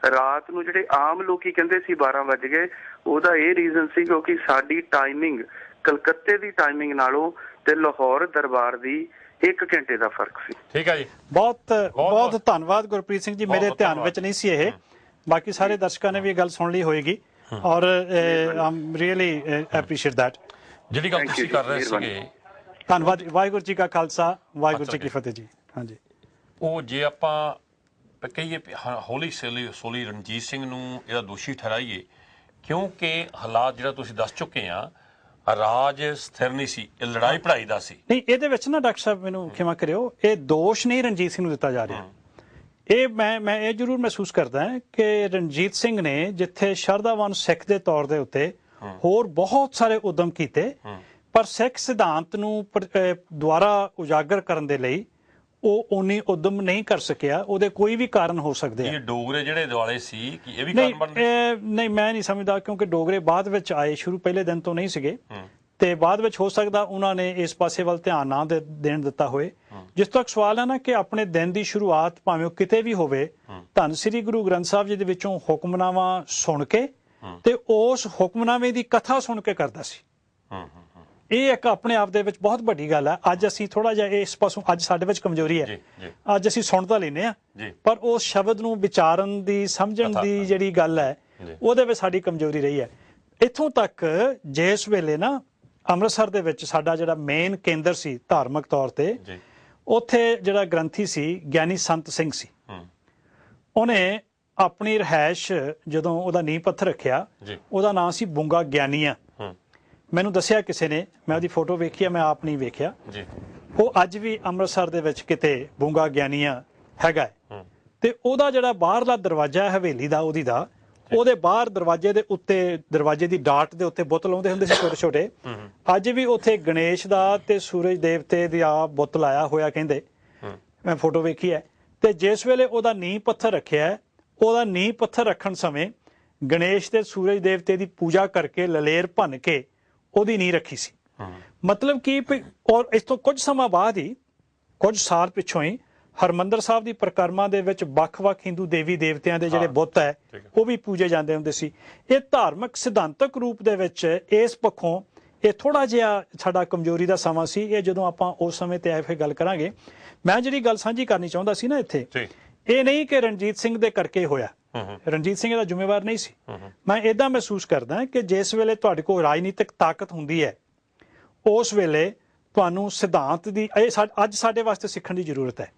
ਰਾਤ ਨੂੰ ਜਿਹੜੇ ਆਮ ਲੋਕੀ ਕਹਿੰਦੇ ਸੀ 12 ਵੱਜ ਗਏ, ਉਹਦਾ ਇਹ ਰੀਜ਼ਨ ਸੀ ਕਿਉਂਕਿ ਸਾਡੀ ਟਾਈਮਿੰਗ ਕਲਕੱਤੇ ਦੀ ਟਾਈਮਿੰਗ ਨਾਲੋਂ ਤੇ ਲਾਹੌਰ ਦਰਬਾਰ ਦੀ 1 ਘੰਟੇ ਦਾ ਫਰਕ ਸੀ। ਠੀਕ ਹੈ ਜੀ, ਬਹੁਤ ਧੰਨਵਾਦ ਗੁਰਪ੍ਰੀਤ ਸਿੰਘ ਜੀ। ਮੇਰੇ ਧਿਆਨ ਵਿੱਚ ਨਹੀਂ ਸੀ ਇਹ, ਬਾਕੀ ਸਾਰੇ ਦਰਸ਼ਕਾਂ ਨੇ ਵੀ ਇਹ ਗੱਲ ਸੁਣ ਲਈ ਹੋਏਗੀ, ਔਰ ਆਮ ਰੀਅਲੀ ਐਪਰੀਸ਼ੀਏਟ ਦੈਟ ਜਿਹੜੀ ਗੱਲ ਤੁਸੀਂ ਕਰ ਰਹੇ ਸੀਗੇ। ਧੰਨਵਾਦ। ਵਾਹਿਗੁਰੂ ਜੀ ਕਾ ਖਾਲਸਾ, ਵਾਹਿਗੁਰੂ ਜੀ ਕੀ ਫਤਿਹ ਜੀ। ਹਾਂਜੀ, ਉਹ ਜੇ ਆਪਾਂ ਕਹੀਏ ਹੌਲੀ ਸੋਲੀ ਰਣਜੀਤ ਸਿੰਘ ਨੂੰ ਇਹਦਾ ਦੋਸ਼ੀ ਠਹਿਰਾਈਏ, ਕਿਉਂਕਿ ਹਾਲਾਤ ਜਿਹੜਾ ਤੁਸੀਂ ਦੱਸ ਚੁੱਕੇ ਆ, ਰਾਜ ਸਥਿਰ ਨਹੀਂ ਸੀ, ਇਹ ਲੜਾਈ ਪੜਾਈ ਦਾ ਸੀ। ਨਹੀਂ, ਇਹਦੇ ਵਿੱਚ ਨਾ ਡਾਕਟਰ ਸਾਹਿਬ ਮੈਨੂੰ ਖਿਮਾ ਕਰਿਓ, ਇਹ ਦੋਸ਼ ਨਹੀਂ ਰਣਜੀਤ ਸਿੰਘ ਨੂੰ ਦਿੱਤਾ ਜਾ ਰਿਹਾ। ਇਹ ਮੈਂ ਇਹ ਜ਼ਰੂਰ ਮਹਿਸੂਸ ਕਰਦਾ ਕਿ ਰਣਜੀਤ ਸਿੰਘ ਨੇ ਜਿੱਥੇ ਸ਼ਰਧਾਵਾਨ ਸਿੱਖ ਦੇ ਤੌਰ ਦੇ ਉੱਤੇ ਹੋਰ ਬਹੁਤ ਸਾਰੇ ਉਦਮ ਕੀਤੇ, ਪਰ ਸਿੱਖ ਸਿਧਾਂਤ ਨੂੰ ਦੁਆਰਾ ਉਜਾਗਰ ਕਰਨ ਦੇ ਲਈ ਉਹ ਉਨੀ ਉਦਮ ਨਹੀਂ ਕਰ ਸਕਿਆ। ਉਹਦੇ ਕੋਈ ਵੀ ਕਾਰਨ ਹੋ ਸਕਦੇ ਆ। ਇਹ ਡੋਗਰੇ ਜਿਹੜੇ ਦੁਆਲੇ ਸੀ ਕਿ ਇਹ ਵੀ ਕਾਰਨ ਬਣਦੇ? ਨਹੀਂ, ਮੈਂ ਨਹੀਂ ਸਮਝਦਾ, ਕਿਉਂਕਿ ਡੋਗਰੇ ਬਾਅਦ ਵਿੱਚ ਆਏ, ਸ਼ੁਰੂ ਪਹਿਲੇ ਦਿਨ ਤੋਂ ਨਹੀਂ ਸੀਗੇ, ਤੇ ਬਾਅਦ ਵਿੱਚ ਹੋ ਸਕਦਾ ਉਹਨਾਂ ਨੇ ਇਸ ਪਾਸੇ ਵੱਲ ਧਿਆਨ ਨਾ ਦੇਣ ਦਿੱਤਾ ਹੋਏ। ਜਿਸ ਤੱਕ ਸਵਾਲ ਹੈ ਨਾ ਕਿ ਆਪਣੇ ਦਿਨ ਦੀ ਸ਼ੁਰੂਆਤ ਭਾਵੇਂ ਉਹ ਕਿਤੇ ਵੀ ਹੋਵੇ, ਧੰਨ ਸ੍ਰੀ ਗੁਰੂ ਗ੍ਰੰਥ ਸਾਹਿਬ ਜੀ ਦੇ ਵਿੱਚੋਂ ਹੁਕਮਨਾਮਾ ਸੁਣ ਕੇ ਤੇ ਉਸ ਹੁਕਮਨਾਮੇ ਦੀ ਕਥਾ ਸੁਣ ਕੇ ਕਰਦਾ ਸੀ। ਇਹ ਇੱਕ ਆਪਣੇ ਆਪ ਦੇ ਵਿੱਚ ਬਹੁਤ ਵੱਡੀ ਗੱਲ ਹੈ। ਅੱਜ ਅਸੀਂ ਥੋੜਾ ਜਿਹਾ ਇਸ ਪਾਸੋਂ, ਅੱਜ ਸਾਡੇ ਵਿੱਚ ਕਮਜ਼ੋਰੀ ਹੈ, ਅੱਜ ਅਸੀਂ ਸੁਣ ਤਾਂ ਲੈਂਦੇ ਹਾਂ, ਪਰ ਉਸ ਸ਼ਬਦ ਨੂੰ ਵਿਚਾਰਨ ਦੀ, ਸਮਝਣ ਦੀ ਜਿਹੜੀ ਗੱਲ ਹੈ, ਉਹਦੇ ਵਿੱਚ ਸਾਡੀ ਕਮਜ਼ੋਰੀ ਰਹੀ ਹੈ। ਇੱਥੋਂ ਤੱਕ ਜਿਸ ਵੇਲੇ ਨਾ ਅੰਮ੍ਰਿਤਸਰ ਦੇ ਵਿੱਚ ਸਾਡਾ ਜਿਹੜਾ ਮੇਨ ਕੇਂਦਰ ਸੀ ਧਾਰਮਿਕ ਤੌਰ ਤੇ, ਉੱਥੇ ਜਿਹੜਾ ਗ੍ਰੰਥੀ ਸੀ ਗਿਆਨੀ ਸੰਤ ਸਿੰਘ ਸੀ, ਉਹਨੇ ਆਪਣੀ ਰਿਹਾਇਸ਼ ਜਦੋਂ ਉਹਦਾ ਨੀਂਹ ਪੱਥਰ ਰੱਖਿਆ, ਉਹਦਾ ਨਾਂ ਸੀ ਬੁੰਗਾ ਗਿਆਨੀਆ। ਮੈਨੂੰ ਦੱਸਿਆ ਕਿਸੇ ਨੇ, ਮੈਂ ਉਹਦੀ ਫੋਟੋ ਵੇਖੀ, ਮੈਂ ਆਪ ਨਹੀਂ ਵੇਖਿਆ। ਉਹ ਅੱਜ ਵੀ ਅੰਮ੍ਰਿਤਸਰ ਦੇ ਵਿੱਚ ਕਿਤੇ ਬੂੰਗਾ ਗਿਆਨੀਆਂ ਹੈਗਾ ਤੇ ਉਹਦਾ ਜਿਹੜਾ ਬਾਹਰਲਾ ਦਰਵਾਜ਼ਾ ਹੈ ਹਵੇਲੀ ਦਾ ਉਹਦੇ ਬਾਹਰ ਦਰਵਾਜ਼ੇ ਦੇ ਉੱਤੇ ਦਰਵਾਜ਼ੇ ਦੀ ਡਾਟ ਦੇ ਉੱਤੇ ਬੁੱਤ ਲਾਉਂਦੇ ਹੁੰਦੇ ਸੀ ਛੋਟੇ ਛੋਟੇ। ਅੱਜ ਵੀ ਉੱਥੇ ਗਣੇਸ਼ ਦਾ ਤੇ ਸੂਰਜ ਦੇਵਤੇ ਦਾ ਬੁੱਤ ਲਾਇਆ ਹੋਇਆ ਕਹਿੰਦੇ, ਮੈਂ ਫੋਟੋ ਵੇਖੀ ਹੈ। ਤੇ ਜਿਸ ਵੇਲੇ ਉਹਦਾ ਨੀਂਹ ਪੱਥਰ ਰੱਖਿਆ, ਉਹਦਾ ਨੀਂਹ ਪੱਥਰ ਰੱਖਣ ਸਮੇਂ ਗਣੇਸ਼ ਤੇ ਸੂਰਜ ਦੇਵਤੇ ਦੀ ਪੂਜਾ ਕਰਕੇ ਲਲੇਰ ਭੰਨ ਕੇ ਉਹਦੀ ਨੀਂਹ ਰੱਖੀ ਸੀ। ਮਤਲਬ ਕਿ ਔਰ ਇਸ ਤੋਂ ਕੁਝ ਸਮਾਂ ਬਾਅਦ ਹੀ, ਕੁਝ ਸਾਲ ਪਿੱਛੋਂ ਹੀ ਹਰਮੰਦਰ ਸਾਹਿਬ ਦੀ ਪਰਿਕਰਮਾ ਦੇ ਵਿੱਚ ਵੱਖ-ਵੱਖ ਹਿੰਦੂ ਦੇਵੀ ਦੇਵਤਿਆਂ ਦੇ ਜਿਹੜੇ ਬੁੱਤ ਹੈ ਉਹ ਵੀ ਪੂਜੇ ਜਾਂਦੇ ਹੁੰਦੇ ਸੀ। ਇਹ ਧਾਰਮਿਕ ਸਿਧਾਂਤਕ ਰੂਪ ਦੇ ਵਿੱਚ ਇਸ ਪੱਖੋਂ ਇਹ ਥੋੜਾ ਜਿਹਾ ਸਾਡਾ ਕਮਜ਼ੋਰੀ ਦਾ ਸਮਾਂ ਸੀ। ਇਹ ਜਦੋਂ ਆਪਾਂ ਉਸ ਸਮੇਂ ਤੇ ਆਏ ਫਿਰ ਗੱਲ ਕਰਾਂਗੇ। ਮੈਂ ਜਿਹੜੀ ਗੱਲ ਸਾਂਝੀ ਕਰਨੀ ਚਾਹੁੰਦਾ ਸੀ ਨਾ ਇੱਥੇ, ਇਹ ਨਹੀਂ ਕਿ ਰਣਜੀਤ ਸਿੰਘ ਦੇ ਕਰਕੇ ਹੋਇਆ, ਰਣਜੀਤ ਸਿੰਘ ਇਹਦਾ ਜ਼ਿੰਮੇਵਾਰ ਨਹੀਂ ਸੀ। ਮੈਂ ਏਦਾਂ ਮਹਿਸੂਸ ਕਰਦਾ ਕਿ ਜਿਸ ਵੇਲੇ ਤੁਹਾਡੇ ਕੋਲ ਰਾਜਨੀਤਿਕ ਤਾਕਤ ਹੁੰਦੀ ਹੈ ਉਸ ਵੇਲੇ ਤੁਹਾਨੂੰ ਸਿਧਾਂਤ ਦੀ ਅੱਜ ਸਾਡੇ ਵਾਸਤੇ ਸਿੱਖਣ ਦੀ ਜ਼ਰੂਰਤ ਹੈ।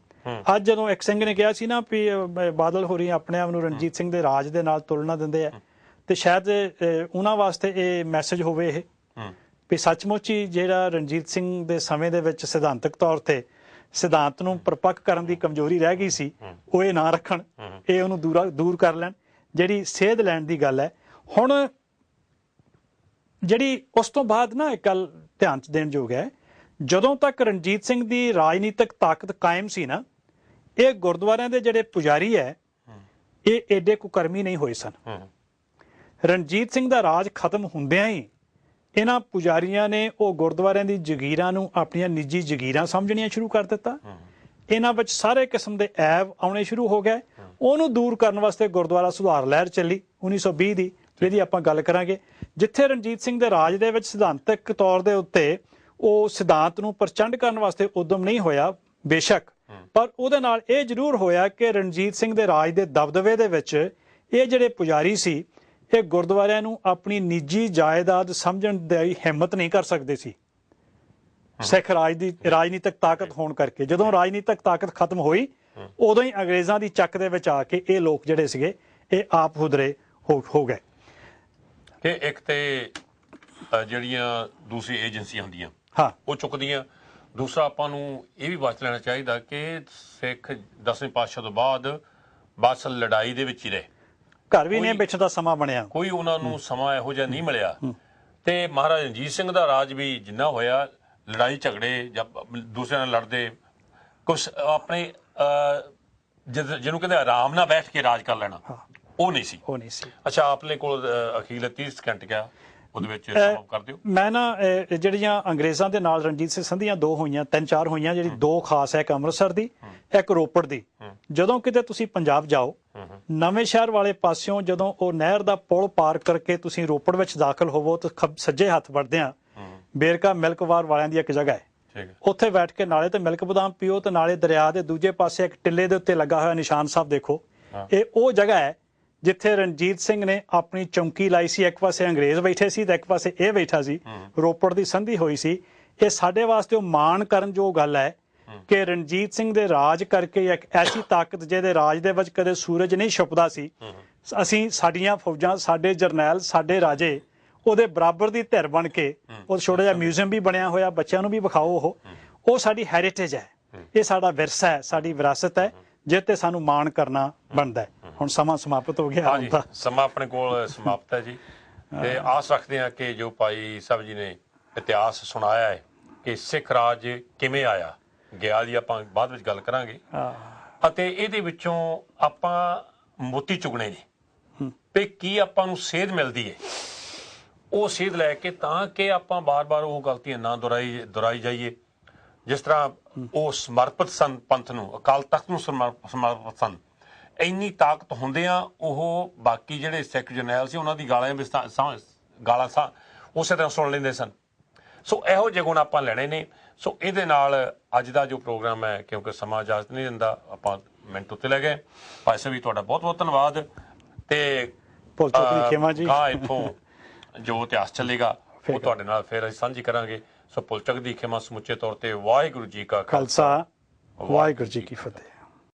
ਅੱਜ ਜਦੋਂ ਇੱਕ ਸਿੰਘ ਨੇ ਕਿਹਾ ਸੀ ਨਾ ਵੀ ਬਾਦਲ ਹੋਰੀ ਆਪਣੇ ਆਪ ਨੂੰ ਰਣਜੀਤ ਸਿੰਘ ਦੇ ਰਾਜ ਦੇ ਨਾਲ ਤੁਲਨਾ ਦਿੰਦੇ ਆ, ਤੇ ਸ਼ਾਇਦ ਉਹਨਾਂ ਵਾਸਤੇ ਇਹ ਮੈਸੇਜ ਹੋਵੇ ਇਹ ਵੀ ਸੱਚਮੁੱਚ ਹੀ ਜਿਹੜਾ ਰਣਜੀਤ ਸਿੰਘ ਦੇ ਸਮੇਂ ਦੇ ਵਿੱਚ ਸਿਧਾਂਤਕ ਤੌਰ ਤੇ ਸਿਧਾਂਤ ਨੂੰ ਪਰਪੱਕ ਕਰਨ ਦੀ ਕਮਜ਼ੋਰੀ ਰਹਿ ਗਈ ਸੀ, ਉਹ ਇਹ ਨਾ ਰੱਖਣ, ਇਹ ਉਹਨੂੰ ਦੂਰ ਕਰ ਲੈਣ। ਜਿਹੜੀ ਸੇਧ ਲੈਣ ਦੀ ਗੱਲ ਹੈ ਹੁਣ, ਜਿਹੜੀ ਉਸ ਤੋਂ ਬਾਅਦ ਨਾ ਇੱਕ ਗੱਲ ਧਿਆਨ 'ਚ ਦੇਣ ਯੋਗ ਹੈ, ਜਦੋਂ ਤੱਕ ਰਣਜੀਤ ਸਿੰਘ ਦੀ ਰਾਜਨੀਤਿਕ ਤਾਕਤ ਕਾਇਮ ਸੀ ਨਾ, ਇਹ ਗੁਰਦੁਆਰਿਆਂ ਦੇ ਜਿਹੜੇ ਪੁਜਾਰੀ ਹੈ ਇਹ ਏਡੇ ਕੁਕਰਮੀ ਨਹੀਂ ਹੋਏ ਸਨ। ਰਣਜੀਤ ਸਿੰਘ ਦਾ ਰਾਜ ਖਤਮ ਹੁੰਦਿਆਂ ਹੀ ਇਹਨਾਂ ਪੁਜਾਰੀਆਂ ਨੇ ਉਹ ਗੁਰਦੁਆਰਿਆਂ ਦੀ ਜਗੀਰਾਂ ਨੂੰ ਆਪਣੀਆਂ ਨਿੱਜੀ ਜਗੀਰਾਂ ਸਮਝਣੀਆਂ ਸ਼ੁਰੂ ਕਰ ਦਿੱਤਾ। ਇਹਨਾਂ ਵਿੱਚ ਸਾਰੇ ਕਿਸਮ ਦੇ ਐਬ ਆਉਣੇ ਸ਼ੁਰੂ ਹੋ ਗਏ। ਉਹਨੂੰ ਦੂਰ ਕਰਨ ਵਾਸਤੇ ਗੁਰਦੁਆਰਾ ਸੁਧਾਰ ਲਹਿਰ ਚੱਲੀ 1920 ਦੀ, ਜਿਹਦੀ ਆਪਾਂ ਗੱਲ ਕਰਾਂਗੇ, ਜਿੱਥੇ ਰਣਜੀਤ ਸਿੰਘ ਦੇ ਰਾਜ ਦੇ ਵਿੱਚ ਸਿਧਾਂਤਕ ਤੌਰ ਦੇ ਉੱਤੇ ਉਹ ਸਿਧਾਂਤ ਨੂੰ ਪ੍ਰਚੰਡ ਕਰਨ ਵਾਸਤੇ ਉਦਮ ਨਹੀਂ ਹੋਇਆ ਬੇਸ਼ੱਕ, ਪਰ ਉਹਦੇ ਨਾਲ ਇਹ ਜ਼ਰੂਰ ਹੋਇਆ ਕਿ ਰਣਜੀਤ ਸਿੰਘ ਦੇ ਰਾਜ ਦੇ ਦਬਦਬੇ ਦੇ ਵਿੱਚ ਇਹ ਜਿਹੜੇ ਪੁਜਾਰੀ ਸੀ ਇਹ ਗੁਰਦੁਆਰਿਆਂ ਨੂੰ ਆਪਣੀ ਨਿੱਜੀ ਜਾਇਦਾਦ ਸਮਝਣ ਦੀ ਹਿੰਮਤ ਨਹੀਂ ਕਰ ਸਕਦੇ ਸੀ ਸਿੱਖ ਰਾਜ ਦੀ ਰਾਜਨੀਤਿਕ ਤਾਕਤ ਹੋਣ ਕਰਕੇ। ਜਦੋਂ ਰਾਜਨੀਤਿਕ ਤਾਕਤ ਖਤਮ ਹੋਈ ਉਦੋਂ ਹੀ ਅੰਗਰੇਜ਼ਾਂ ਦੀ ਚੱਕ ਦੇ ਵਿੱਚ ਆ ਕੇ ਇਹ ਲੋਕ ਜਿਹੜੇ ਸੀਗੇ ਇਹ ਆਪ ਹੁਦਰੇ ਹੋ ਗਏ। ਕਿ ਇੱਕ ਤੇ ਜਿਹੜੀਆਂ ਦੂਸਰੀ ਏਜੰਸੀਆਂ ਹੁੰਦੀਆਂ ਉਹ ਚੁੱਕਦੀਆਂ, ਦੂਸਰਾ ਆਪਾਂ ਨੂੰ ਇਹ ਵੀ ਵਰਤ ਲੈਣਾ ਚਾਹੀਦਾ ਕਿ ਸਿੱਖ 10ਵੇਂ ਪਾਤਸ਼ਾਹ ਤੋਂ ਬਾਅਦ ਬਸ ਲੜਾਈ ਦੇ ਵਿੱਚ ਹੀ ਰਹੇ, ਘਰ ਵੀ ਨਹੀਂ ਬੈਠਣ ਦਾ ਸਮਾਂ ਬਣਿਆ, ਕੋਈ ਉਹਨਾਂ ਨੂੰ ਸਮਾਂ ਇਹੋ ਜਿਹਾ ਨਹੀਂ ਮਿਲਿਆ। ਤੇ ਮਹਾਰਾਜਾ ਰਣਜੀਤ ਸਿੰਘ ਦਾ ਰਾਜ ਵੀ ਜਿੰਨਾ ਹੋਇਆ ਲੜਾਈ ਝਗੜੇ ਜਾਂ ਦੂਸਰਿਆਂ ਨਾਲ ਲੜਦੇ, ਕੁਛ ਆਪਣੇ ਜਿਹਨੂੰ ਕਹਿੰਦੇ ਆਰਾਮ ਨਾਲ ਬੈਠ ਕੇ ਰਾਜ ਕਰ ਲੈਣਾ, ਉਹ ਨਹੀਂ ਸੀ। ਅੱਛਾ, ਆਪਣੇ ਕੋਲ ਅਖੀਰ 30 ਸਕਿੰਟ ਗਿਆ, ਉਹਦੇ ਵਿੱਚ ਕਰ ਦਿਓ। ਮੈਂ ਨਾ ਜਿਹੜੀਆਂ ਅੰਗਰੇਜ਼ਾਂ ਦੇ ਨਾਲ ਰਣਜੀਤ ਸਿੰਘ ਸੰਧੀਆਂ 2 ਹੋਈਆਂ, 3-4 ਹੋਈਆਂ, ਜਿਹੜੀ 2 ਖਾਸ ਹੈ, ਇੱਕ ਅੰਮ੍ਰਿਤਸਰ ਦੀ, ਇੱਕ ਰੋਪੜ ਦੀ। ਜਦੋਂ ਕਿਤੇ ਤੁਸੀਂ ਪੰਜਾਬ ਜਾਓ, ਨਵੇਂ ਸ਼ਹਿਰ ਵਾਲੇ ਪਾਸਿਓਂ ਜਦੋਂ ਉਹ ਨਹਿਰ ਦਾ ਪੁਲ ਪਾਰ ਕਰਕੇ ਤੁਸੀਂ ਰੋਪੜ ਵਿੱਚ ਦਾਖਲ ਹੋਵੋ ਤਾਂ ਸੱਜੇ ਹੱਥ ਵੜਦਿਆਂ ਬੇਰਕਾ ਮਿਲਕ ਬਾਰ ਵਾਲਿਆਂ ਦੀ ਇੱਕ ਜਗ੍ਹਾ ਹੈ, ਉੱਥੇ ਬੈਠ ਕੇ ਨਾਲੇ ਤੇ ਮਿਲਕ ਬਦਾਮ ਪੀਓ ਤੇ ਨਾਲੇ ਦਰਿਆ ਦੇ ਦੂਜੇ ਪਾਸੇ ਇੱਕ ਟਿੱਲੇ ਦੇ ਉੱਤੇ ਲੱਗਾ ਹੋਇਆ ਨਿਸ਼ਾਨ ਸਾਹਿਬ ਦੇਖੋ। ਇਹ ਉਹ ਜਗ੍ਹਾ ਹੈ ਜਿੱਥੇ ਰਣਜੀਤ ਸਿੰਘ ਨੇ ਆਪਣੀ ਚੌਂਕੀ ਲਾਈ ਸੀ। ਇੱਕ ਪਾਸੇ ਅੰਗਰੇਜ਼ ਬੈਠੇ ਸੀ ਤੇ ਇੱਕ ਪਾਸੇ ਇਹ ਬੈਠਾ ਸੀ। ਰੋਪੜ ਦੀ ਸੰਧੀ ਹੋਈ ਸੀ। ਇਹ ਸਾਡੇ ਵਾਸਤੇ ਉਹ ਮਾਣ ਕਰਨ ਜੋ ਗੱਲ ਹੈ ਕਿ ਰਣਜੀਤ ਸਿੰਘ ਦੇ ਰਾਜ ਕਰਕੇ ਇੱਕ ਐਸੀ ਤਾਕਤ ਜਿਹਦੇ ਰਾਜ ਦੇ ਵਿੱਚ ਕਦੇ ਸੂਰਜ ਨਹੀਂ ਛੁਪਦਾ ਸੀ, ਅਸੀਂ ਸਾਡੀਆਂ ਫੌਜਾਂ, ਸਾਡੇ ਜਰਨੈਲ, ਸਾਡੇ ਰਾਜੇ ਉਹਦੇ ਬਰਾਬਰ ਦੀ ਧਿਰ ਬਣ ਕੇ, ਉਹ ਛੋਟਾ ਜਿਹਾ ਮਿਊਜ਼ੀਅਮ ਵੀ ਬਣਿਆ ਹੋਇਆ, ਬੱਚਿਆਂ ਨੂੰ ਵੀ ਵਿਖਾਓ। ਉਹ ਸਾਡੀ ਹੈਰੀਟੇਜ ਹੈ, ਇਹ ਸਾਡਾ ਵਿਰਸਾ ਹੈ, ਸਾਡੀ ਵਿਰਾਸਤ ਹੈ, ਜਿਸ ਤੇ ਸਾਨੂੰ ਮਾਣ ਕਰਨਾ ਬਣਦਾ ਹੈ। ਹੁਣ ਸਮਾਂ ਸਮਾਪਤ ਹੋ ਗਿਆ। ਹਾਂਜੀ, ਸਮਾਂ ਆਪਣੇ ਕੋਲ ਸਮਾਪਤ ਹੈ ਜੀ, ਤੇ ਆਸ ਰੱਖਦੇ ਹਾਂ ਕਿ ਜੋ ਭਾਈ ਸਾਹਿਬ ਜੀ ਨੇ ਇਤਿਹਾਸ ਸੁਣਾਇਆ ਹੈ ਕਿ ਸਿੱਖ ਰਾਜ ਕਿਵੇਂ ਆਇਆ ਗਿਆ ਜੀ, ਆਪਾਂ ਬਾਅਦ ਵਿੱਚ ਗੱਲ ਕਰਾਂਗੇ, ਅਤੇ ਇਹਦੇ ਵਿੱਚੋਂ ਆਪਾਂ ਮੋਤੀ ਚੁਗਣੇ ਨੇ ਤੇ ਕੀ ਆਪਾਂ ਨੂੰ ਸੇਧ ਮਿਲਦੀ ਹੈ, ਉਹ ਸੇਧ ਲੈ ਕੇ ਤਾਂ ਕਿ ਆਪਾਂ ਬਾਰ-ਬਾਰ ਉਹ ਗਲਤੀਆਂ ਨਾ ਦੁਹਰਾਈ ਜਾਈਏ। ਜਿਸ ਤਰ੍ਹਾਂ ਉਹ ਸਮਰਪਿਤ ਸਨ ਪੰਥ ਨੂੰ, ਅਕਾਲ ਤਖਤ ਨੂੰ ਸਮਰਪਿਤ ਸਨ, ਇੰਨੀ ਤਾਕਤ ਹੁੰਦਿਆਂ ਉਹ ਬਾਕੀ ਜਿਹੜੇ ਸਿੱਖ ਜਰਨੈਲ ਸੀ ਉਹਨਾਂ ਦੀ ਗਾਲਾਂ ਉਸੇ ਤਰ੍ਹਾਂ ਸੁਣ ਲੈਂਦੇ ਸਨ। ਸੋ ਇਹੋ ਜਿਹੇ ਗੁਣ ਆਪਾਂ ਲੈਣੇ ਨੇ। ਸੋ ਇਹਦੇ ਨਾਲ ਅੱਜ ਦਾ ਜੋ ਪ੍ਰੋਗਰਾਮ ਹੈ, ਕਿਉਂਕਿ ਸਮਾਂ ਇਜਾਜ਼ਤ ਨਹੀਂ ਦਿੰਦਾ, ਆਪਾਂ ਮਿੰਟ ਉੱਤੇ ਲੈ ਗਏ। ਭਾਈ ਸਾਹਿਬ ਜੀ, ਤੁਹਾਡਾ ਬਹੁਤ ਬਹੁਤ ਧੰਨਵਾਦ। ਤੇ ਇੱਥੋਂ ਜੋ ਇਤਿਹਾਸ ਚੱਲੇਗਾ ਉਹ ਤੁਹਾਡੇ ਨਾਲ ਫਿਰ ਅਸੀਂ ਸਾਂਝੀ ਕਰਾਂਗੇ। ਸੋ ਭੁੱਲ ਚੁੱਕ ਦੀ ਖਿਮਾ ਸਮੁੱਚੇ ਤੌਰ ਤੇ ਵਾਹਿਗੁਰੂ ਜੀ ਕਾ ਖਾਲਸਾ, ਵਾਹਿਗੁਰੂ ਜੀ ਕੀ ਫਤਿਹ।